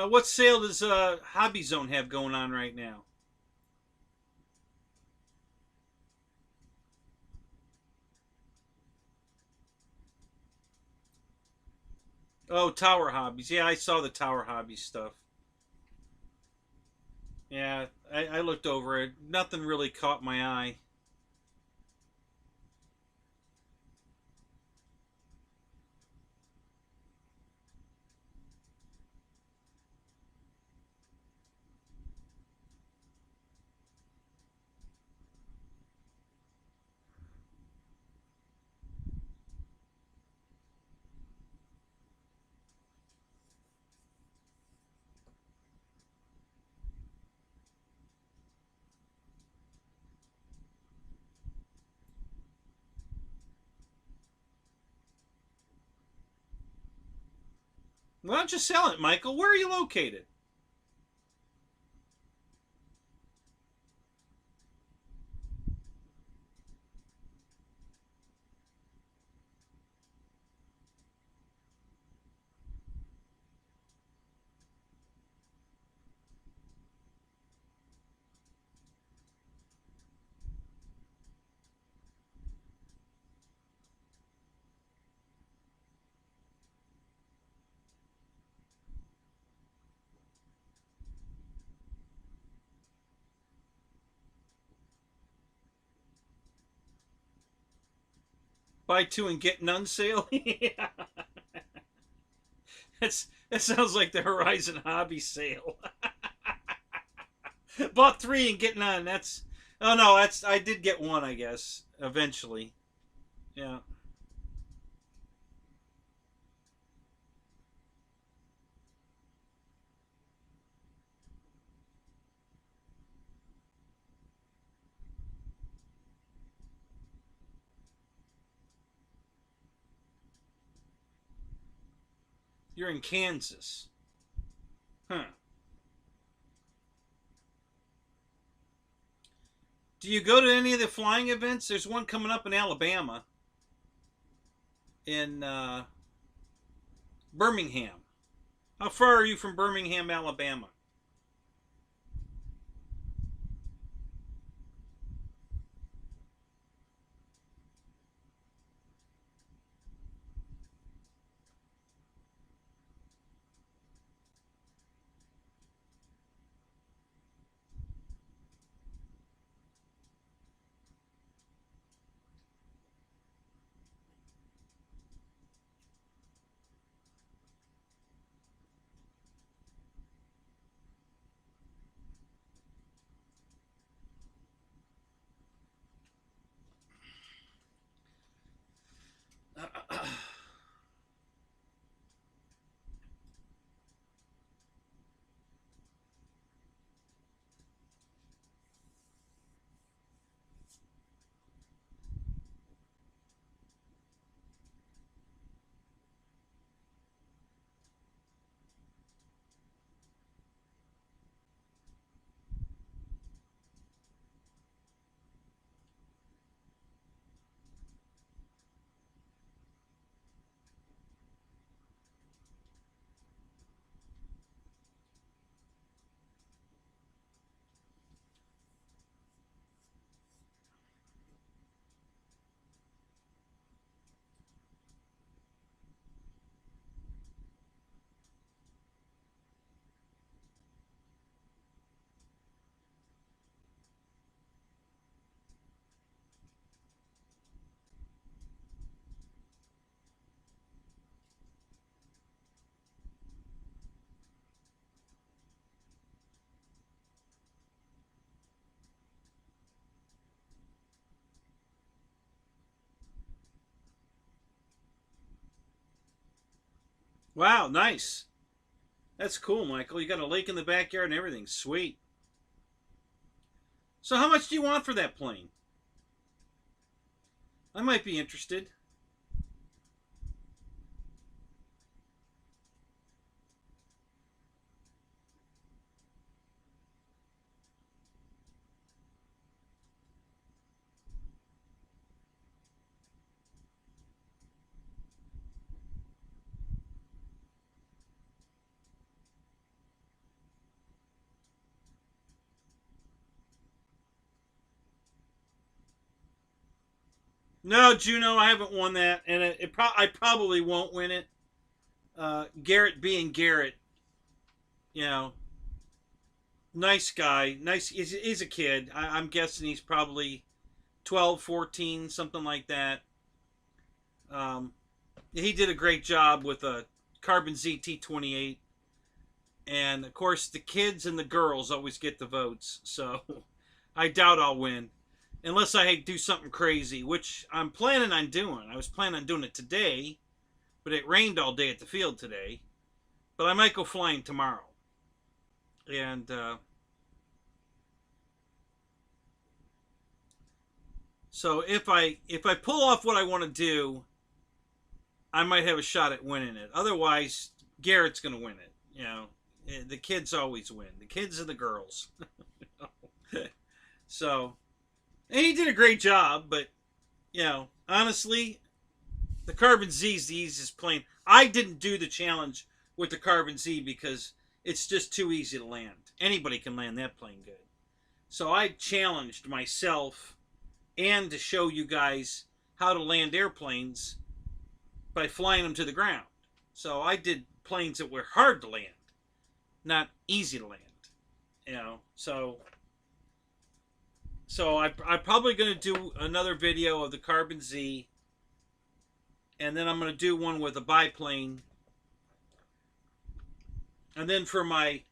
What sale does Hobby Zone have going on right now? Oh, Tower Hobbies. Yeah, I saw the Tower Hobbies stuff. Yeah, I looked over it. Nothing really caught my eye. Why don't you sell it, Michael? Where are you located? Buy two and get none sale? Yeah. That sounds like the Horizon Hobby sale. Bought three and get none. That's oh no, that's I did get one, I guess, eventually. Yeah. You're in Kansas. Huh. Do you go to any of the flying events? There's one coming up in Alabama, in Birmingham. How far are you from Birmingham, Alabama? Wow, nice. That's cool, Michael. You got a lake in the backyard and everything. Sweet. So how much do you want for that plane? I might be interested. No, Juno, I haven't won that, and I probably won't win it. Garrett being Garrett, you know, nice guy. Nice. He's a kid. I'm guessing he's probably 12, 14, something like that. Um, he did a great job with a Carbon ZT28. And of course, the kids and the girls always get the votes. So I doubt I'll win. Unless I do something crazy, which I'm planning on doing. I was planning on doing it today, but it rained all day at the field today. But I might go flying tomorrow. And so if I pull off what I want to do, I might have a shot at winning it. Otherwise, Garrett's going to win it. You know, the kids always win. The kids and the girls. So, and he did a great job, but you know, honestly, the Carbon Z is the easiest plane. I didn't do the challenge with the Carbon Z because it's just too easy to land. Anybody can land that plane good. So I challenged myself and to show you guys how to land airplanes by flying them to the ground. So I did planes that were hard to land, not easy to land. You know, so I'm probably going to do another video of the Carbon Z, and then I'm going to do one with a biplane. And then for my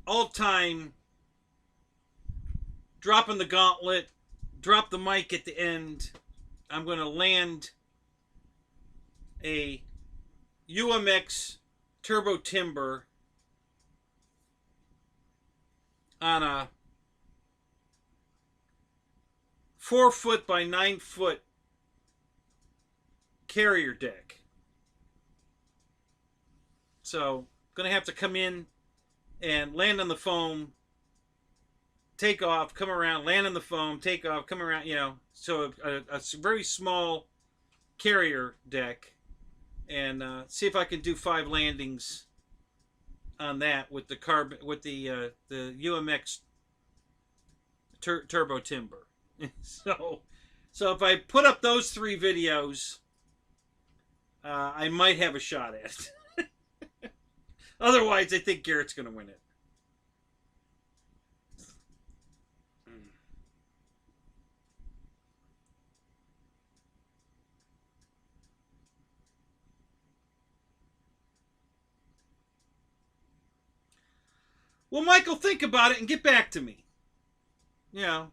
all-time dropping the gauntlet, drop the mic at the end, I'm going to land a UMX Turbo Timber on a 4-foot by 9-foot carrier deck. So, gonna have to come in and land on the foam, take off, come around, land on the foam, take off, come around, you know. So a very small carrier deck, and see if I can do 5 landings on that with the UMX Turbo Timber. So if I put up those 3 videos, I might have a shot at it. Otherwise, I think Garrett's going to win it. Well, Michael, think about it and get back to me. You know,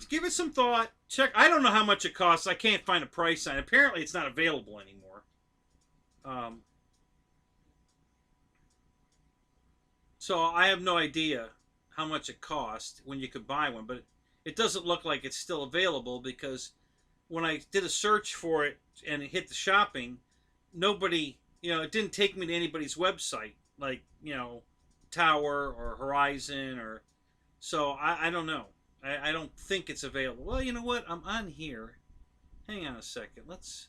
give it some thought. Check. I don't know how much it costs. I can't find a price on it. Apparently, it's not available anymore. So I have no idea how much it cost when you could buy one, but it doesn't look like it's still available because when I did a search for it and it hit the shopping, nobody, you know, it didn't take me to anybody's website like, you know, Tower or Horizon or, so I don't know. I don't think it's available. Well, you know what? I'm on here. Hang on a second. Let's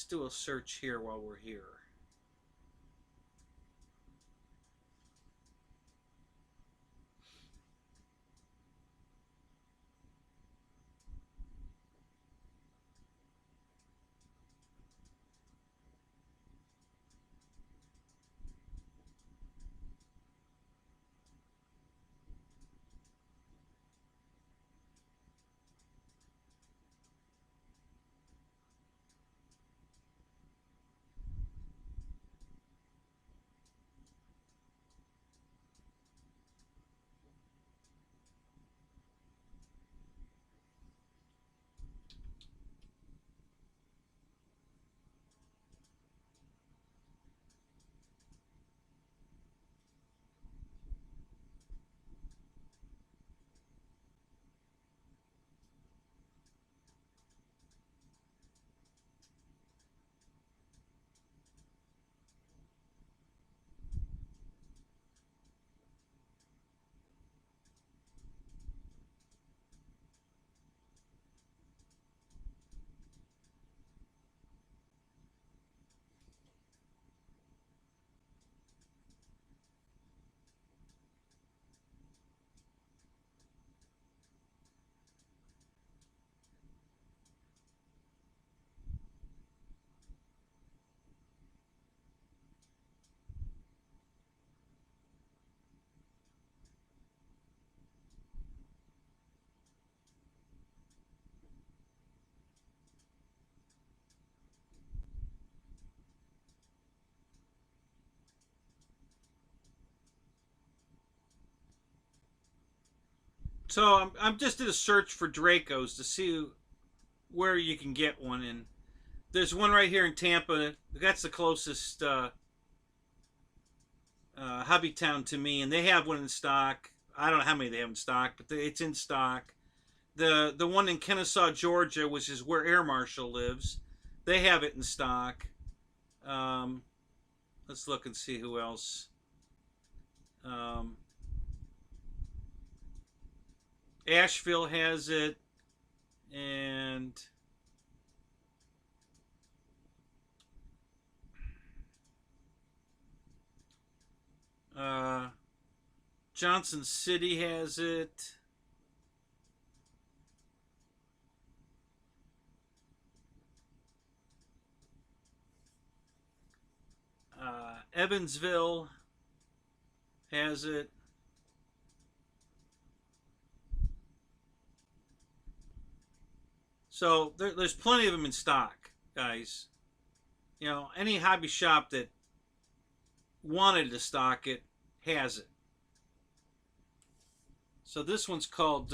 do a search here while we're here. So I'm just did a search for Dracos to see where you can get one, and there's one right here in Tampa. That's the closest hobby town to me, and they have one in stock. I don't know how many they have in stock, but it's in stock. The one in Kennesaw, Georgia, which is where Air Marshal lives, they have it in stock. Um, let's look and see who else. Asheville has it, and Johnson City has it. Evansville has it. So there's plenty of them in stock, guys. You know, any hobby shop that wanted to stock it has it. So this one's called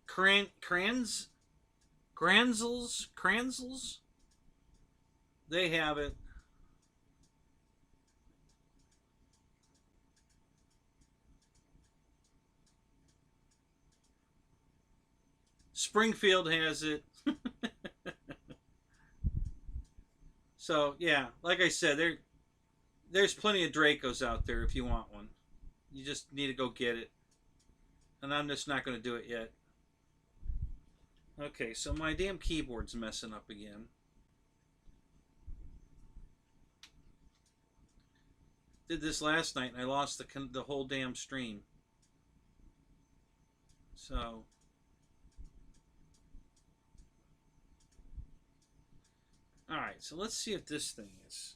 Kranzels. They have it. Springfield has it. So yeah, like I said, there's plenty of Dracos out there if you want one. You just need to go get it. And I'm just not going to do it yet. Okay, so my damn keyboard's messing up again. Did this last night and I lost the whole damn stream. So alright, so let's see if this thing is.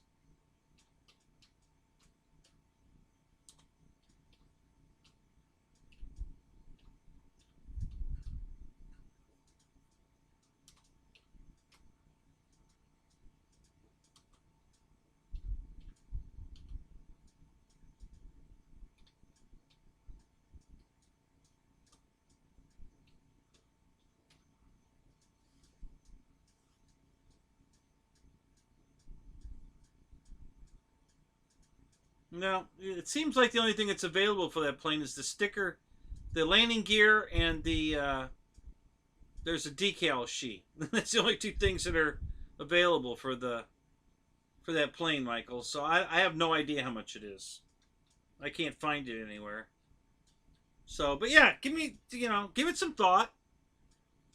No, it seems like the only thing that's available for that plane is the sticker, the landing gear, and there's a decal sheet. That's the only two things that are available for that plane, Michael. So I have no idea how much it is. I can't find it anywhere. So, but yeah, give it some thought.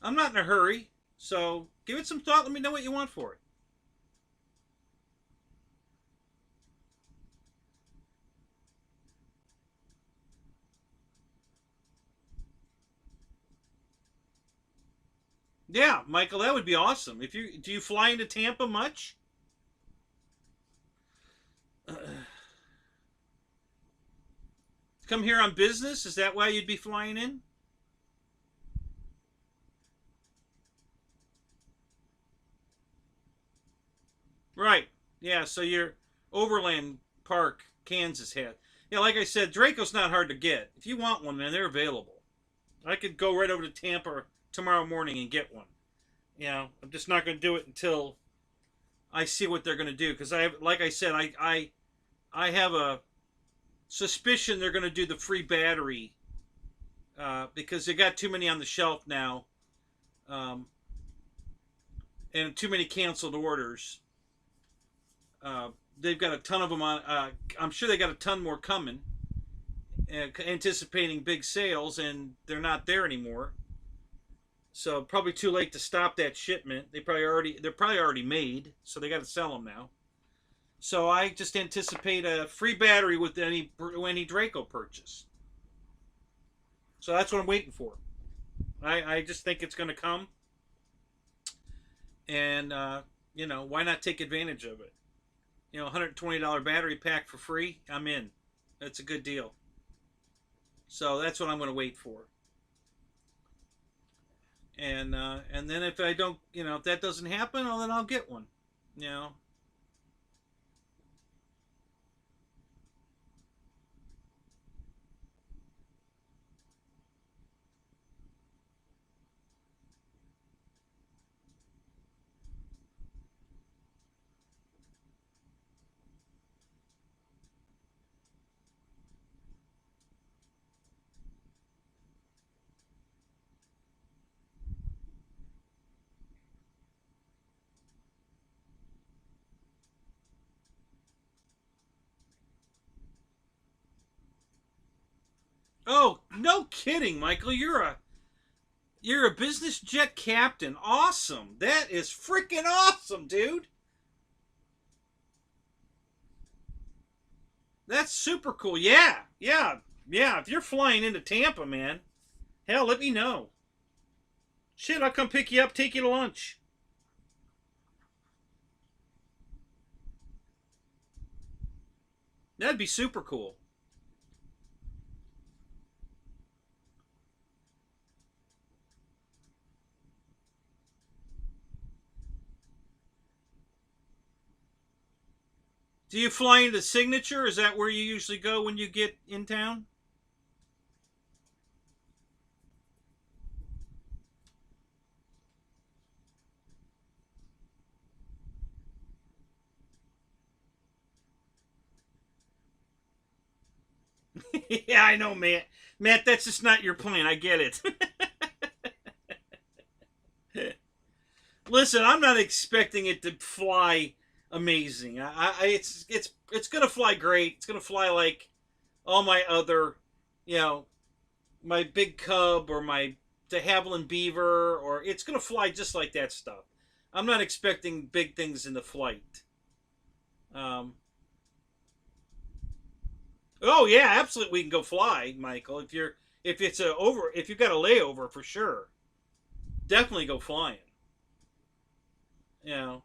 I'm not in a hurry, so give it some thought. Let me know what you want for it. Yeah, Michael, that would be awesome. If you do you fly into Tampa much? Come here on business? Is that why you'd be flying in? Right. Yeah, so you're Overland Park, Kansas hat. Yeah, like I said, Draco's not hard to get. If you want one, man, they're available. I could go right over to Tampa tomorrow morning and get one. You know, I'm just not going to do it until I see what they're going to do because like I said, I have a suspicion they're going to do the free battery because they got too many on the shelf now, um, and too many canceled orders. They've got a ton of them on. I'm sure they got a ton more coming, anticipating big sales, and they're not there anymore. So probably too late to stop that shipment. They're probably already made, so they got to sell them now. So I just anticipate a free battery with any Draco purchase. So that's what I'm waiting for. I just think it's going to come, and why not take advantage of it? $120 battery pack for free. I'm in. That's a good deal. So that's what I'm going to wait for. And then if I don't, if that doesn't happen, well, then I'll get one. You know. Oh, no kidding, Michael. You're a business jet captain. Awesome. That is freaking awesome, dude. That's super cool. Yeah, yeah, yeah. If you're flying into Tampa, man, hell, let me know. Shit, I'll come pick you up, take you to lunch. That'd be super cool. Do you fly into Signature? Is that where you usually go when you get in town? Yeah, I know, Matt. Matt, that's just not your plane. I get it. Listen, I'm not expecting it to fly amazing. It's gonna fly great. It's gonna fly like all my other, you know, my big Cub or my de Havilland Beaver, or it's gonna fly just like that stuff. I'm not expecting big things in the flight. Um, oh yeah, absolutely, we can go fly, Michael. If you've got a layover for sure, definitely go flying. You know,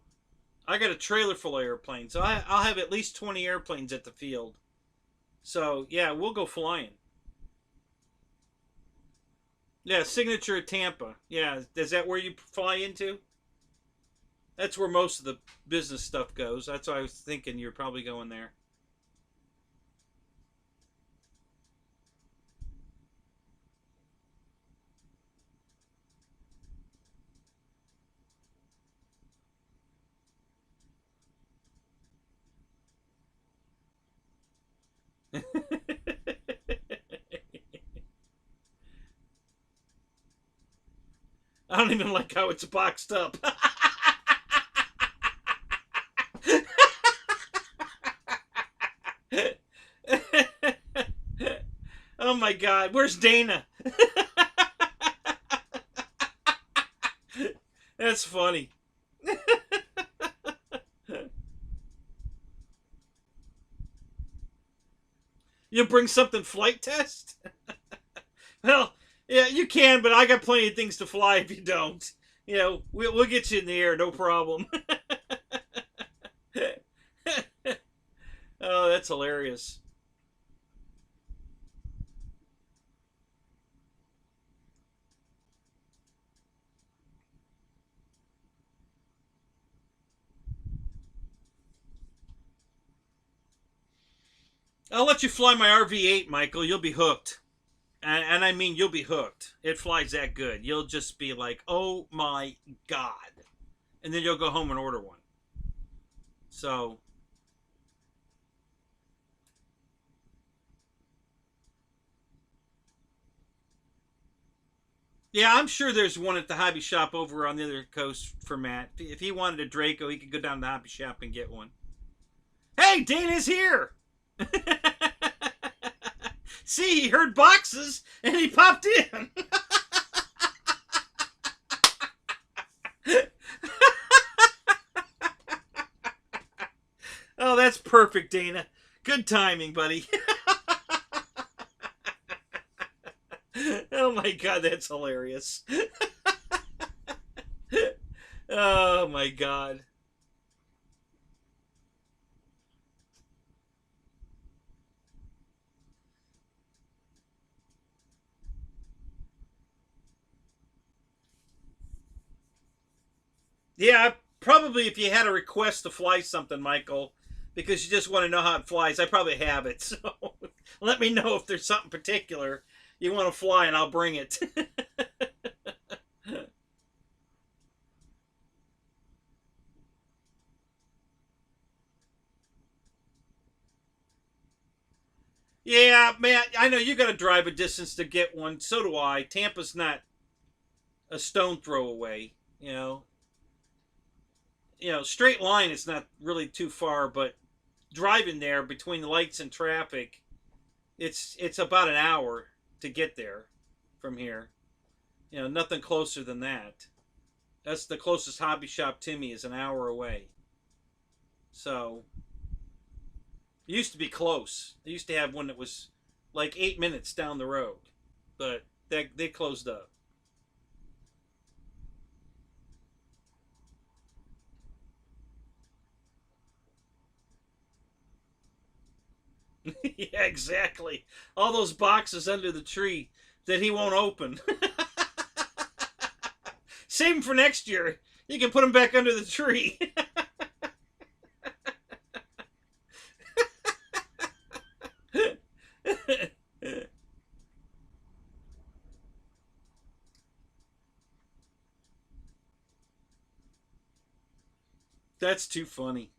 I got a trailer full of airplanes, so I'll have at least 20 airplanes at the field. So yeah, we'll go flying. Yeah, Signature at Tampa. Yeah, is that where you fly into? That's where most of the business stuff goes. That's why I was thinking you're probably going there. I don't even like how it's boxed up. Oh my God, where's Dana? That's funny. You bring something flight test? Well, yeah, you can, but I got plenty of things to fly if you don't. You know, we'll get you in the air, no problem. Oh, that's hilarious. I'll let you fly my RV-8, Michael. You'll be hooked. And I mean, you'll be hooked. It flies that good. You'll just be like, oh my God. And then you'll go home and order one. So, yeah, I'm sure there's one at the hobby shop over on the other coast for Matt. If he wanted a Draco, he could go down to the hobby shop and get one. Hey, Dana's here! See, he heard boxes and he popped in. Oh, that's perfect, Dana. Good timing, buddy. Oh my God, that's hilarious. Oh my God. Yeah, probably if you had a request to fly something, Michael, because you just want to know how it flies, I probably have it. So let me know if there's something particular you want to fly and I'll bring it. Yeah, man, I know you got to drive a distance to get one. So do I. Tampa's not a stone throw away. Straight line is not really too far, but driving there between the lights and traffic, it's about an hour to get there from here. You know, nothing closer than that. That's the closest hobby shop to me is an hour away. So, it used to be close. They used to have one that was like 8 minutes down the road, but they closed up. Yeah, exactly. All those boxes under the tree that he won't open. Save them for next year. You can put them back under the tree. That's too funny.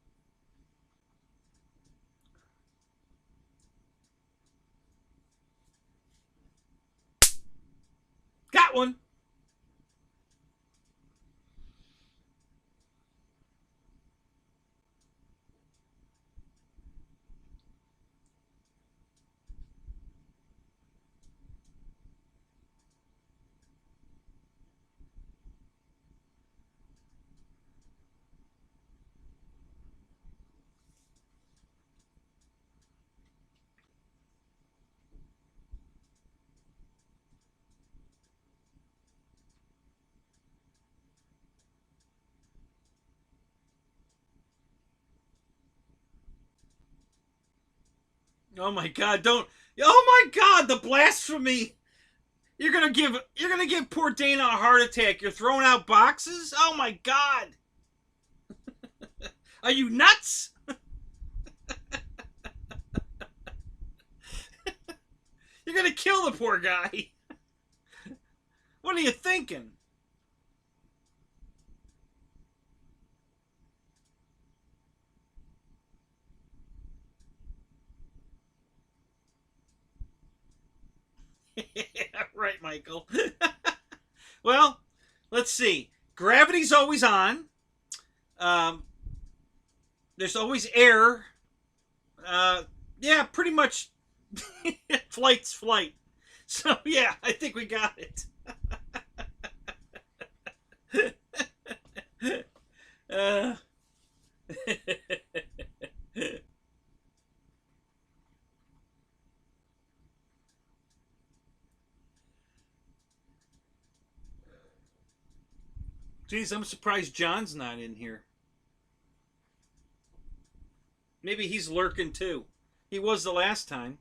Got one. Oh my god, don't. Oh my god, the blasphemy. You're gonna give poor Dana a heart attack. You're throwing out boxes? Oh my god. Are you nuts? You're gonna kill the poor guy. What are you thinking? Right, Michael. Well, let's see. Gravity's always on. Um, there's always air. Yeah, pretty much. Flight's flight. So yeah, I think we got it. uh, Geez, I'm surprised John's not in here. Maybe he's lurking too. He was the last time.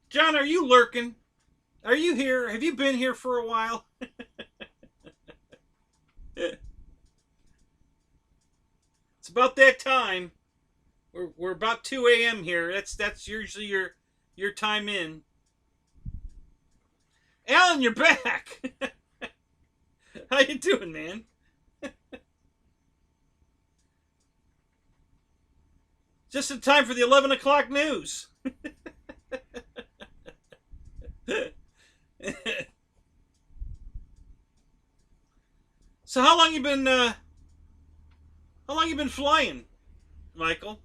John, are you lurking? Are you here? Have you been here for a while? It's about that time. We're about 2 a.m. here. That's usually your time in. Alan, you're back. How you doing, man? Just in time for the 11 o'clock news. So how long you been flying, Michael?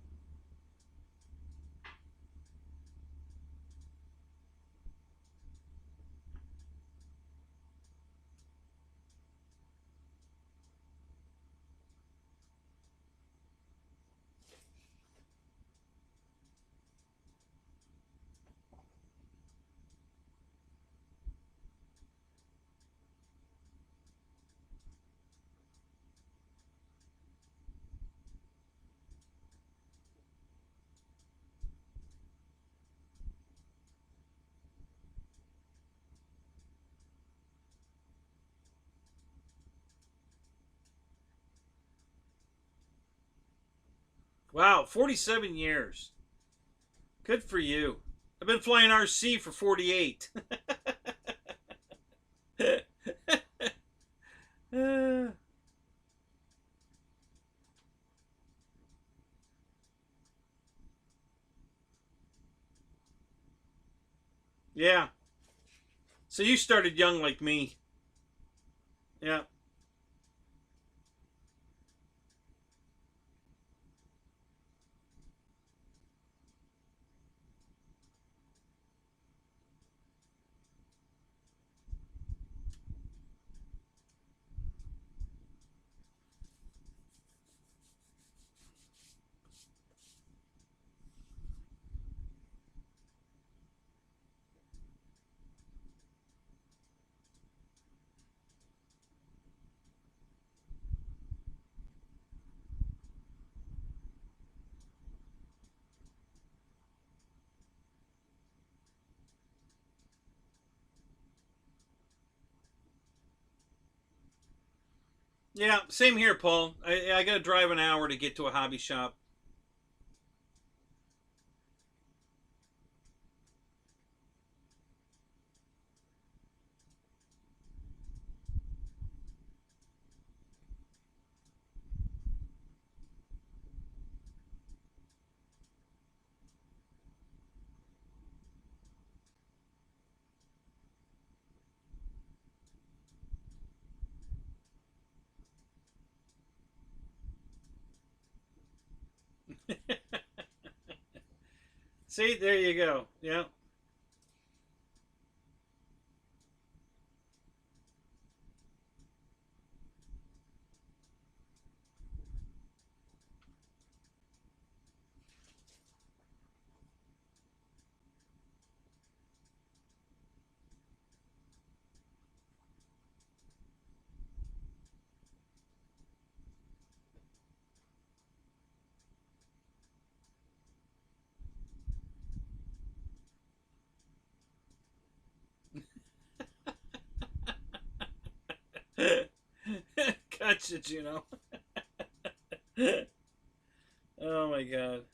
Wow, 47 years. Good for you. I've been flying RC for 48. Yeah. So you started young like me. Yeah. Yeah, same here, Paul. I got to drive an hour to get to a hobby shop. See, there you go. Yeah. Gotcha, Juno. Oh my god.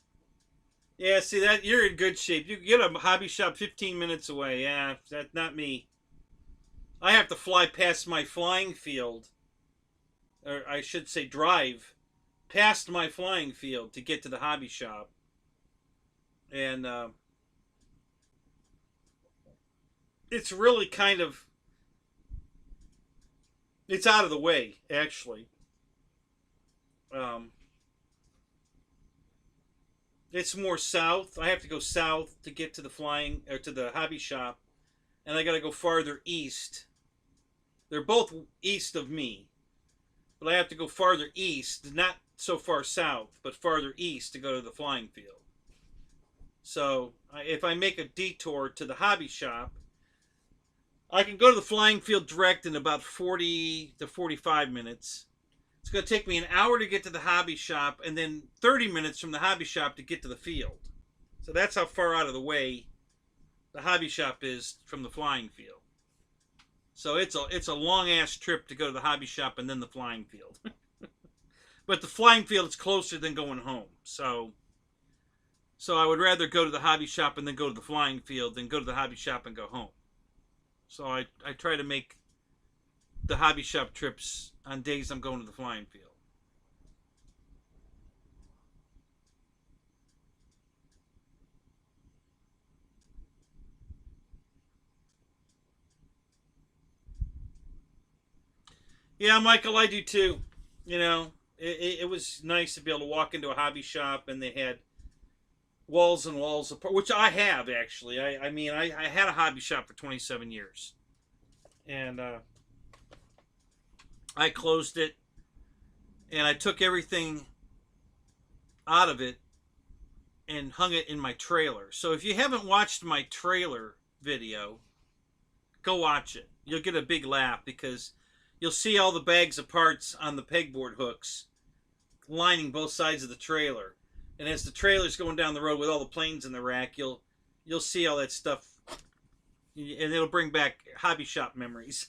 Yeah, see that you're in good shape. You get a hobby shop 15 minutes away. Yeah, that's not me. I have to fly past my flying field, or I should say, drive past my flying field to get to the hobby shop, and it's really kind of it's out of the way actually. Um, it's more south. I have to go south to get to the flying or to the hobby shop, and I got to go farther east. They're both east of me, but I have to go farther east, not so far south, but farther east to go to the flying field. So if I make a detour to the hobby shop, I can go to the flying field direct in about 40 to 45 minutes. It's going to take me an hour to get to the hobby shop and then 30 minutes from the hobby shop to get to the field. So that's how far out of the way the hobby shop is from the flying field. So it's a long ass trip to go to the hobby shop and then the flying field. But the flying field is closer than going home. So I would rather go to the hobby shop and then go to the flying field than go to the hobby shop and go home. So I try to make the hobby shop trips on days I'm going to the flying field. Yeah, Michael, I do too. You know, it was nice to be able to walk into a hobby shop and they had walls and walls of which I have actually. I mean, I had a hobby shop for 27 years. And I closed it and I took everything out of it and hung it in my trailer. So if you haven't watched my trailer video, go watch it. You'll get a big laugh because you'll see all the bags of parts on the pegboard hooks lining both sides of the trailer. And as the trailer's going down the road with all the planes in the rack, you'll see all that stuff, and it'll bring back hobby shop memories.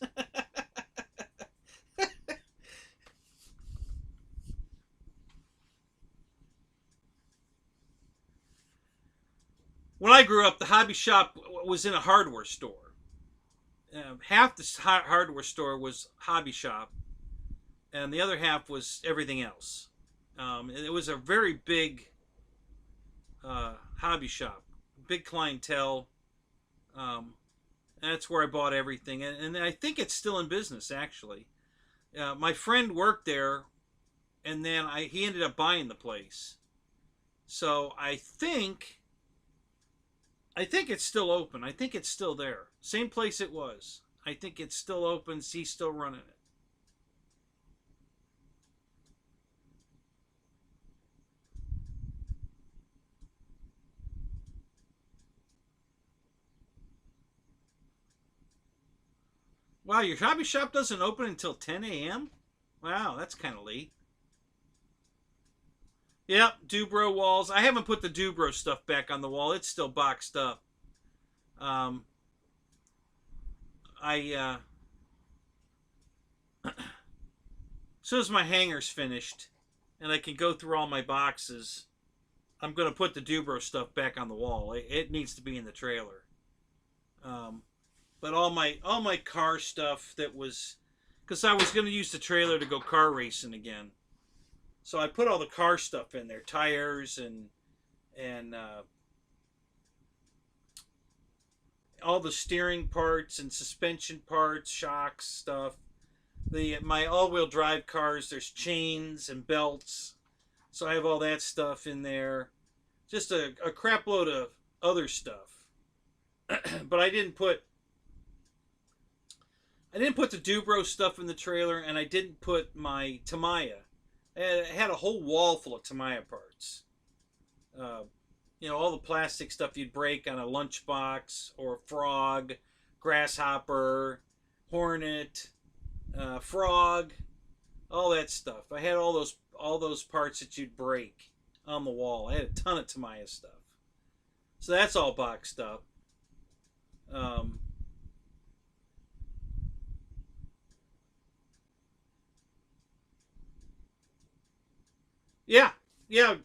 When I grew up, the hobby shop was in a hardware store. Half the hardware store was hobby shop, and the other half was everything else. It was a very big hobby shop, big clientele. Um, and that's where I bought everything, and I think it's still in business actually. My friend worked there, and then he ended up buying the place. So I think it's still open. I think it's still there. Same place it was. I think it's still open. He's still running it. Wow, your hobby shop doesn't open until 10 a.m.? Wow, that's kind of late. Yep, Dubro walls. I haven't put the Dubro stuff back on the wall. It's still boxed up. Um, I soon as my hangar's finished and I can go through all my boxes, I'm going to put the Dubro stuff back on the wall. It needs to be in the trailer. But all my car stuff that was, because I was going to use the trailer to go car racing again. So I put all the car stuff in there, tires and all the steering parts and suspension parts, shocks, stuff. My all-wheel drive cars, there's chains and belts. So I have all that stuff in there. Just a crap load of other stuff. But I didn't put the Dubro stuff in the trailer, and I didn't put my Tamiya. I had a whole wall full of Tamiya parts. All the plastic stuff you'd break on a lunchbox or a frog, grasshopper, hornet, frog, all that stuff. I had all those parts that you'd break on the wall. I had a ton of Tamiya stuff. So that's all boxed up. Yeah.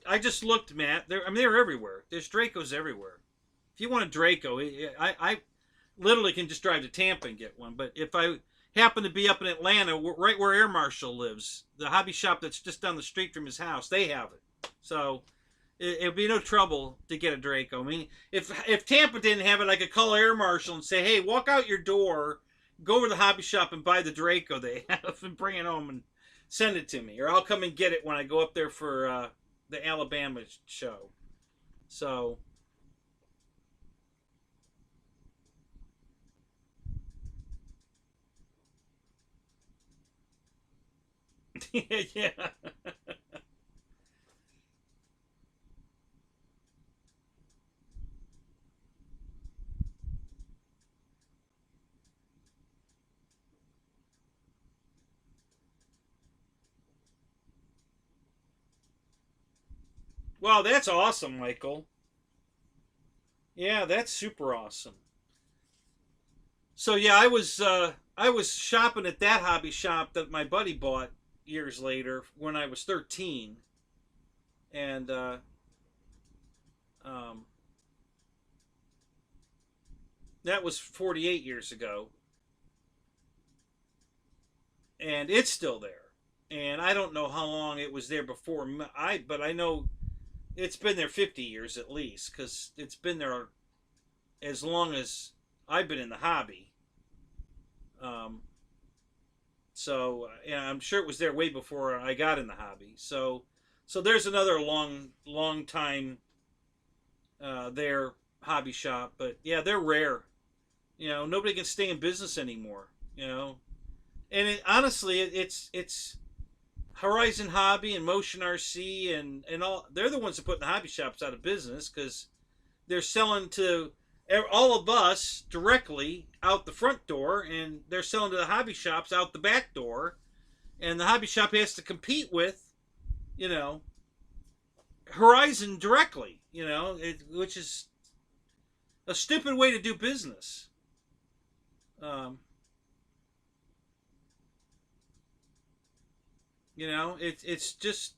I just looked, Matt. They're everywhere. There's Dracos everywhere. If you want a Draco, I literally can just drive to Tampa and get one. But if I happen to be up in Atlanta, right where Air Marshal lives, the hobby shop that's just down the street from his house, they have it. So it'd be no trouble to get a Draco. I mean, if Tampa didn't have it, I could call Air Marshal and say, hey, walk out your door, go over to the hobby shop and buy the Draco they have and bring it home and send it to me. Or I'll come and get it when I go up there for the Alabama show. So yeah. Wow, that's awesome, Michael. Yeah, that's super awesome. So yeah, I was shopping at that hobby shop that my buddy bought years later when I was 13, and um, that was 48 years ago, and it's still there. And I don't know how long it was there before but I know it's been there 50 years at least, because it's been there as long as I've been in the hobby. Um, yeah, I'm sure it was there way before I got in the hobby. So there's another long time there hobby shop, but yeah, they're rare. Nobody can stay in business anymore. And honestly, it's Horizon Hobby and Motion RC and all. They're the ones that put the hobby shops out of business because they're selling to all of us directly out the front door, and they're selling to the hobby shops out the back door, and the hobby shop has to compete with, Horizon directly, which is a stupid way to do business. Um, it's just.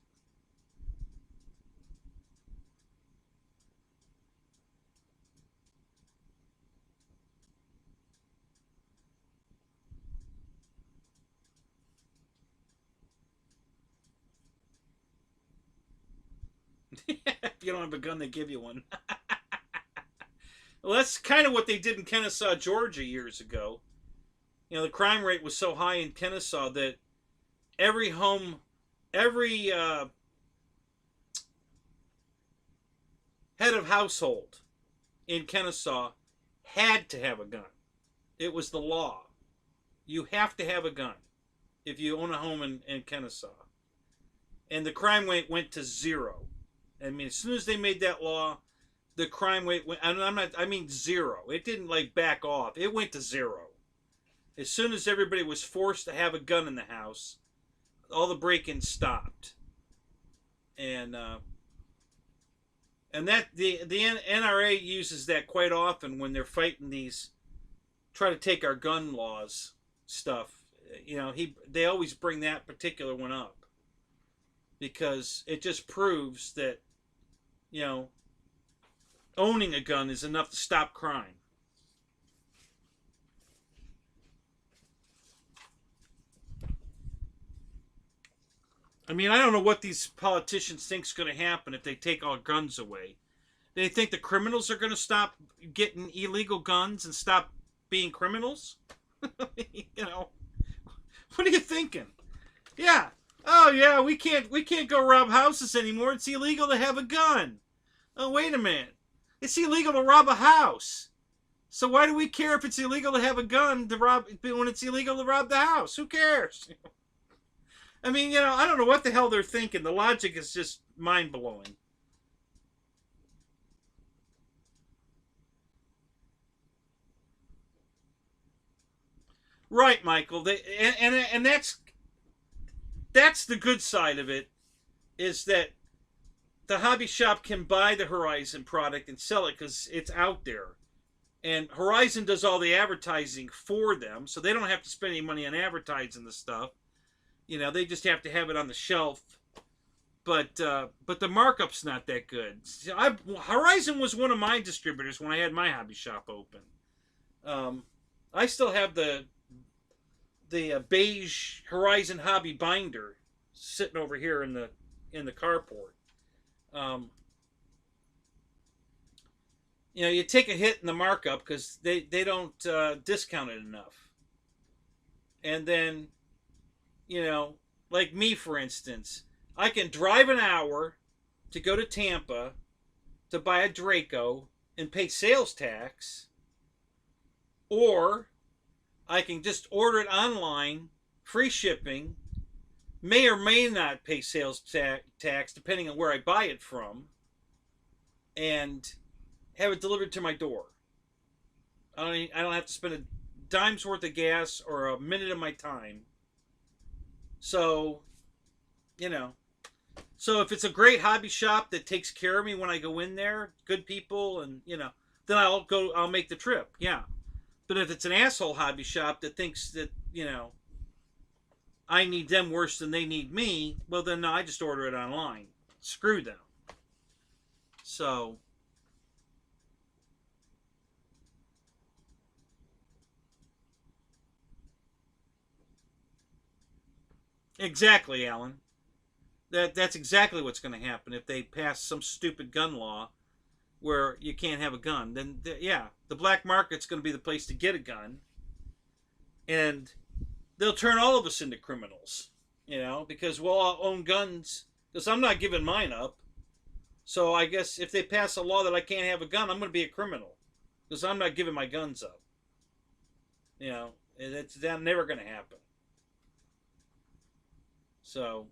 If you don't have a gun, they give you one. Well, that's kind of what they did in Kennesaw, Georgia years ago. The crime rate was so high in Kennesaw that every home, every head of household in Kennesaw had to have a gun. It was the law. You have to have a gun if you own a home in Kennesaw. And the crime rate went to zero. I mean, as soon as they made that law, the crime rate went. I mean zero. It didn't back off. It went to zero. As soon as everybody was forced to have a gun in the house, all the break-ins stopped. And that the NRA uses that quite often when they're fighting these, try to take our gun laws stuff. they always bring that particular one up because it just proves that you know owning a gun is enough to stop crime. I mean, I don't know what these politicians think is going to happen if they take all guns away. They think the criminals are going to stop getting illegal guns and stop being criminals? you know, what are you thinking? Yeah. Oh yeah, we can't go rob houses anymore. It's illegal to have a gun. Oh, wait a minute. It's illegal to rob a house. So why do we care if it's illegal to have a gun to rob when it's illegal to rob the house? Who cares? I mean, I don't know what the hell they're thinking. The logic is just mind-blowing. Right, Michael. And that's the good side of it, is that the hobby shop can buy the Horizon product and sell it because it's out there. And Horizon does all the advertising for them, so they don't have to spend any money on advertising the stuff. They just have to have it on the shelf. But the markup's not that good. Horizon was one of my distributors when I had my hobby shop open. I still have the beige Horizon hobby binder sitting over here in the carport. You take a hit in the markup because they don't discount it enough. And then, like me, for instance, I can drive an hour to go to Tampa to buy a Draco and pay sales tax, or I can just order it online, free shipping, may or may not pay sales tax depending on where I buy it from, and have it delivered to my door. I don't have to spend a dime's worth of gas or a minute of my time. So, so if it's a great hobby shop that takes care of me when I go in there, good people, and then I'll make the trip. Yeah. But if it's an asshole hobby shop that thinks that, I need them worse than they need me, well then no, I just order it online. Screw them. So, exactly, Alan. That's exactly what's going to happen if they pass some stupid gun law where you can't have a gun. Then yeah, the black market's going to be the place to get a gun, and they'll turn all of us into criminals. Because we'll all own guns. Because I'm not giving mine up. So I guess if they pass a law that I can't have a gun, I'm going to be a criminal because I'm not giving my guns up. That's never going to happen. So,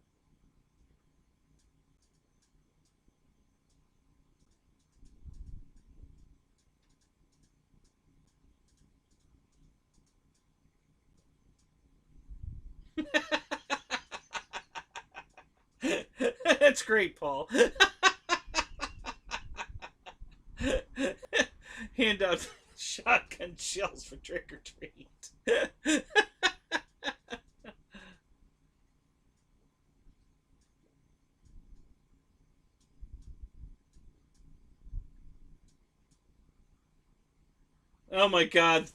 that's great, Paul. Hand out shotgun shells for trick or treat. Oh my God.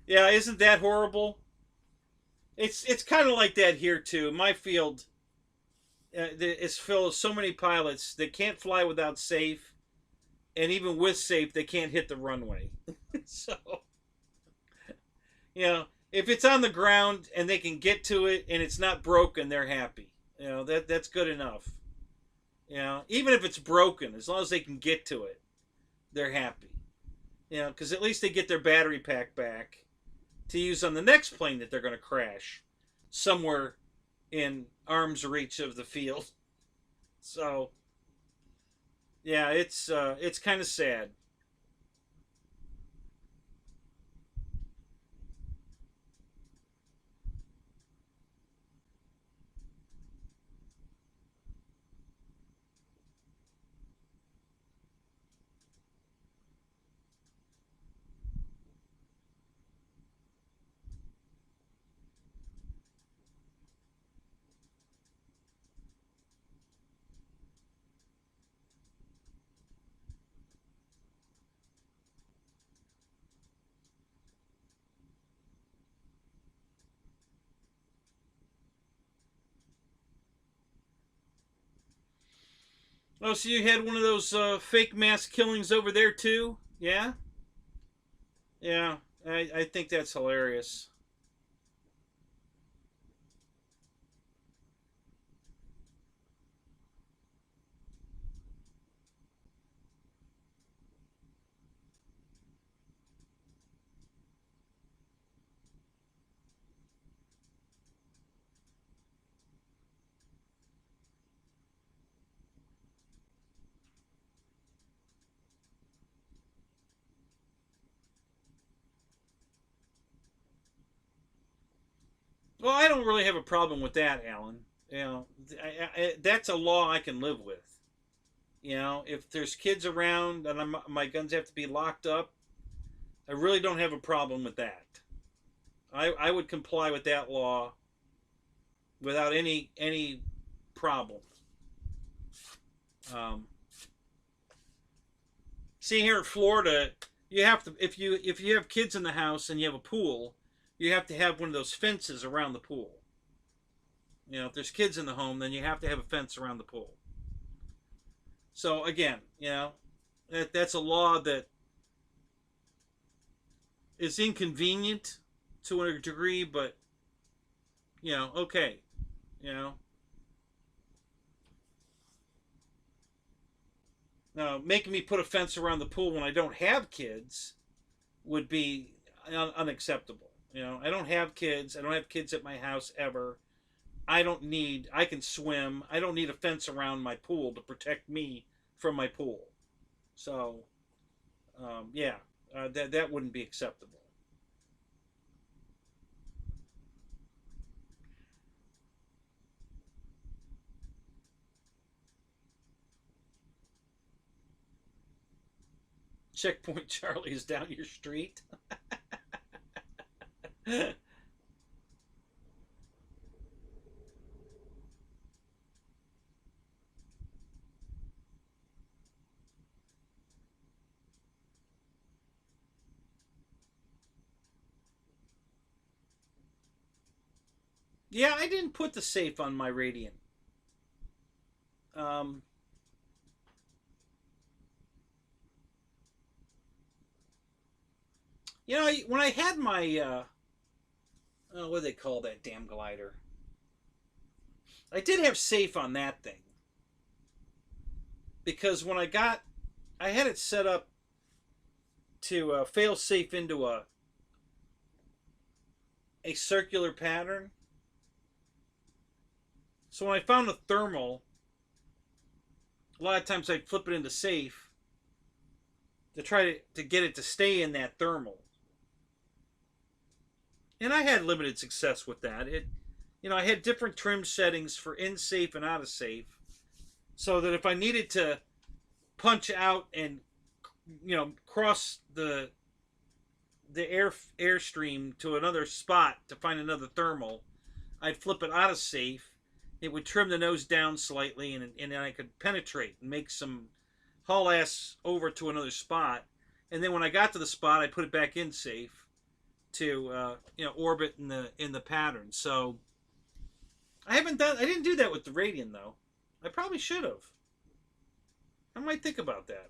Yeah, isn't that horrible? It's kind of like that here too. My field is filled with so many pilots that can't fly without safe, and even with safe, they can't hit the runway. So, if it's on the ground and they can get to it and it's not broken, they're happy. That's good enough. Even if it's broken, as long as they can get to it, they're happy. Because at least they get their battery pack back to use on the next plane that they're going to crash somewhere in arm's reach of the field. So, yeah, it's kind of sad. Oh, so you had one of those fake mass killings over there too? Yeah, yeah. I think that's hilarious. Well, I don't really have a problem with that, Alan. You know, that's a law I can live with. You know, if there's kids around and my guns have to be locked up, I really don't have a problem with that. I would comply with that law without any problem. Um, See, here in Florida, you have to if you have kids in the house and you have a pool, you have to have one of those fences around the pool. You know, if there's kids in the home, then you have to have a fence around the pool. So again, you know, that's a law that is inconvenient to a degree, but you know, okay, you know. Now, making me put a fence around the pool when I don't have kids would be unacceptable. You know, I don't have kids. I don't have kids at my house ever. I can swim. I don't need a fence around my pool to protect me from my pool. So, yeah, that wouldn't be acceptable. Checkpoint Charlie is down your street. Yeah, I didn't put the safe on my Radiant. Um, you know, when I had my oh, what do they call that damn glider? I did have safe on that thing because I had it set up to fail safe into a circular pattern. So when I found a thermal, a lot of times I'd flip it into safe to try to get it to stay in that thermal. And I had limited success with that. You know, I had different trim settings for in safe and out of safe, so that if I needed to punch out and cross the airstream to another spot to find another thermal, I'd flip it out of safe. It would trim the nose down slightly, and then I could penetrate and make some haul ass over to another spot. And then when I got to the spot, I put it back in safe to orbit in the pattern. So I didn't do that with the Radian though. I probably should have. I might think about that.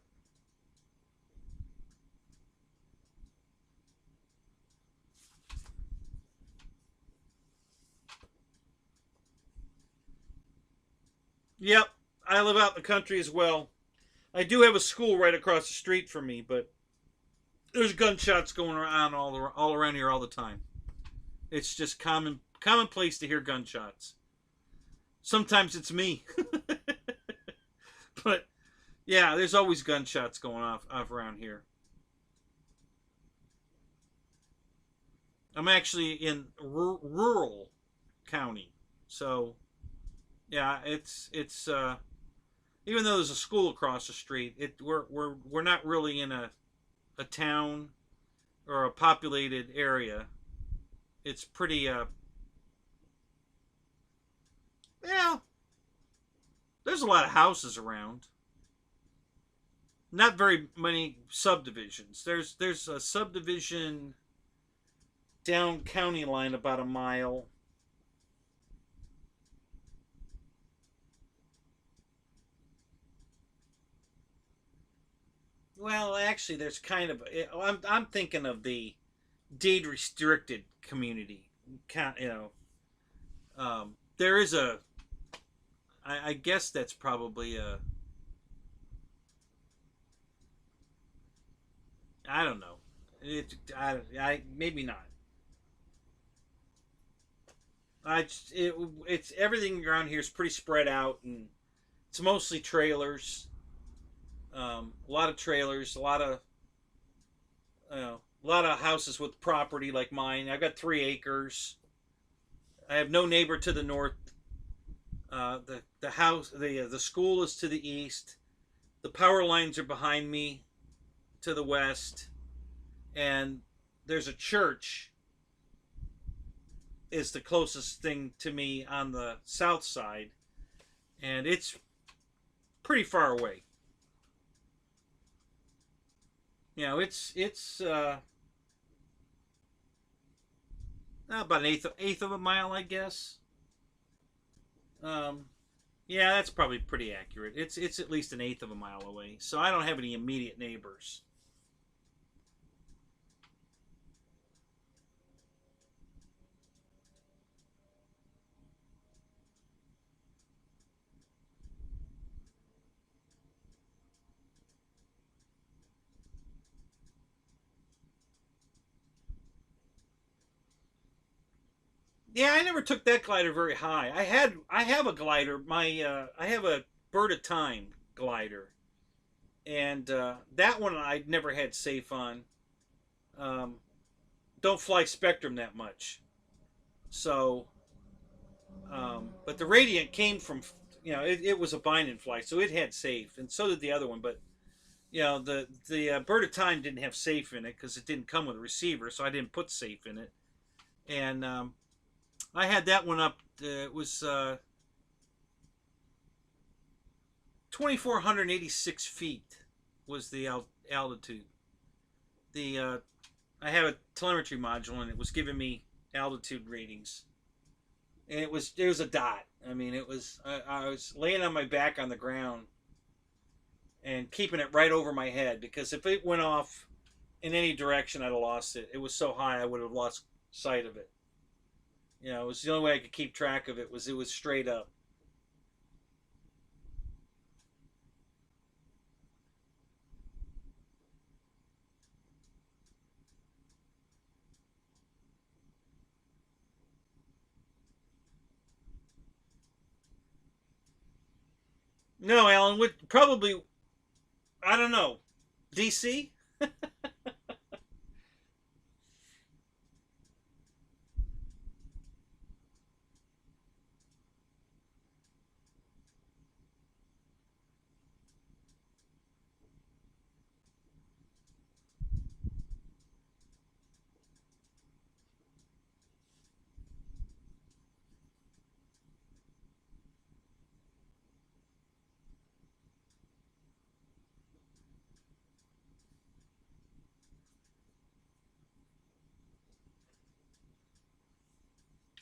Yep, I live out in the country as well. I do have a school right across the street from me, but there's gunshots going on all around here all the time. It's just commonplace to hear gunshots. Sometimes it's me, but yeah, there's always gunshots going off around here. I'm actually in rural county, so yeah, it's even though there's a school across the street, we're not really in a town or a populated area. It's pretty well, there's a lot of houses around. Not very many subdivisions. There's a subdivision down county line about a mile. Well, actually, there's kind of. I'm thinking of the deed restricted community. You know, there is a. I guess that's probably a. I don't know. Maybe not. It's everything around here is pretty spread out, and it's mostly trailers. A lot of trailers, a lot of houses with property like mine. I've got 3 acres. I have no neighbor to the north. The house, the school is to the east. The power lines are behind me to the west, and there's a church is the closest thing to me on the south side, and it's pretty far away. It's about an eighth of a mile, I guess. Um, yeah, that's probably pretty accurate. It's at least an eighth of a mile away, so I don't have any immediate neighbors. Yeah, I never took that glider very high. I have a glider. I have a bird of time glider, and that one I never had safe on. Um, don't fly Spectrum that much, so but the Radiant came from it was a bind and fly, so it had safe, and so did the other one. But the Bird of Time didn't have safe in it because it didn't come with a receiver, so I didn't put safe in it. And I had that one up. It was 2,486 feet was the altitude. The I have a telemetry module and it was giving me altitude readings, and it was a dot. I mean, I was laying on my back on the ground and keeping it right over my head because if it went off in any direction, I'd have lost it. It was so high, I would have lost sight of it. It was the only way I could keep track of it was straight up. No, Alan would probably I don't know. DC?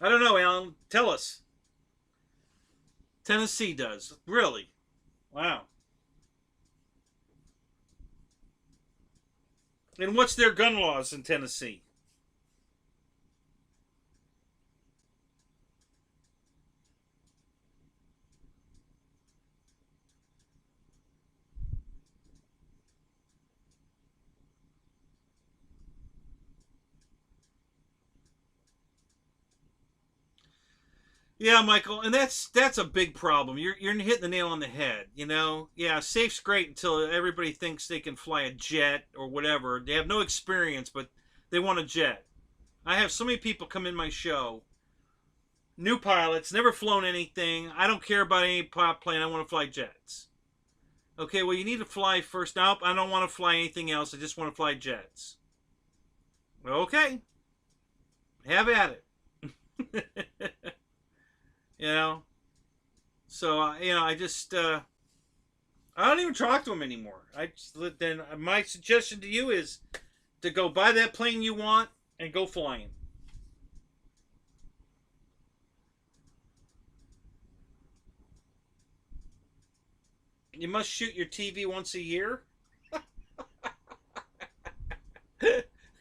I don't know, Alan. Tell us. Tennessee does. Really? Wow. And what's their gun laws in Tennessee? Yeah, Michael, and that's a big problem. You're hitting the nail on the head. Yeah, safe's great until everybody thinks they can fly a jet or whatever. They have no experience, but they want a jet. I have so many people come in my show, new pilots, never flown anything. I don't care about any prop plane. I want to fly jets. Okay, well you need to fly first. Nope, I don't want to fly anything else. I just want to fly jets. Okay, have at it. you know. So I just I don't even talk to them anymore. Then my suggestion to you is to go buy that plane you want and go flying. You must shoot your TV once a year.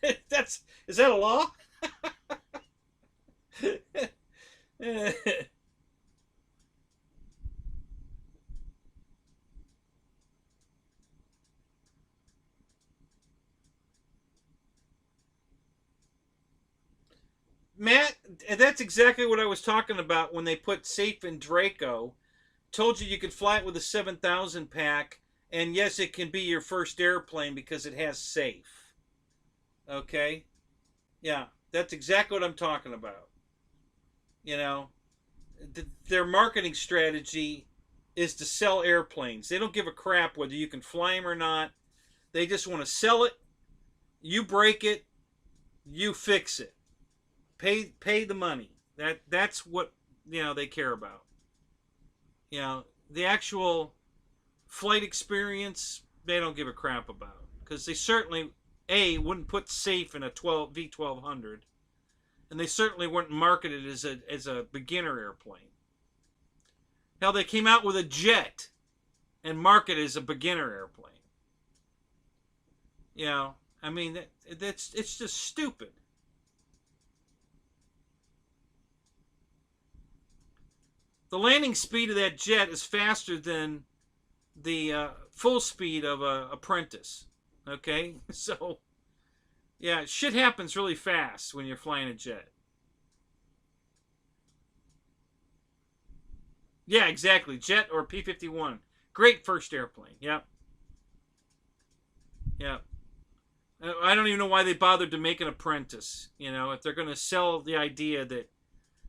Is that a law? Matt, that's exactly what I was talking about when they put safe in Draco. Told you could fly it with a 7,000 pack, and yes, it can be your first airplane because it has safe. Okay? Yeah, that's exactly what I'm talking about. You know, their marketing strategy is to sell airplanes. They don't give a crap whether you can fly them or not. They just want to sell it. You break it, you fix it. Pay the money. That's what they care about. The actual flight experience they don't give a crap about because they certainly wouldn't put safe in a 12 V1200, and they certainly wouldn't market it as a beginner airplane. Hell, they came out with a jet and market it as a beginner airplane. I mean it's just stupid. The landing speed of that jet is faster than the full speed of a apprentice. Okay, so yeah, shit happens really fast when you're flying a jet. Yeah, exactly. Jet or P-51. Great first airplane. Yep. Yep. I don't even know why they bothered to make an apprentice. If they're going to sell the idea that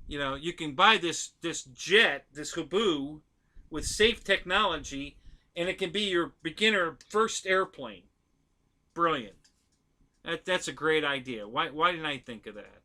you can buy this jet, this Haboo, with safe technology, and it can be your beginner first airplane. Brilliant. That's a great idea. Why didn't I think of that?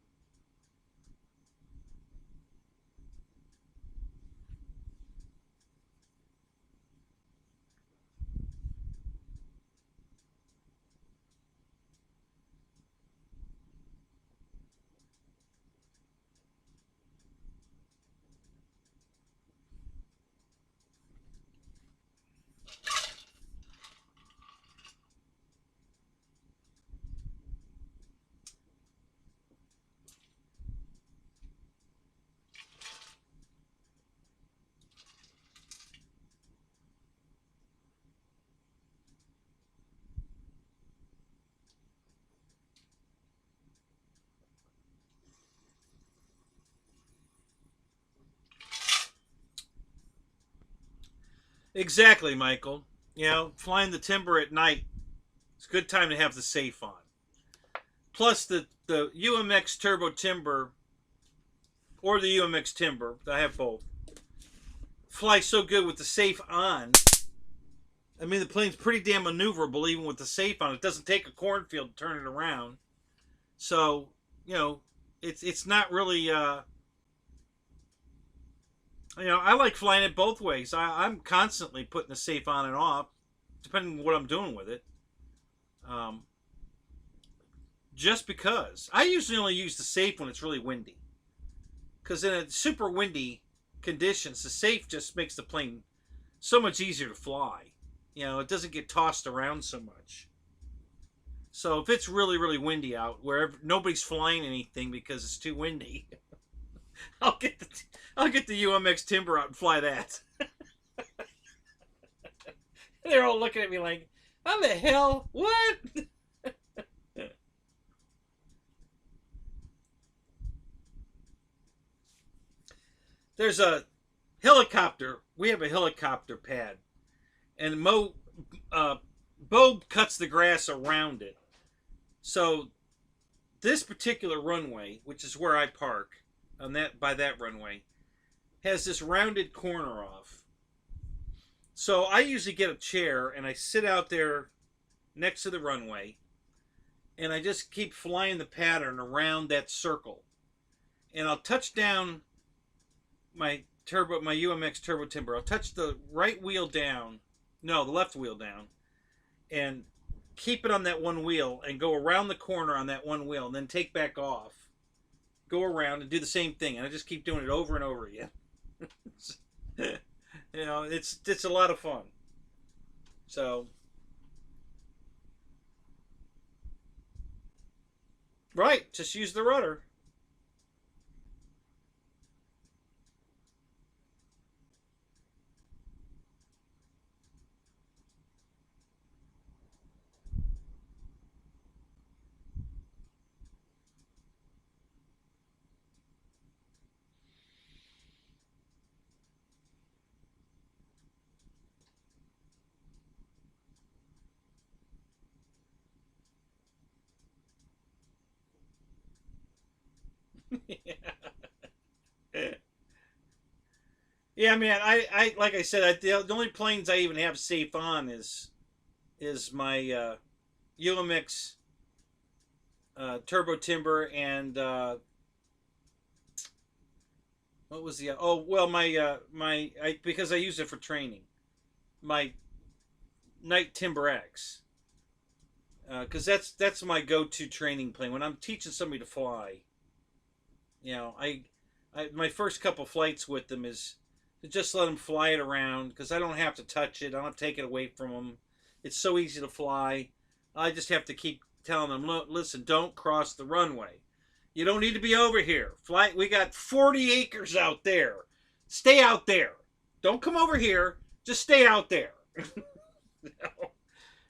Exactly, Michael. Flying the timber at night, it's a good time to have the safe on. Plus, the UMX Turbo Timber or the UMX Timber, I have both, fly so good with the safe on. I mean, the plane's pretty damn maneuverable even with the safe on. It doesn't take a cornfield to turn it around. So, it's not really. I like flying it both ways. I'm constantly putting the safe on and off, depending on what I'm doing with it. Um, just because I usually only use the safe when it's really windy, because in a super windy conditions, the safe just makes the plane so much easier to fly. It doesn't get tossed around so much. So if it's really really windy out, where nobody's flying anything because it's too windy, I'll get the I'll get the UMX Timber out and fly that. They're all looking at me like, "How the hell? What?" There's a helicopter. We have a helicopter pad, and Bo cuts the grass around it. So this particular runway, which is where I park on that runway, has this rounded corner off. So I usually get a chair and I sit out there next to the runway, and I just keep flying the pattern around that circle. And I'll touch down my UMX Turbo Timber. I'll touch the right wheel down, no, the left wheel down, and keep it on that one wheel and go around the corner on that one wheel and then take back off, go around and do the same thing, and I just keep doing it over and over again. It's a lot of fun. So Right. Just use the rudder. Yeah, man. I like I said, the only planes I even have safe on is my Ulamix Turbo Timber and what was the oh well my because I use it for training, my Night Timber X, because that's my go-to training plane when I'm teaching somebody to fly. You know, I my first couple flights with them is to just let them fly it around because I don't have to touch it. I don't have to take it away from them. It's so easy to fly. I just have to keep telling them, look, listen, don't cross the runway. You don't need to be over here. Fly. We got 40 acres out there. Stay out there. Don't come over here. Just stay out there.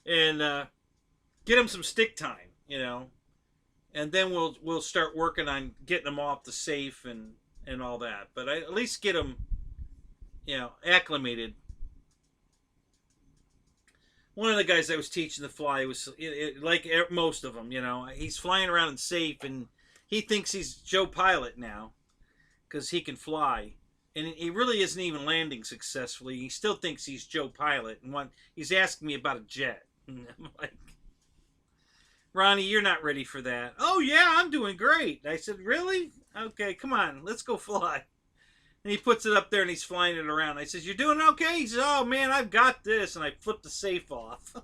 And get them some stick time, and then we'll start working on getting them off the safe and all that. But I at least get them, acclimated. One of the guys I was teaching to fly was like most of them, he's flying around in safe and he thinks he's Joe Pilot now because he can fly. And he really isn't even landing successfully. He still thinks he's Joe Pilot. And he's asking me about a jet. And I'm like, Ronnie, you're not ready for that. Oh, yeah, I'm doing great. I said, really? Okay, come on, let's go fly. And he puts it up there and he's flying it around. I says, you're doing okay? He says, oh, man, I've got this. And I flipped the safe off.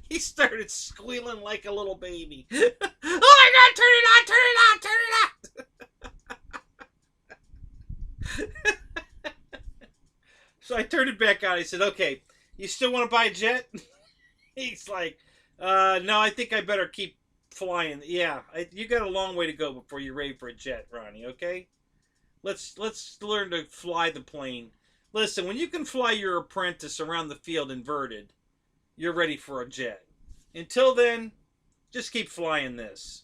He started squealing like a little baby. Oh, my God, turn it on, turn it on, turn it on. So I turned it back on. I said, okay, you still want to buy a jet? He's like, no, I think I better keep flying. Yeah, you got a long way to go before you're ready for a jet, Ronnie, okay? Let's learn to fly the plane. Listen, when you can fly your apprentice around the field inverted, you're ready for a jet. Until then, just keep flying this.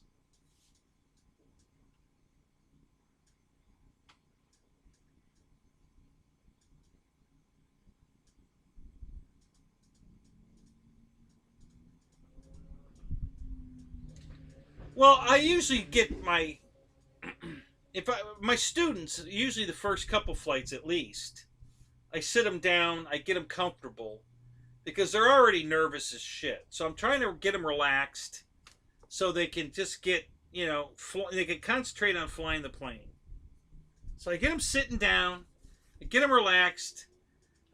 Well, I usually get my my students, usually the first couple flights at least, I sit them down, I get them comfortable because they're already nervous as shit. So I'm trying to get them relaxed so they can just get, they can concentrate on flying the plane. So I get them sitting down, I get them relaxed,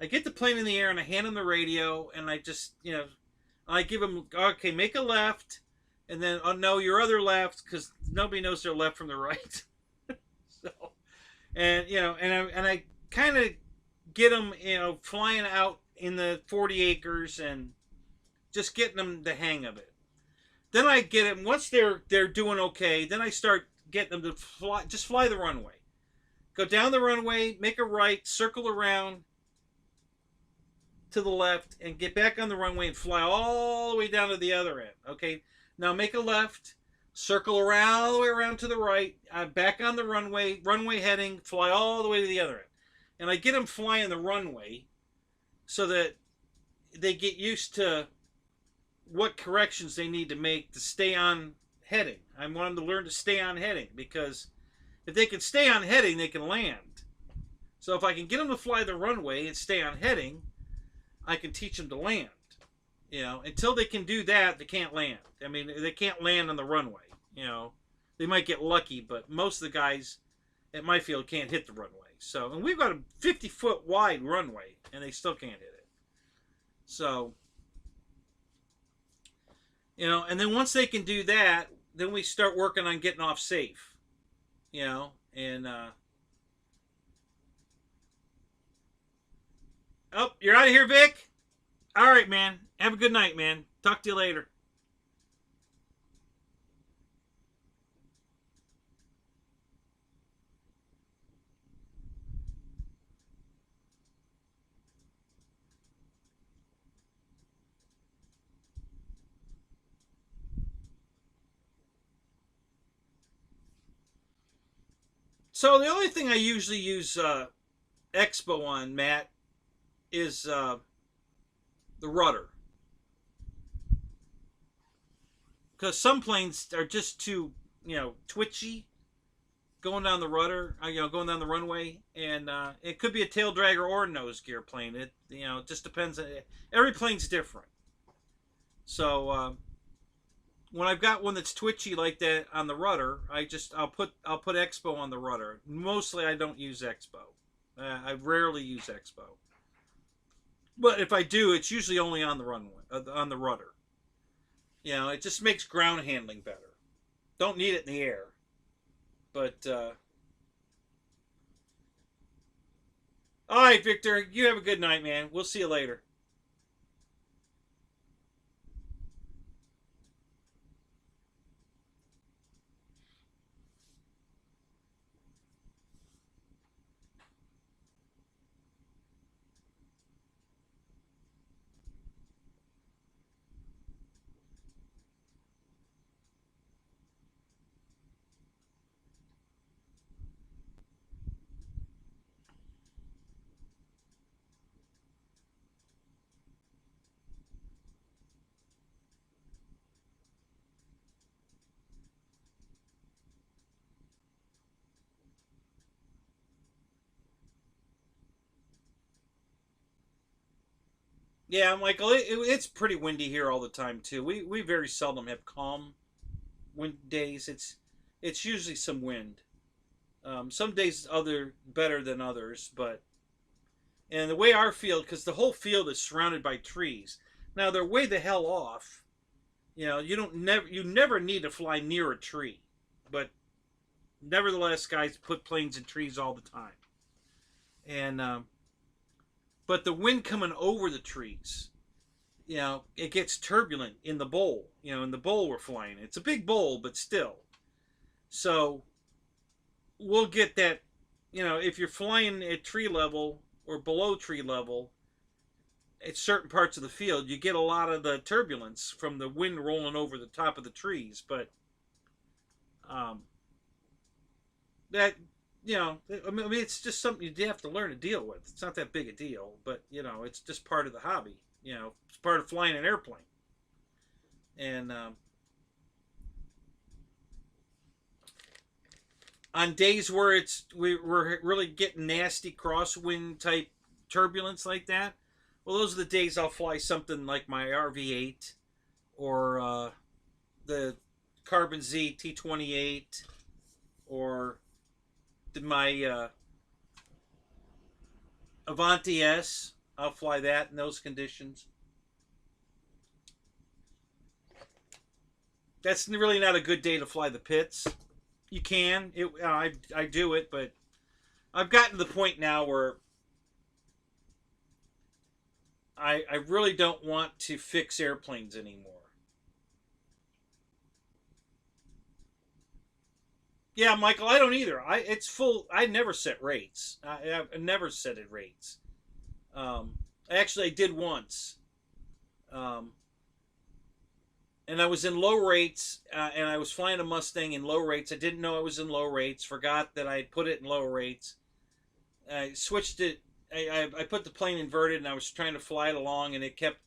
I get the plane in the air and I hand them the radio and I just, I give them, okay, make a left. And then, oh no, your other left, because nobody knows their left from the right. So, and I kind of get them, flying out in the 40 acres and just getting them the hang of it. Then I get them once they're doing okay. Then I start getting them to fly, just fly the runway, go down the runway, make a right, circle around to the left, and get back on the runway and fly all the way down to the other end. Okay. Now make a left, circle around all the way around to the right, back on the runway heading, fly all the way to the other end. And I get them flying the runway so that they get used to what corrections they need to make to stay on heading. I want them to learn to stay on heading because if they can stay on heading, they can land. So if I can get them to fly the runway and stay on heading, I can teach them to land. Until they can do that, they can't land. I mean, they can't land on the runway. They might get lucky, but most of the guys at my field can't hit the runway. So, and we've got a 50-foot wide runway, and they still can't hit it. So, and then once they can do that, then we start working on getting off safe. And oh, you're out of here, Vic? All right, man. Have a good night, man. Talk to you later. So the only thing I usually use Expo on, Matt, is the rudder. Because some planes are just too, twitchy going down the rudder, going down the runway, and it could be a tail dragger or a nose gear plane. It, it just depends. Every plane's different. So when I've got one that's twitchy like that on the rudder, I'll put Expo on the rudder. Mostly I don't use Expo. I rarely use Expo. But if I do, it's usually only on the runway, on the rudder. It just makes ground handling better. Don't need it in the air. But, all right, Victor, you have a good night, man. We'll see you later. Yeah, Michael, it's pretty windy here all the time too. We very seldom have calm wind days. It's usually some wind. Some days other better than others, but and the way our field, because the whole field is surrounded by trees. Now they're way the hell off. You never need to fly near a tree, but nevertheless, guys put planes in trees all the time, and but the wind coming over the trees, it gets turbulent in the bowl. In the bowl we're flying. It's a big bowl, but still. So we'll get that, if you're flying at tree level or below tree level, at certain parts of the field, you get a lot of the turbulence from the wind rolling over the top of the trees. But that, I mean, it's just something you have to learn to deal with. It's not that big a deal, but, it's just part of the hobby. It's part of flying an airplane. And on days where we're really getting nasty crosswind type turbulence like that, well, those are the days I'll fly something like my RV8 or the Carbon Z T28 or my Avanti S. I'll fly that in those conditions. That's really not a good day to fly the pits. You can. I do it, but I've gotten to the point now where I really don't want to fix airplanes anymore. Yeah, Michael, I don't either. It's full. I never set rates. I've never set it rates. Actually, I did once, um, and I was in low rates, and I was flying a Mustang in low rates. I didn't know I was in low rates. Forgot that I had put it in low rates. I switched it. I put the plane inverted, and I was trying to fly it along, and it kept,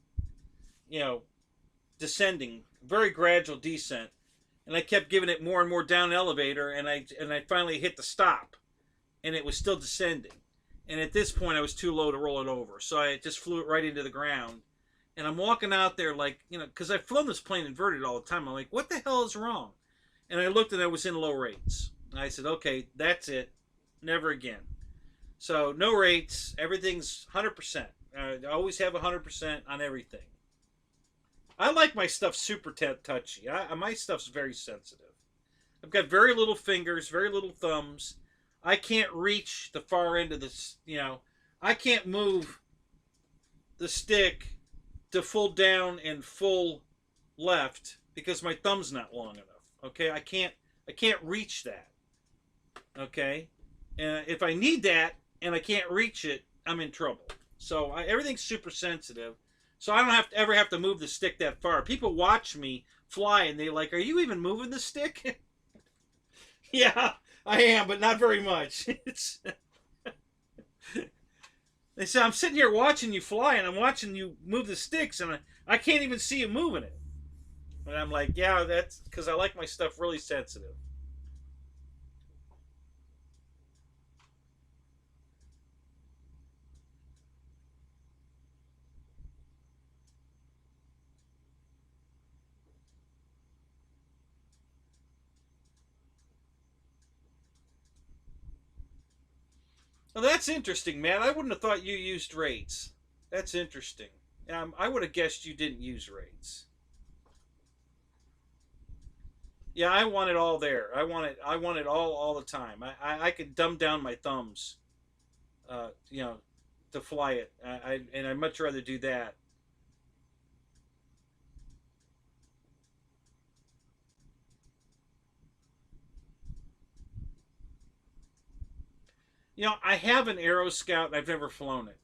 descending, very gradual descent. And I kept giving it more and more down elevator, and I finally hit the stop, and it was still descending. And at this point, I was too low to roll it over, so I just flew it right into the ground. And I'm walking out there like, because I've flown this plane inverted all the time. I'm like, what the hell is wrong? And I looked and I was in low rates. And I said, okay, that's it. Never again. So no rates. Everything's 100%. I always have 100% on everything. I like my stuff super touchy. My stuff's very sensitive. I've got very little fingers, very little thumbs. I can't reach the far end of this, I can't move the stick to full down and full left because my thumb's not long enough. Okay, I can't reach that. Okay, and if I need that and I can't reach it, I'm in trouble. So everything's super sensitive. So I don't ever have to move the stick that far. People watch me fly and they're like, "Are you even moving the stick?" Yeah, I am, but not very much. It's they say I'm sitting here watching you fly, and I'm watching you move the sticks, and I can't even see you moving it. And I'm like, yeah, that's because I like my stuff really sensitive. Well, that's interesting, man. I wouldn't have thought you used rates. That's interesting. I would have guessed you didn't use rates. Yeah, I want it all there. I want it all the time. I could dumb down my thumbs, you know, to fly it. And I'd much rather do that. You know, I have an Aero Scout, and I've never flown it.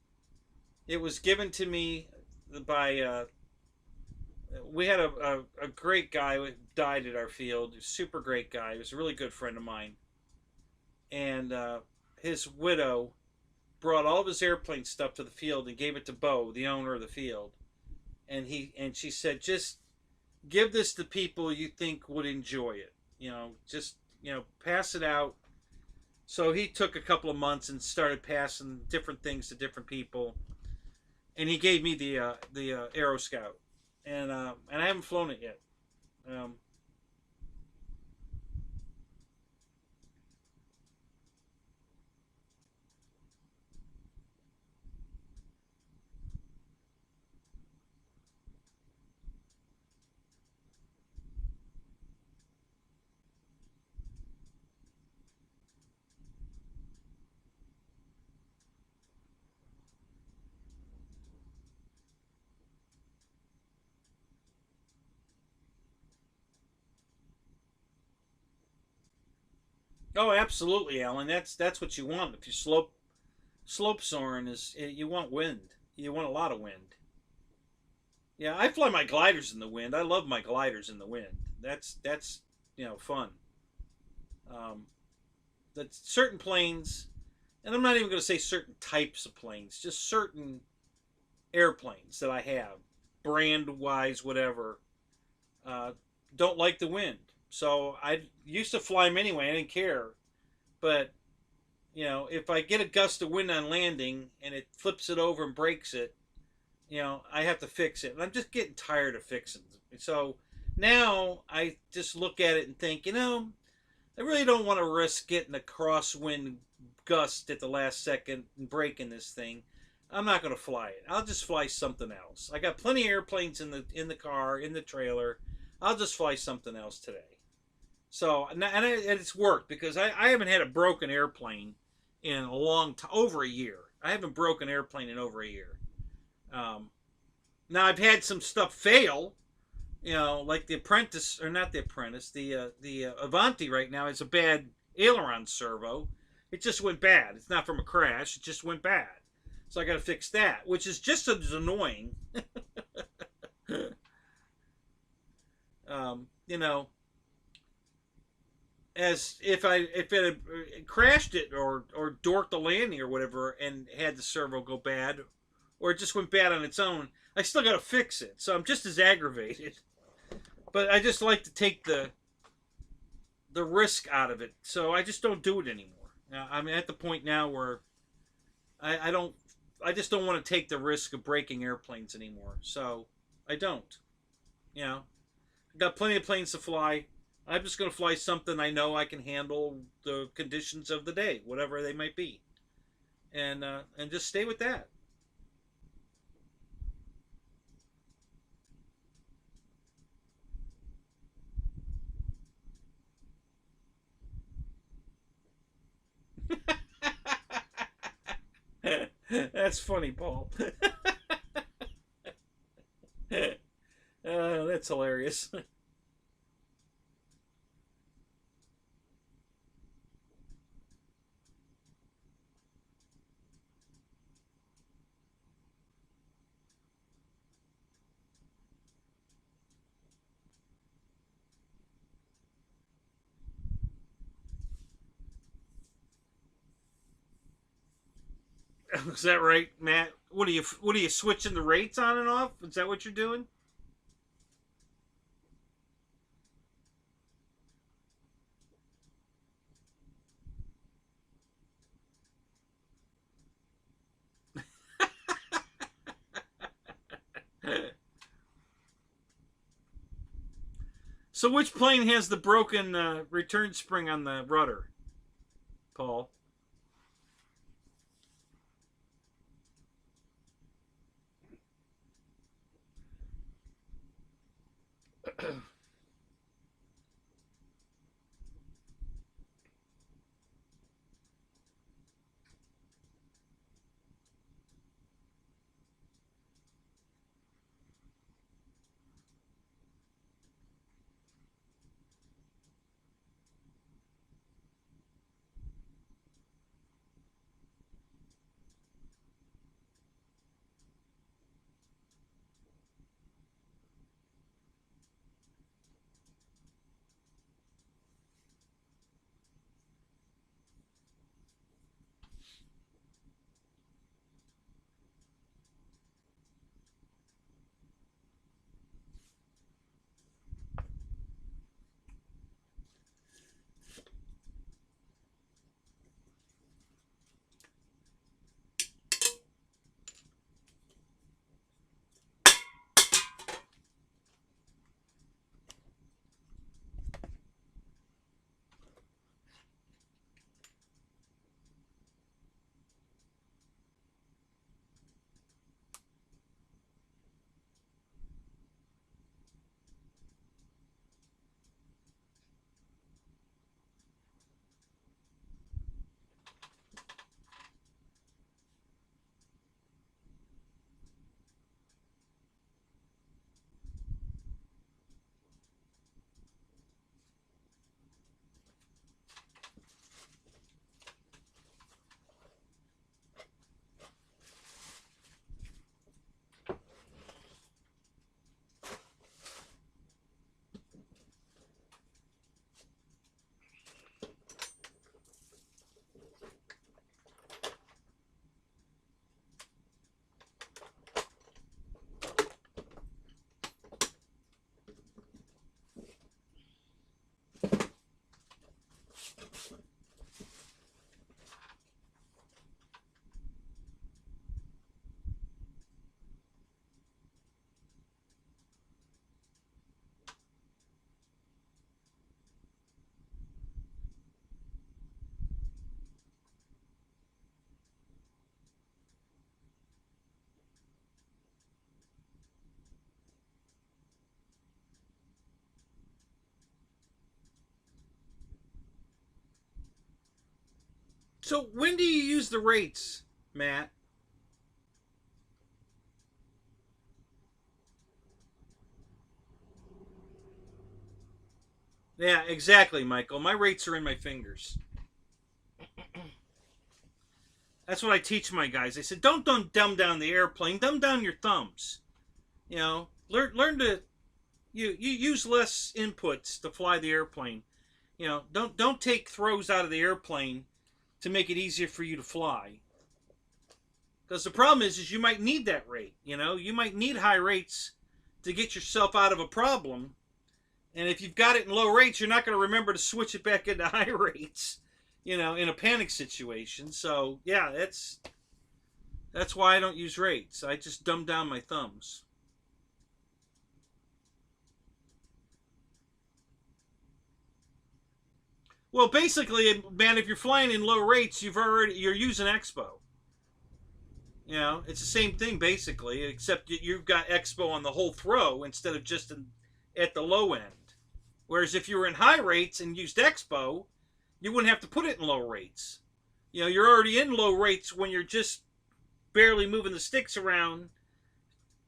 It was given to me by we had a great guy who died at our field. A super great guy. He was a really good friend of mine, and his widow brought all of his airplane stuff to the field and gave it to Bo, the owner of the field. And she said, just give this to people you think would enjoy it. Just pass it out. So he took a couple of months and started passing different things to different people, and he gave me the Aero Scout, and I haven't flown it yet. Um, oh, absolutely, Alan. That's what you want. If you slope soaring is you want wind. You want a lot of wind. Yeah, I fly my gliders in the wind. I love my gliders in the wind. That's fun. Um, that certain planes, and I'm not even going to say certain types of planes, just certain airplanes that I have, brand wise, whatever, uh, don't like the wind. So I used to fly them anyway. I didn't care. But if I get a gust of wind on landing and it flips it over and breaks it, I have to fix it. And I'm just getting tired of fixing it. So now I just look at it and think, I really don't want to risk getting a crosswind gust at the last second and breaking this thing. I'm not going to fly it. I'll just fly something else. I got plenty of airplanes in the car, in the trailer. I'll just fly something else today. So and it's worked because I haven't had a broken airplane in a long time, over a year. I haven't broken an airplane in over a year. Um, Now I've had some stuff fail, like the Apprentice, or not the Apprentice, the Avanti right now is a bad aileron servo. It just went bad. It's not from a crash. It just went bad. So I got to fix that, which is just as annoying. um, you know, as if it had crashed it or dorked the landing or whatever and had the servo go bad, or it just went bad on its own. I still got to fix it. So I'm just as aggravated. But I just like to take the risk out of it. So I just don't do it anymore. I'm at the point now where I don't. I just don't want to take the risk of breaking airplanes anymore. So I don't. I've got plenty of planes to fly. I'm just going to fly something I know I can handle the conditions of the day, whatever they might be, and just stay with that. That's funny, Paul. That's hilarious. Is that right, Matt? What are you switching the rates on and off? Is that what you're doing? So which plane has the broken return spring on the rudder, Paul? So when do you use the rates, Matt? Yeah, exactly, Michael. My rates are in my fingers. That's what I teach my guys. I said, don't dumb down the airplane. Dumb down your thumbs. Learn to you use less inputs to fly the airplane. Don't take throws out of the airplane to make it easier for you to fly. Because the problem is you might need that rate. You might need high rates to get yourself out of a problem. And if you've got it in low rates, you're not going to remember to switch it back into high rates. In a panic situation. So yeah, that's why I don't use rates. I just dumb down my thumbs. Well, basically, man, if you're flying in low rates, you're using expo. It's the same thing basically, except you've got expo on the whole throw instead of just at the low end. Whereas if you were in high rates and used expo, you wouldn't have to put it in low rates. You're already in low rates when you're just barely moving the sticks around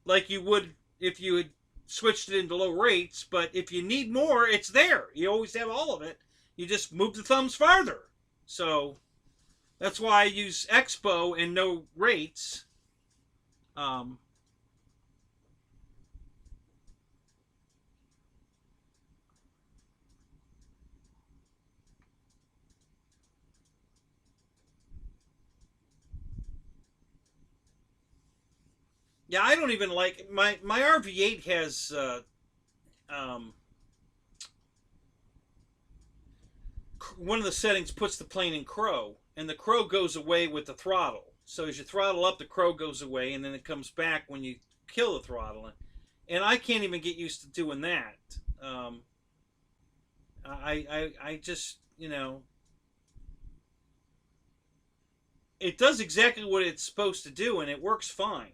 like you would if you had switched it into low rates. But if you need more, it's there. You always have all of it. You just move the thumbs farther. So that's why I use expo and no rates. Um, Yeah, I don't even like my RV8 has um, one of the settings puts the plane in crow, and the crow goes away with the throttle. So as you throttle up, the crow goes away, and then it comes back when you kill the throttle. And I can't even get used to doing that. Um, I just, it does exactly what it's supposed to do, and it works fine.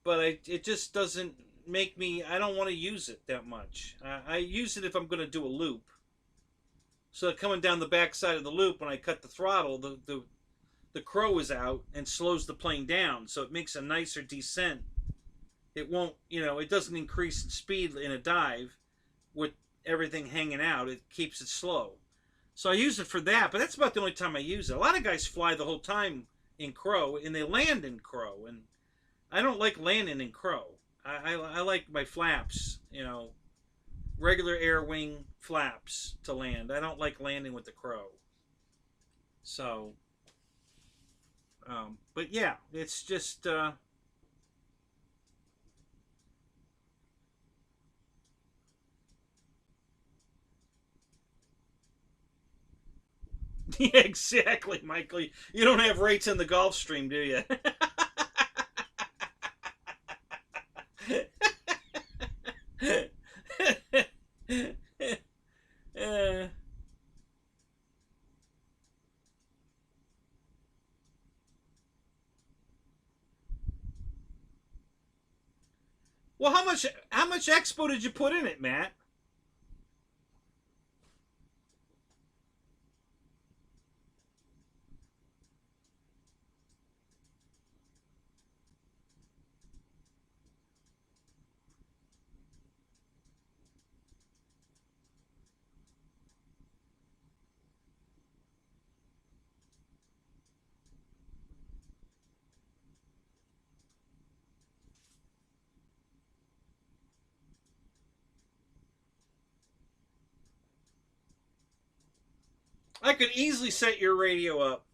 But it just doesn't make me. I don't want to use it that much. I use it if I'm going to do a loop. So coming down the back side of the loop, when I cut the throttle, the crow is out and slows the plane down, so it makes a nicer descent. It won't, it doesn't increase in speed in a dive with everything hanging out. It keeps it slow. So I use it for that, but that's about the only time I use it. A lot of guys fly the whole time in crow, and they land in crow, and I don't like landing in crow. I like my flaps, regular air wing flaps to land. I don't like landing with the crow. So, but yeah, it's just yeah, exactly, Michael. You don't have rates in the Gulf Stream, do you? uh, well, how much expo did you put in it, Matt? I could easily set your radio up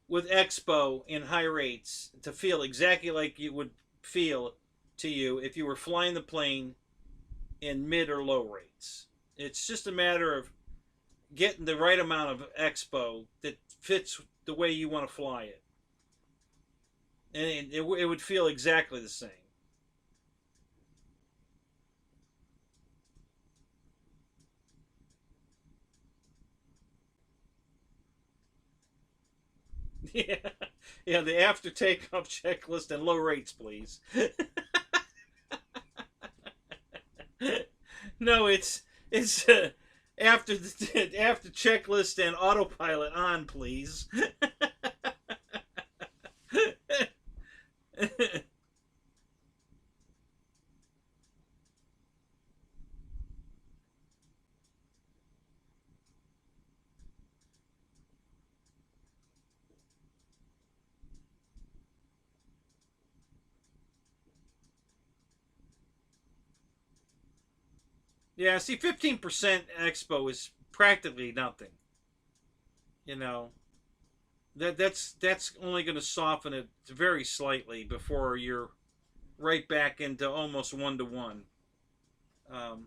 with expo in high rates to feel exactly like it would feel to you if you were flying the plane in mid or low rates. It's just a matter of getting the right amount of expo that fits the way you want to fly it, and it would feel exactly the same. Yeah, yeah. The after takeoff checklist and low rates, please. No, it's after the after checklist and autopilot on, please. 15% expo is practically nothing. You know that's only going to soften it very slightly before you're right back into almost 1 to 1. Um,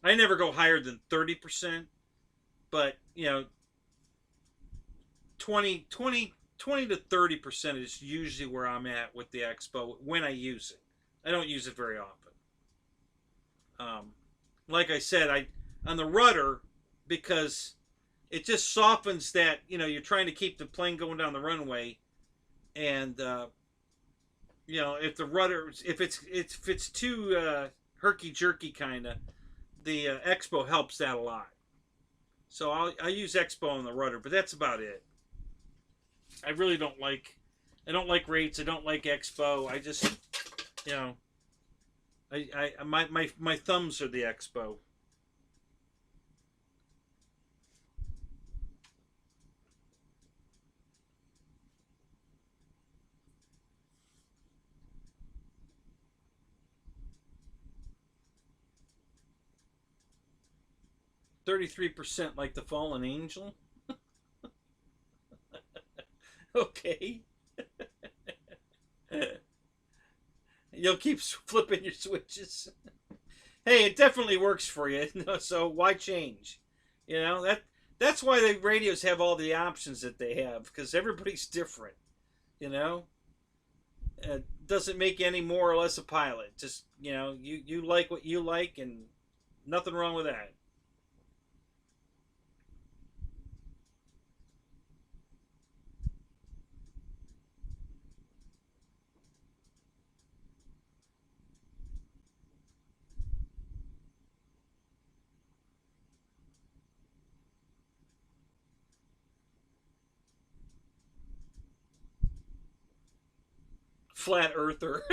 I never go higher than 30%, but 20 to 30% is usually where I'm at with the expo when I use it. I don't use it very often. Um, like I said, I on the rudder, because it just softens that. You're trying to keep the plane going down the runway, and if the rudder, if it's too herky jerky kind of, the expo helps that a lot. So I use expo on the rudder, but that's about it. I really don't like. I don't like rates. I don't like expo. I just, you know, my thumbs are the expo. 33% like the fallen angel. Okay. You'll keep flipping your switches. Hey, it definitely works for you, so why change? That's why the radios have all the options that they have, because everybody's different. You know, it doesn't make you any more or less a pilot. Just you like what you like, and nothing wrong with that. Flat earther.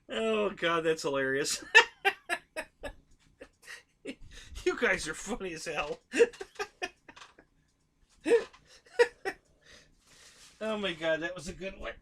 Oh God, that's hilarious. You guys are funny as hell. Oh my God, that was a good one.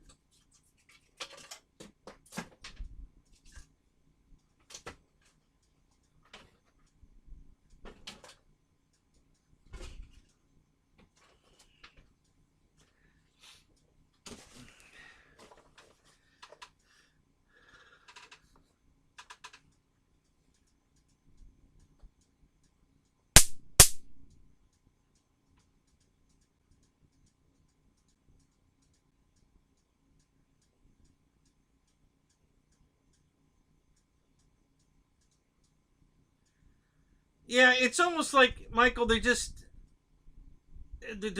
Yeah, it's almost like, Michael, they're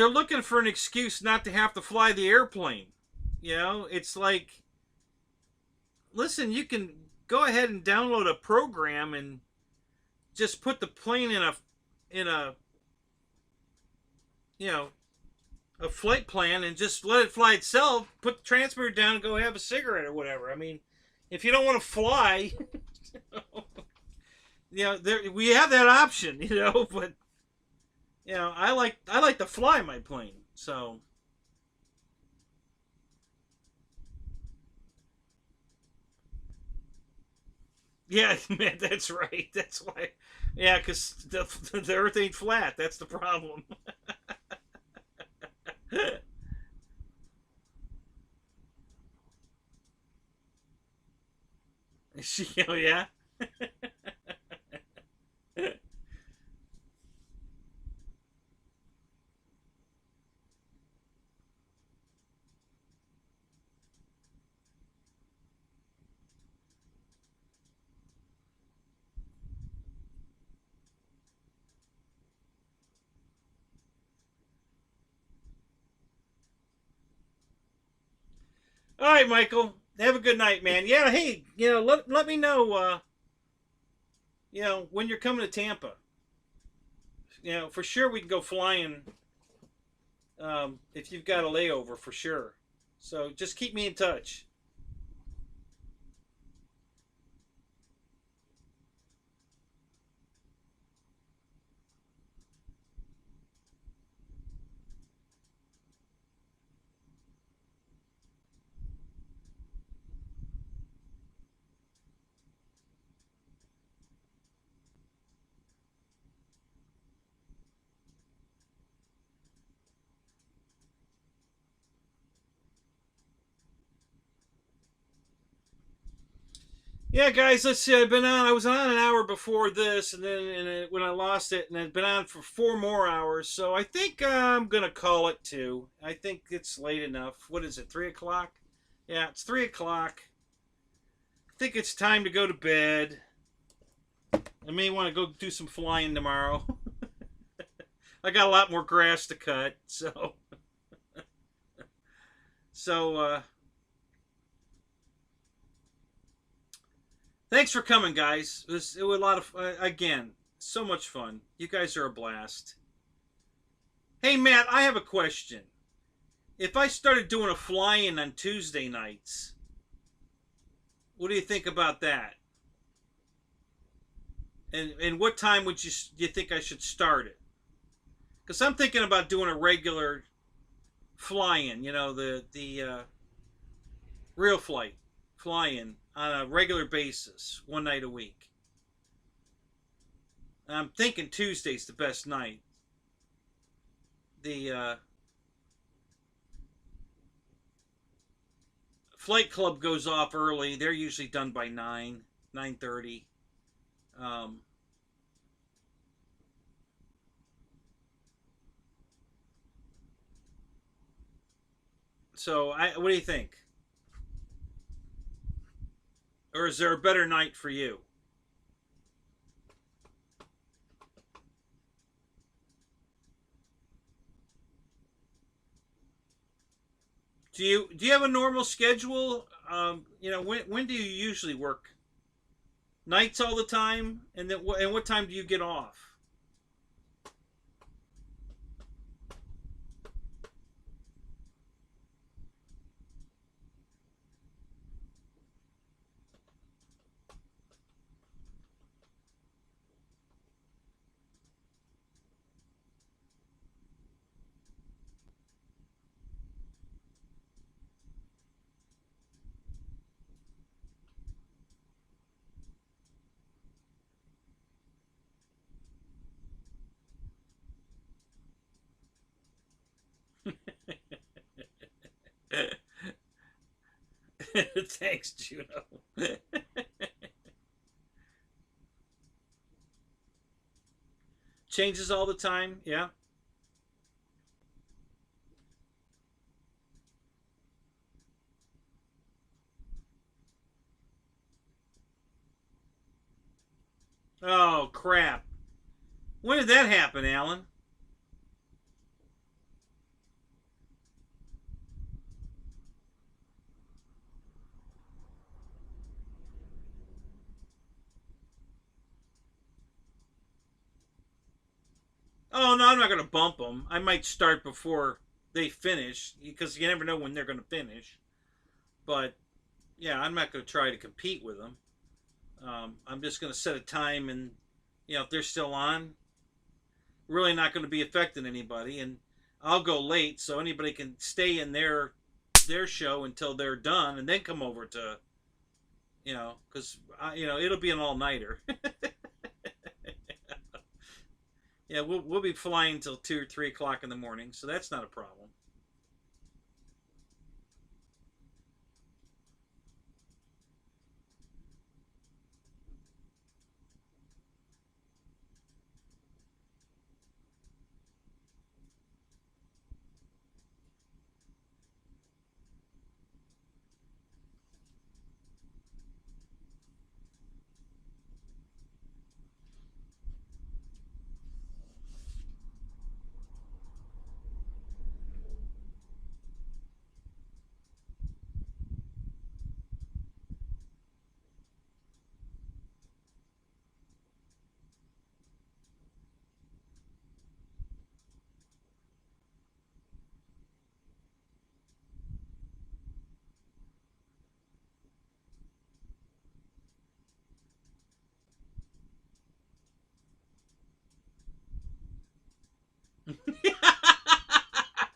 looking for an excuse not to have to fly the airplane. It's like, listen, you can go ahead and download a program and just put the plane in a you know a flight plan and just let it fly itself. Put the transmitter down and go have a cigarette or whatever. I mean, if you don't want to fly, we have that option. But I like to fly my plane. So yeah, man, that's right. That's why. Yeah, because the Earth ain't flat. That's the problem. Oh yeah. All right, Michael. Have a good night, man. Yeah, hey, let me know. When you're coming to Tampa. For sure we can go flying. If you've got a layover, for sure. So just keep me in touch. Yeah, guys, let's see. I was on an hour before this, and then when I lost it, and I've been on for 4 more hours. So I think I'm gonna call it two. I think it's late enough. What is it? 3 o'clock? Yeah, it's 3 o'clock. I think it's time to go to bed. I may want to go do some flying tomorrow. I got a lot more grass to cut, so so. Thanks for coming, guys. It was a lot of again, so much fun. You guys are a blast. Hey, Matt, I have a question. If I started doing a fly-in on Tuesday nights, what do you think about that? And what time would you think I should start it? Because I'm thinking about doing a regular fly-in. The real fly-in on a regular basis, one night a week. I'm thinking Tuesday's the best night. The flight club goes off early. They're usually done by 9:30. Um, what do you think? Or is there a better night for you? Do you have a normal schedule? When do you usually work? Nights all the time, and what time do you get off? Thanks, Juno. Changes all the time. Yeah. Oh crap! When did that happen, Alan? Oh no, I'm not going to bump them. I might start before they finish because you never know when they're going to finish. But yeah, I'm not going to try to compete with them. I'm just going to set a time, and if they're still on, really not going to be affecting anybody, and I'll go late so anybody can stay in their show until they're done, and then come over to because it'll be an all nighter. Yeah, we'll be flying till 2 or 3 o'clock in the morning, so that's not a problem.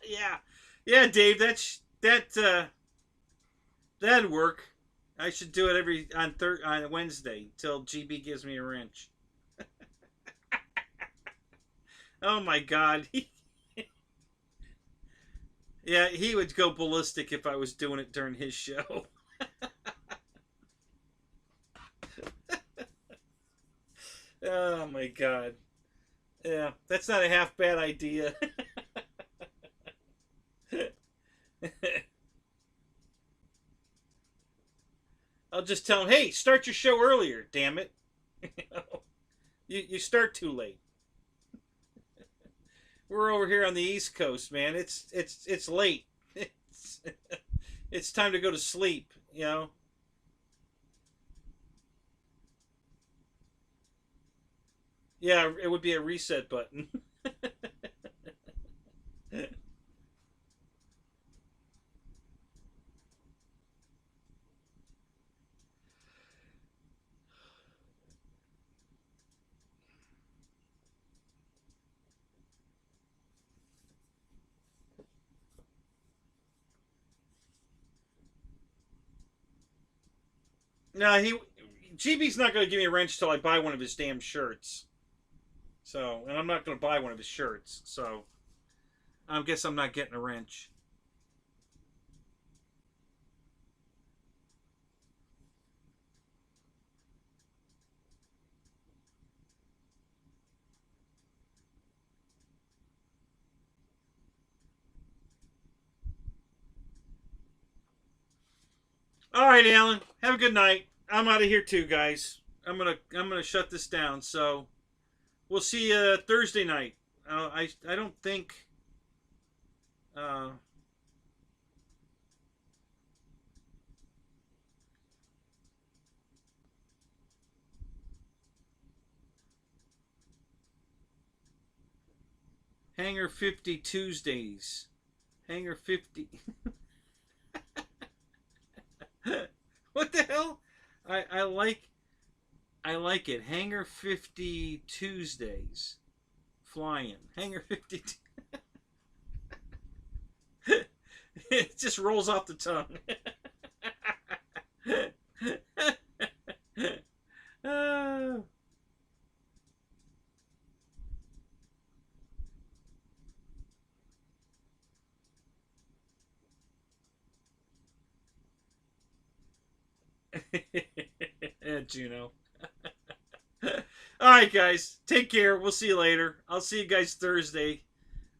Yeah, yeah, Dave. That'd work. I should do it every on Wednesday till GB gives me a wrench. Oh my God. Yeah, he would go ballistic if I was doing it during his show. Oh my God. Yeah, that's not a half bad idea. I'll just tell him, hey, start your show earlier, damn it. You start too late. We're over here on the East Coast, man. It's late. It's, it's time to go to sleep. Yeah, it would be a reset button. No, GB's not going to give me a wrench till I buy one of his damn shirts. So, and I'm not going to buy one of his shirts. So, I guess I'm not getting a wrench. All right, Alan. Have a good night. I'm out of here too, guys. I'm gonna shut this down. So we'll see you Thursday night. I don't think. Uh, Hangar 50 Tuesdays. Hangar 50. What the hell? I like it. Hangar 50 Tuesdays. Flying. Hangar 50. It just rolls off the tongue. Oh. Juno. All right, guys. Take care. We'll see you later. I'll see you guys Thursday.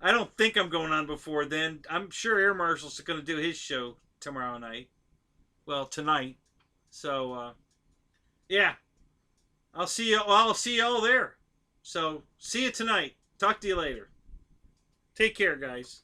I don't think I'm going on before then. I'm sure Air Marshal's going to do his show tomorrow night. Well, tonight. So, yeah. I'll see you. I'll see you all there. So, see you tonight. Talk to you later. Take care, guys.